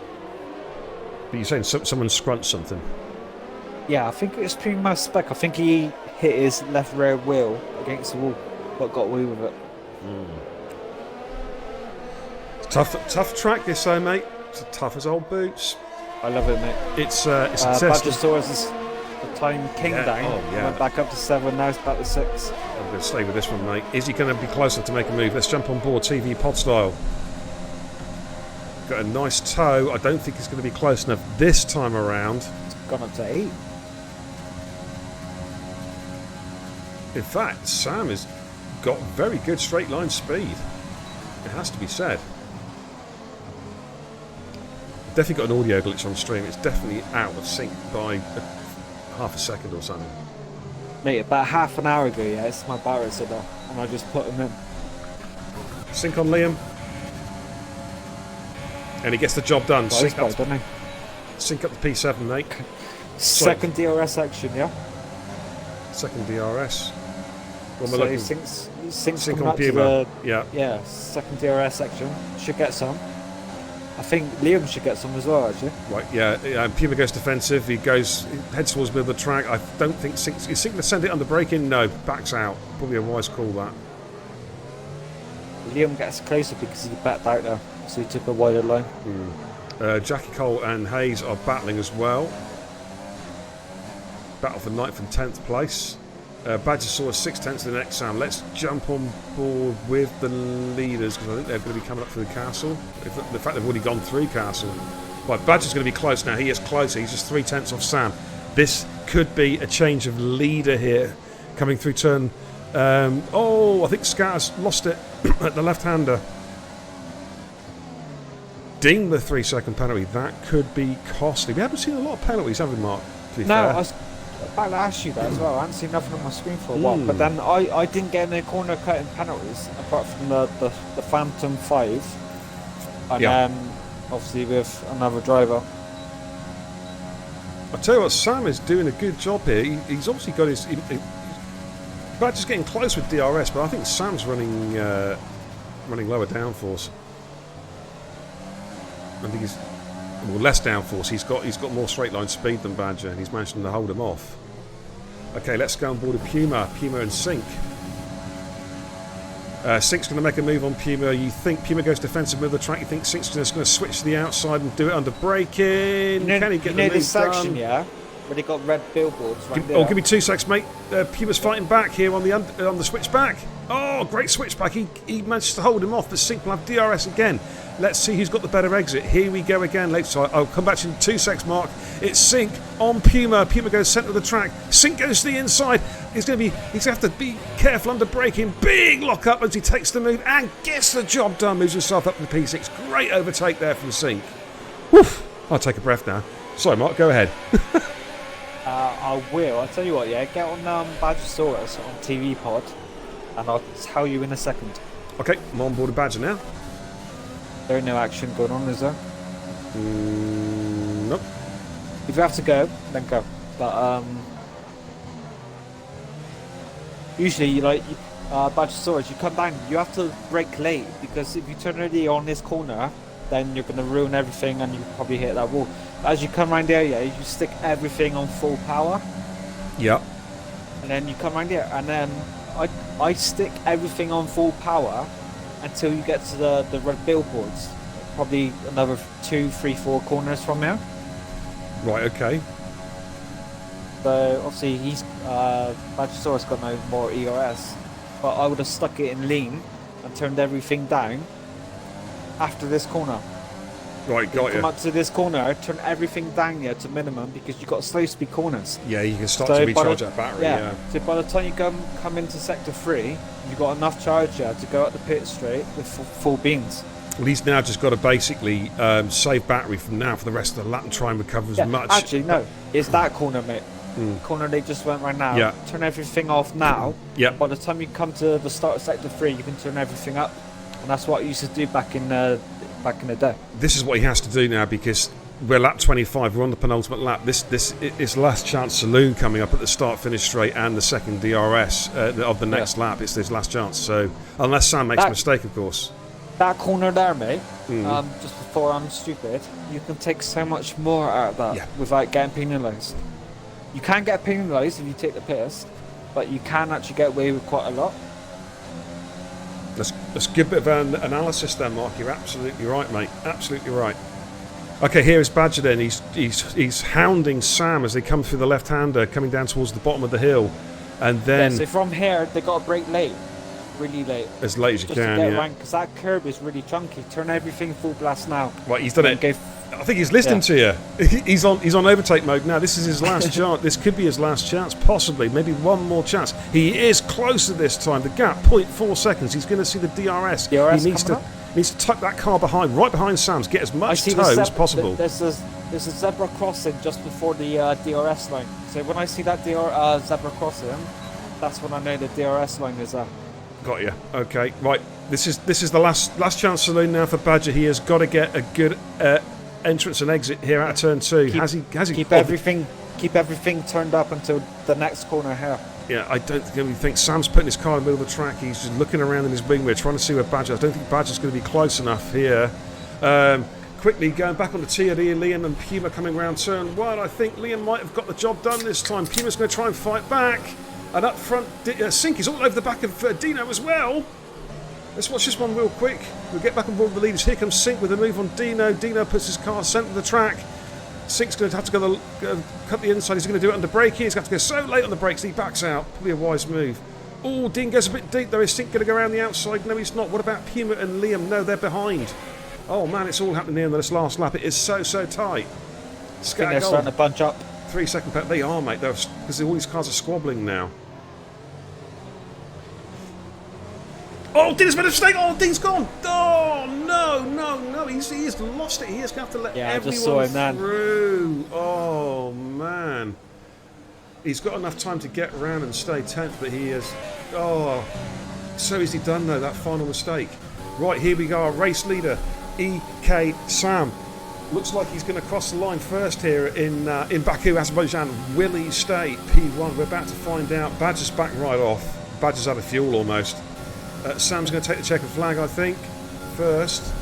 But you're saying someone scrunched something. Yeah, I think it was Puma's spec. I think he hit his left rear wheel against the wall, but got away with it. Tough track this, though, mate. It's as tough as old boots. I love it, mate. It's a Badger test. saw us the time came down. Oh, yeah. Went back up to 7. Now it's back to 6. I'm going to stay with this one, mate. Is he going to be closer to make a move? Let's jump on board TV pod style. Got a nice toe. I don't think it's going to be close enough this time around. It's gone up to 8. In fact, Sam has got very good straight line speed. It has to be said. Definitely got an audio glitch on stream. It's definitely out of sync by half a second or something. Mate, about half an hour ago, yeah, it's my battery sit there, and I just put him in. Sync on Liam. And he gets the job done. Well, Sync doesn't he? up the P7, mate. Second DRS action, yeah? Second DRS. What am I So looking? sync Sync coming on up to Puma. the, Yeah. second DRS section. Should get some. I think Liam should get some as well, actually. Right, yeah. Puma goes defensive. He heads towards the middle of the track. I don't think Sync's going to send it under braking. No, backs out. Probably a wise call, that. Liam gets closer because he backed out there, so he took a wider line. Jackie Cole and Hayes are battling as well. Battle for 9th and 10th place. Badger saw 6/10 of the next sound. Let's jump on board with the leaders, because I think they're going to be coming up through the castle. The fact they've already gone through castle. Right, Badger's going to be close now. He is closer. He's just 3/10 off Sam. This could be a change of leader here, coming through turn. I think Scatter's lost it at the left-hander. Ding the 3-second penalty. That could be costly. We haven't seen a lot of penalties, have we, Mark? To be fair. I about to ask you that as well. I haven't seen nothing on my screen for a while. But then I didn't get any corner cutting penalties apart from the Phantom 5. And then obviously with another driver. I tell you what, Sam is doing a good job here. He's obviously got his. Badger's getting close with DRS, but I think Sam's running lower downforce. I think he's less downforce. He's got more straight line speed than Badger, and he's managed to hold him off. Okay, let's go on board with Puma and Sink. Sink's going to make a move on Puma. You think Puma goes defensive middle of the track? You think Sink's just going to switch to the outside and do it under braking? Can he get the move this section, done? yeah, where they got red billboards right there. Oh, give me 2 seconds, mate. Puma's fighting back here on the switchback. Oh, great switchback. He managed to hold him off, but Sink will have DRS again. Let's see who's got the better exit. Here we go again. So I'll come back to you in 2 seconds, Mark. It's Sink on Puma. Puma goes centre of the track. Sink goes to the inside. He's going to have to be careful under braking. Big lock up as he takes the move and gets the job done. Moves himself up to the P6. Great overtake there from Sink. Woof. I'll take a breath now. Sorry, Mark. Go ahead. I will. I'll tell you what, yeah, get on Badgersaurus on TV Pod, and I'll tell you in a second. Okay, I'm on board with Badger now. There ain't no action going on, is there? Nope. If you have to go, then go. But usually, Badgersaurus, you come down, you have to brake late, because if you turn early on this corner, then you're going to ruin everything and you probably hit that wall. As you come around here, yeah, you stick everything on full power. Yeah. And then you come around here, and then I stick everything on full power until you get to the red billboards. Probably another 2, 3, 4 corners from here. Right, okay. So obviously he's Badgersaurus got no more ERS, but I would have stuck it in lean and turned everything down after this corner. Right, got you. Come up to this corner, turn everything down here to minimum because you've got slow speed corners. Yeah, you can start to recharge that battery. Yeah. So by the time you come into sector 3, you've got enough charge here to go up the pit straight with full beans. Well, he's now just got to basically save battery from now for the rest of the lap and try and recover as much. Actually, no, it's that corner, mate. Corner they just went right now. Yeah. Turn everything off now. Yeah. By the time you come to the start of sector 3, you can turn everything up, and that's what I used to do back in the day. This is what he has to do now because we're lap 25. We're on the penultimate lap. This is last chance saloon coming up at the start finish straight and the second DRS of the next lap. It's his last chance. So unless Sam makes a mistake, of course. That corner there, mate. Just before I'm stupid, you can take so much more out of that without getting penalised. You can get penalised if you take the piss, but you can actually get away with quite a lot. That's a good bit of an analysis there, Mark. You're absolutely right, mate. Absolutely right. Okay, here is Badger then. He's hounding Sam as they come through the left-hander, coming down towards the bottom of the hill. And then... Yeah, so from here, they got to brake late. Really late. As late as you can, yeah. Because that curb is really chunky. Turn everything full blast now. Right, he's done it. I think he's listening to you. He's on overtake mode now. This is his last chance. This could be his last chance, possibly. Maybe one more chance. He is closer this time. The gap, 0.4 seconds. He going to see the DRS. He needs to tuck that car right behind Sam's, get as much tow as possible. There's a zebra crossing just before the DRS line. So when I see that zebra crossing, that's when I know the DRS line is there. Got you. Okay, right. This is the last chance saloon now for Badger. He has got to get a good entrance and exit here out of turn 2. Has he? Keep everything turned up until the next corner here. Yeah, I don't think Sam's putting his car in the middle of the track. He's just looking around in his wing mirror, trying to see where Badger. I don't think Badger's going to be close enough here. Quickly going back on the TRD, Liam and Puma coming round turn 1. I think Liam might have got the job done this time. Puma's going to try and fight back. And up front, Sink is all over the back of Dino as well. Let's watch this one real quick. We'll get back on board with the leaders. Here comes Sink with a move on Dino. Dino puts his car centre of the track. Sink's going to have to go cut the inside. He's going to do it under braking. He's going to have to go so late on the brakes. He backs out. Probably a wise move. Oh, Dean goes a bit deep though. Is Sink going to go around the outside? No, he's not. What about Puma and Liam? No, they're behind. Oh man, it's all happening here in this last lap. It is so tight. I think they're starting to bunch up. 3 second pet. They are, mate. Because all these cars are squabbling now. Oh, Dean's made a mistake. Oh, Dean's gone. Oh, no. He's lost it. He is going to have to let everyone through. Oh, man. He's got enough time to get around and stay 10th, but he is... Oh, so easily done, though, that final mistake. Right, here we go, our race leader, EK Sam. Looks like he's going to cross the line first here in Baku, Azerbaijan. Will he stay P1? We're about to find out. Badger's back right off. Badger's out of fuel almost. Sam's going to take the checkered flag, I think, first.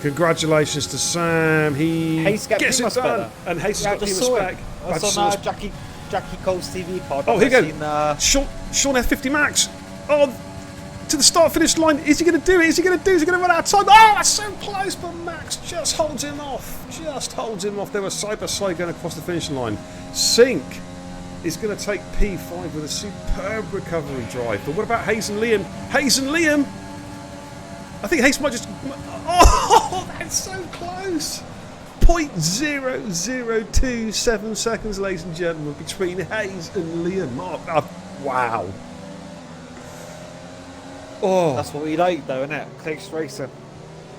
Congratulations to Sam. He gets it done. Better. And Hayes has got P respect. That's on Jackie Cole's TV pod. Oh, here we go. Sean F50 Max. Oh, to the start finish line. Is he going to do it? Is he going to run out of time? Oh, that's so close, but Max just holds him off. They were side by side going across the finish line. Sink is going to take P5 with a superb recovery drive. But what about Hayes and Liam? I think Hayes might just... Oh, that's so close. 0.0027 seconds, ladies and gentlemen, between Hayes and Liam. Wow. Oh, that's what we like, though, isn't it? Close racing.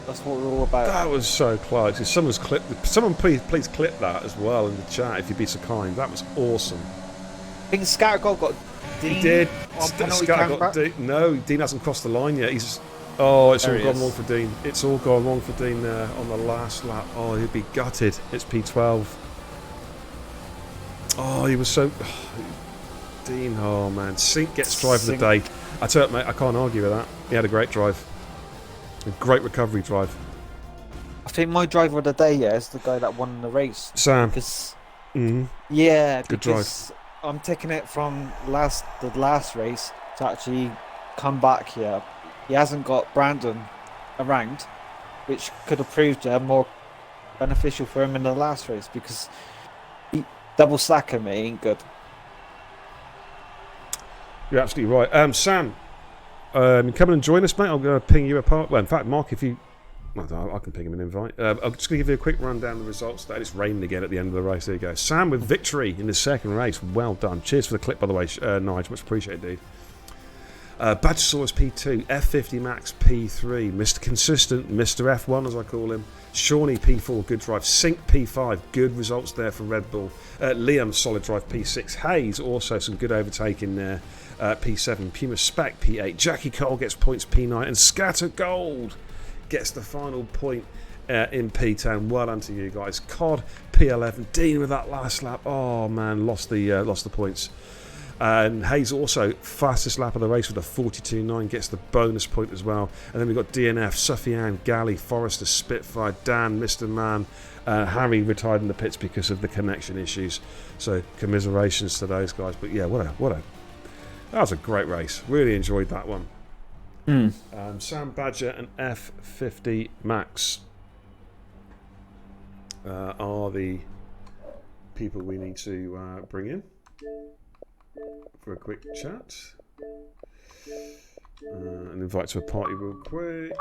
That's what we're all about. That was so close. If someone please clip that as well in the chat, if you'd be so kind. That was awesome. I think Scattergold got Dean. He did. Scattergold got Dean. No, Dean hasn't crossed the line yet. It's all gone wrong for Dean. It's all gone wrong for Dean there on the last lap. Oh, he'd be gutted. It's P12. Oh, he was so... Dean, oh man. Sink gets drive of the day. I tell you, mate, I can't argue with that. He had a great drive. A great recovery drive. I think my driver of the day, is the guy that won the race. Sam. Because, Good because drive. I'm taking it from the last race to actually come back here. He hasn't got Brandon around, which could have proved more beneficial for him in the last race, because double stacking me ain't good. You're absolutely right. Sam, come and join us, mate. I'm going to ping you apart. Well, in fact, Mark, if you... I can ping him an invite. I'm just going to give you a quick rundown of the results. That it's raining again at the end of the race. There you go. Sam with victory in the second race. Well done. Cheers for the clip, by the way, Nigel. Much appreciated, dude. Badgersaurus P2, F50 Max P3, Mr. Consistent, Mr. F1 as I call him, Shawnee P4, good drive, Sink P5, good results there for Red Bull, Liam, solid drive P6, Hayes, also some good overtaking there, P7, Puma Spec P8, Jackie Cole gets points P9, and Scatter Gold gets the final point in P10. Well done to you guys. Cod P11, Dean with that last lap, oh man, lost the points. And Hayes also fastest lap of the race with a 42.9, gets the bonus point as well. And then we've got DNF, Suffian, Galley, Forrester, Spitfire, Dan, Mr. Man, Harry retired in the pits because of the connection issues. So commiserations to those guys. But yeah, that was a great race. Really enjoyed that one. Sam Badger and F50 Max are the people we need to bring in for a quick chat and invite to a party real quick.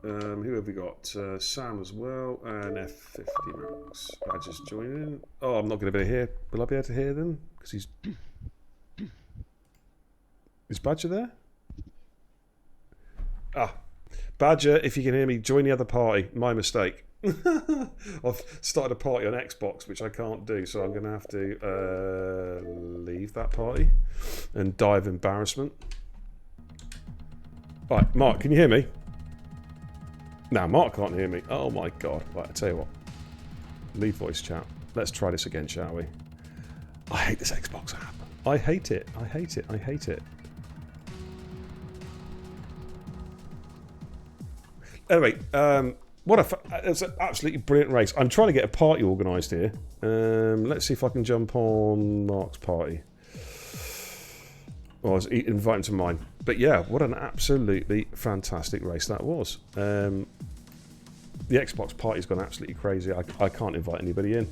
Who have we got? Sam as well and F50 Max. Badger's joining. Oh, I'm not going to be here. Will I be able to hear them? Because he's... Is Badger there? Badger, if you can hear me, join the other party. My mistake. I've started a party on Xbox, which I can't do, so I'm going to have to leave that party and die of embarrassment. Right, Mark, can you hear me? No, Mark can't hear me. Oh my god. Right, I tell you what. Leave voice chat. Let's try this again, shall we? I hate this Xbox app. I hate it. Anyway, it was an absolutely brilliant race. I'm trying to get a party organised here. Let's see if I can jump on Mark's party. Well, I was inviting to mine. But yeah, what an absolutely fantastic race that was. The Xbox party's gone absolutely crazy. I can't invite anybody in.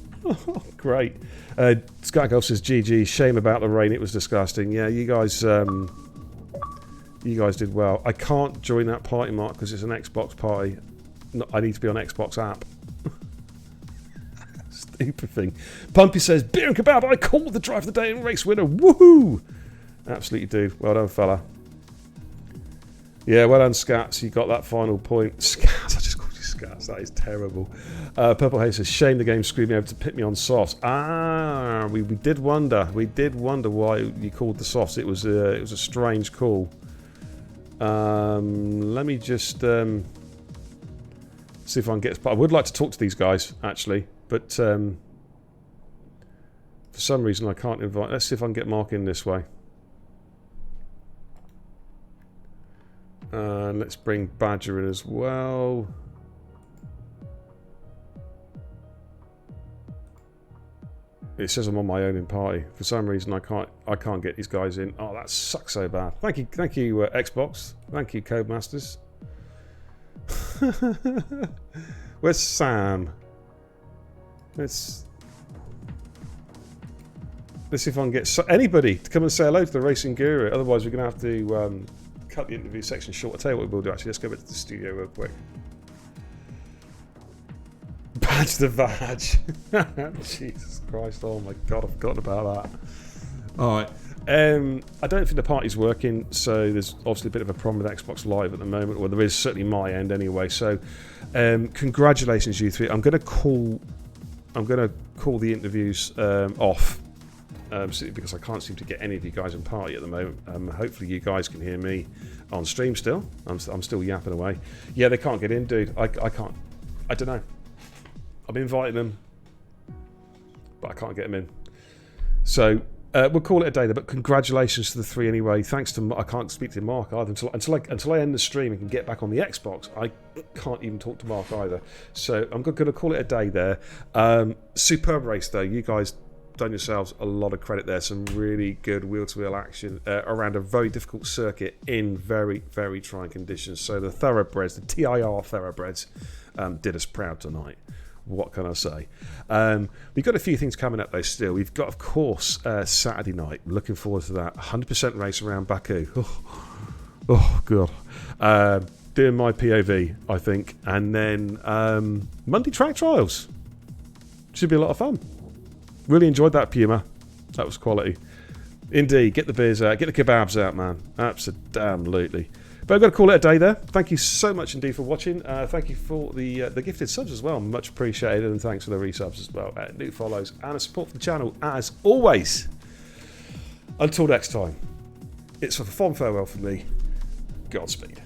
Great. Skygo says, GG, shame about the rain. It was disgusting. Yeah, you guys did well. I can't join that party, Mark, because it's an Xbox party. No, I need to be on Xbox app. Stupid thing. Pumpy says, beer and kebab, I called the drive of the day and race winner. Woohoo! Absolutely do. Well done, fella. Yeah, well done, Scats. You got that final point. Scats, I just called you Scats. gas. That is terrible. Purple Haze says, shame the game screwed me over to pit me on softs. Ah, we did wonder. We did wonder why you called the softs. It was a strange call. Let me just see if I can get. I would like to talk to these guys actually, but for some reason I can't invite. Let's see if I can get Mark in this way. Let's bring Badger in as well. It says I'm on my own in party. For some reason I can't get these guys in. Oh, that sucks so bad. Thank you, Xbox. Thank you, Codemasters. Where's Sam? Let's see if I can get anybody to come and say hello to the Racing Guru. Otherwise we're going to have to cut the interview section short. I'll tell you what we'll do actually. Let's go back to the studio real quick. Badge the Vag. Jesus Christ, oh my god, I've forgotten about that. Alright. I don't think the party's working, so there's obviously a bit of a problem with Xbox Live at the moment. Well, there is certainly my end anyway. So congratulations you three. I'm gonna call the interviews off. Because I can't seem to get any of you guys in party at the moment. Hopefully you guys can hear me on stream still. I'm still yapping away. Yeah, they can't get in, dude. I can't. I don't know. I'm inviting them, but I can't get them in. So we'll call it a day there. But congratulations to the three anyway. Thanks to I can't speak to Mark either until I end the stream and can get back on the Xbox. I can't even talk to Mark either. So I'm going to call it a day there. Superb race though. You guys done yourselves a lot of credit there. Some really good wheel-to-wheel action around a very difficult circuit in very, very trying conditions. So the Thoroughbreds, the TIR Thoroughbreds, did us proud tonight. What can I say? We've got a few things coming up though still. We've got, of course, Saturday night. Looking forward to that. 100% race around Baku. Oh God. Doing my POV, I think. And then Monday track trials. Should be a lot of fun. Really enjoyed that, Puma. That was quality. Indeed. Get the beers out. Get the kebabs out, man. Absolutely. But I've got to call it a day there. Thank you so much indeed for watching. Thank you for the gifted subs as well. Much appreciated. And thanks for the resubs as well. New follows and a support for the channel as always. Until next time, it's a fond farewell from me. Godspeed.